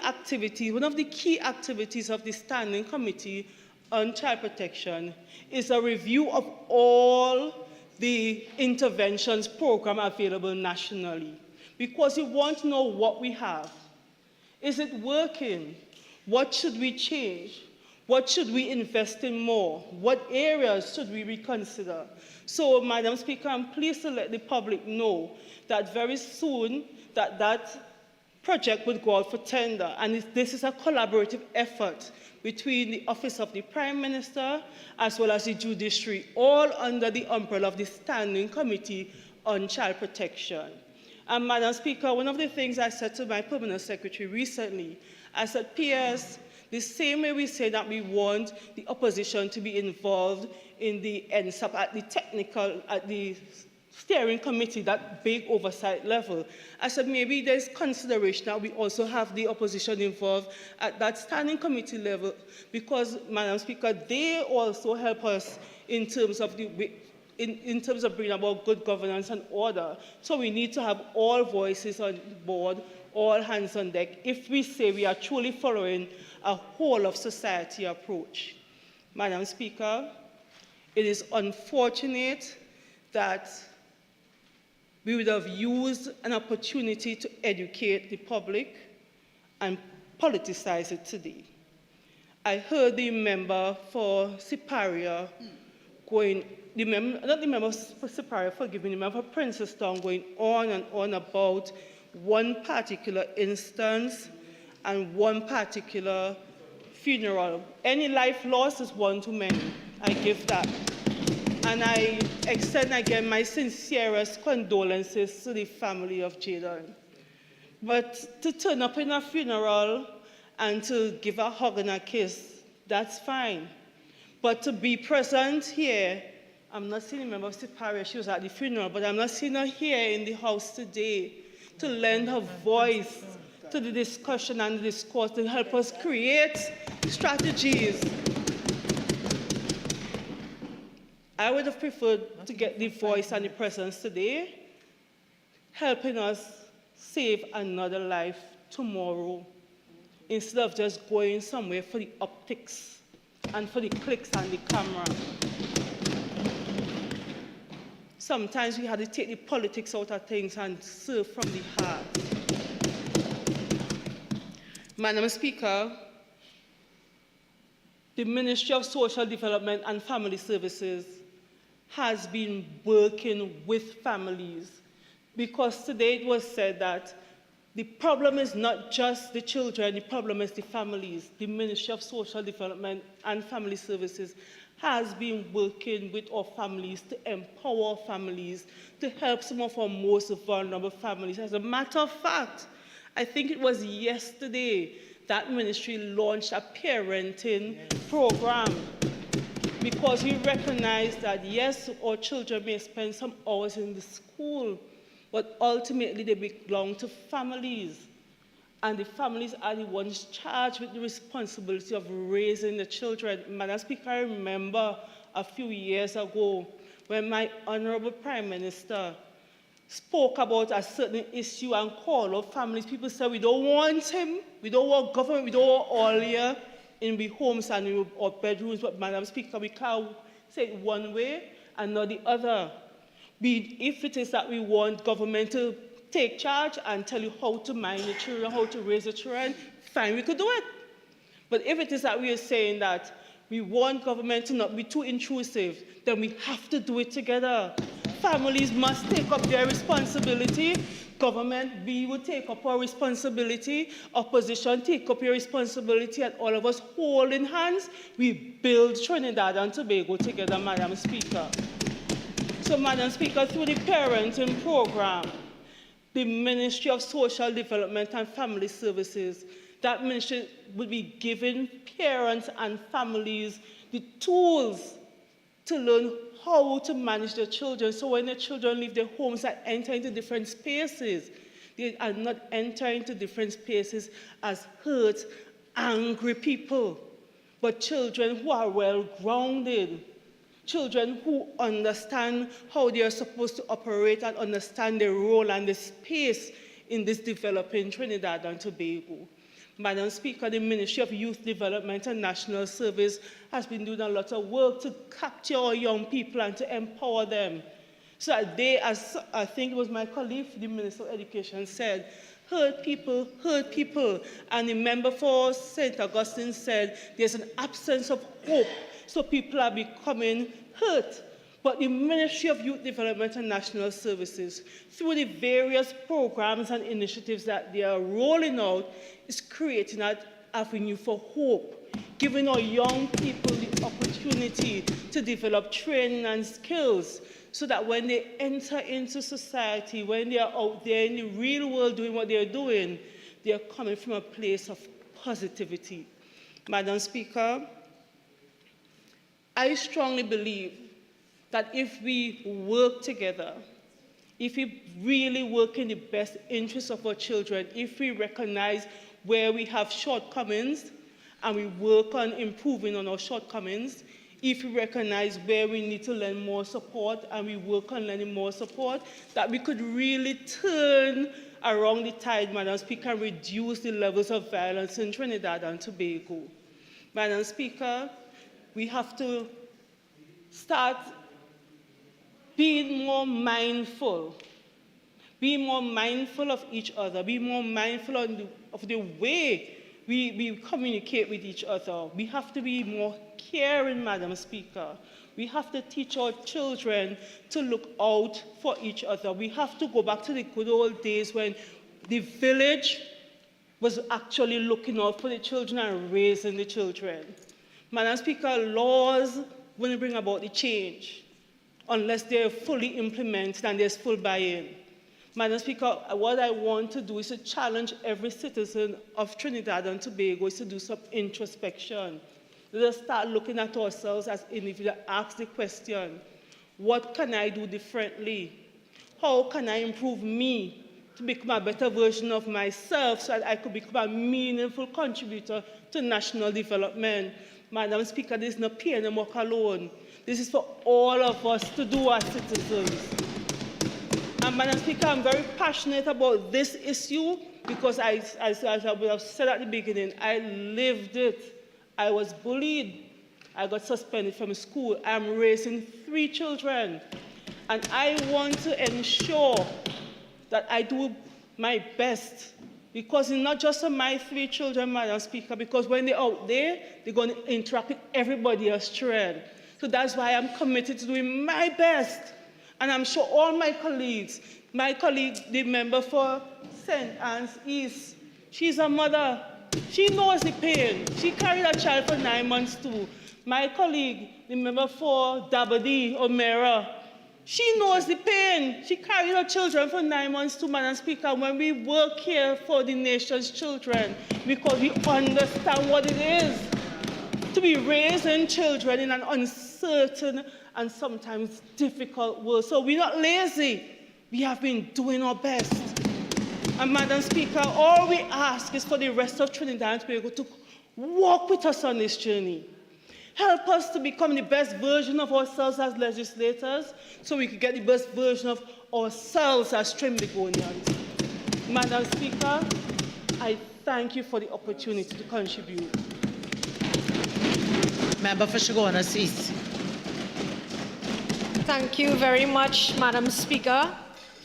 key activities of the Standing Committee on Child Protection is a review of all the interventions program available nationally, because we want to know what we have. Is it working? What should we change? What should we invest in more? What areas should we reconsider? So, Madam Speaker, I'm pleased to let the public know that very soon that project would go out for tender, and this is a collaborative effort between the Office of the Prime Minister as well as the Judiciary, all under the umbrella of the Standing Committee on Child Protection. And Madam Speaker, one of the things I said to my Permanent Secretary recently, I said, PS, the same way we say that we want the opposition to be involved in the NSAP at the steering committee, that big oversight level, I said maybe there's consideration that we also have the opposition involved at that standing committee level, because, Madam Speaker, they also help us in terms of bringing about good governance and order. So we need to have all voices on board, all hands on deck, if we say we are truly following a whole of society approach. Madam Speaker, it is unfortunate that we would have used an opportunity to educate the public and politicize it today. I heard the member for Siparia going, not the member for Siparia, forgive me, the member for Princestown going on and on about one particular instance and one particular funeral. Any life lost is one too many. I give that. And I extend again my sincerest condolences to the family of Jaden. But to turn up in a funeral and to give a hug and a kiss, that's fine. But to be present here, I'm not seeing a member of Siparia, she was at the funeral, but I'm not seeing her here in the house today to lend her voice to the discussion and the discourse to help us create strategies. I would have preferred to get the voice and the presence today, helping us save another life tomorrow, instead of just going somewhere for the optics and for the clicks and the camera. Sometimes we had to take the politics out of things and serve from the heart. Madam Speaker, the Ministry of Social Development and Family Services has been working with families, because today it was said that the problem is not just the children, the problem is the families. The Ministry of Social Development and Family Services has been working with our families to empower families, to help some of our most vulnerable families. As a matter of fact, I think it was yesterday that ministry launched a parenting program, because we recognize that, yes, our children may spend some hours in the school, but ultimately they belong to families. And the families are the ones charged with the responsibility of raising the children. Madam Speaker, I remember a few years ago when my Honorable Prime Minister spoke about a certain issue and called out families. People said, we don't want him, we don't want government, we don't want all here. in the homes and or bedrooms, but Madam Speaker, we can't say it one way and not the other. If it is that we want government to take charge and tell you how to mind the children, how to raise the children, fine, we could do it. But if it is that we are saying that we want government to not be too intrusive, then we have to do it together. Families must take up their responsibility. Government, we will take up our responsibility. Opposition, take up your responsibility, and all of us holding hands, we build Trinidad and Tobago together, Madam Speaker. So, Madam Speaker, through the parenting program, the Ministry of Social Development and Family Services, that ministry will be giving parents and families the tools to learn how to manage their children. So when the children leave their homes and enter into different spaces, they are not entering into different spaces as hurt, angry people, but children who are well-grounded, children who understand how they are supposed to operate and understand their role and the space in this developing Trinidad and Tobago. Madam Speaker, the Ministry of Youth Development and National Service has been doing a lot of work to capture our young people and to empower them. So that they, as I think it was my colleague, the Minister of Education, said, hurt people, and the member for St. Augustine said there's an absence of hope, so people are becoming hurt. But the Ministry of Youth Development and National Services, through the various programs and initiatives that they are rolling out, is creating an avenue for hope, giving our young people the opportunity to develop training and skills, so that when they enter into society, when they are out there in the real world doing what they are doing, they are coming from a place of positivity. Madam Speaker, I strongly believe that if we work together, if we really work in the best interests of our children, if we recognize where we have shortcomings and we work on improving on our shortcomings, if we recognize where we need to learn more support and we work on learning more support, that we could really turn around the tide, Madam Speaker, and reduce the levels of violence in Trinidad and Tobago. Madam Speaker, we have to start being more mindful of each other, be more mindful of the way we communicate with each other. We have to be more caring, Madam Speaker. We have to teach our children to look out for each other. We have to go back to the good old days when the village was actually looking out for the children and raising the children. Madam Speaker, laws won't bring about the change unless they're fully implemented and there's full buy-in. Madam Speaker, what I want to do is to challenge every citizen of Trinidad and Tobago is to do some introspection. Let us start looking at ourselves as individuals, ask the question, what can I do differently? How can I improve me to become a better version of myself so that I could become a meaningful contributor to national development? Madam Speaker, this is not pay and work alone. This is for all of us to do as citizens. And Madam Speaker, I'm very passionate about this issue because as I have said at the beginning, I lived it. I was bullied. I got suspended from school. I'm raising 3 children. And I want to ensure that I do my best, because it's not just for my 3 children, Madam Speaker, because when they're out there, they're going to interact with everybody else children. So that's why I'm committed to doing my best. And I'm sure all my colleague, the member for St. Anne's East, she's a mother. She knows the pain. She carried a child for 9 months too. My colleague, the member for Dabadi, O'Meara, she knows the pain. She carried her children for 9 months too, Madam Speaker. When we work here for the nation's children, because we understand what it is to be raising children in an uncertain and sometimes difficult world. So we're not lazy. We have been doing our best. And Madam Speaker, all we ask is for the rest of Trinidad and Tobago to walk with us on this journey. Help us to become the best version of ourselves as legislators so we can get the best version of ourselves as Trinbagonians. Madam Speaker, I thank you for the opportunity to contribute. Member for Chaguanas East. Thank you very much, Madam Speaker,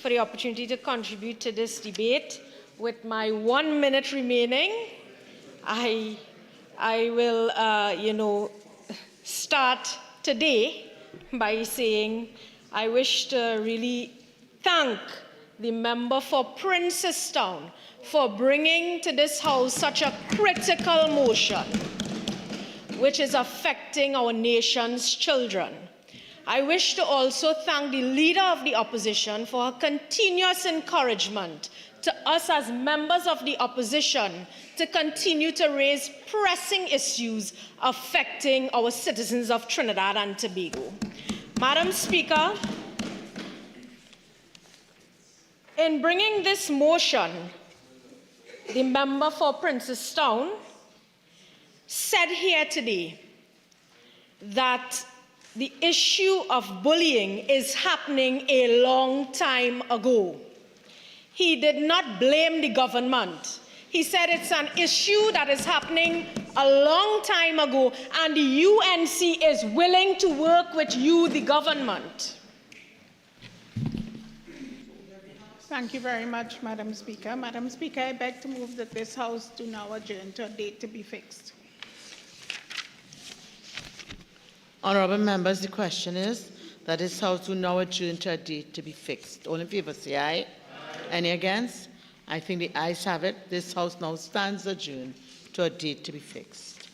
for the opportunity to contribute to this debate. With my 1 minute remaining, I will, start today by saying I wish to really thank the member for Princestown for bringing to this House such a critical motion which is affecting our nation's children. I wish to also thank the Leader of the Opposition for her continuous encouragement to us as members of the opposition to continue to raise pressing issues affecting our citizens of Trinidad and Tobago. Madam Speaker, in bringing this motion, the member for Princestown said here today that the issue of bullying is happening a long time ago. He did not blame the government. He said it's an issue that is happening a long time ago, and the UNC is willing to work with you, the government. Thank you very much, Madam Speaker. Madam Speaker, I beg to move that this House do now adjourn to a date to be fixed. Honourable members, the question is that this House do now adjourn to a date to be fixed. All in favour say aye. Aye. Any against? I think the ayes have it. This House now stands adjourned to a date to be fixed.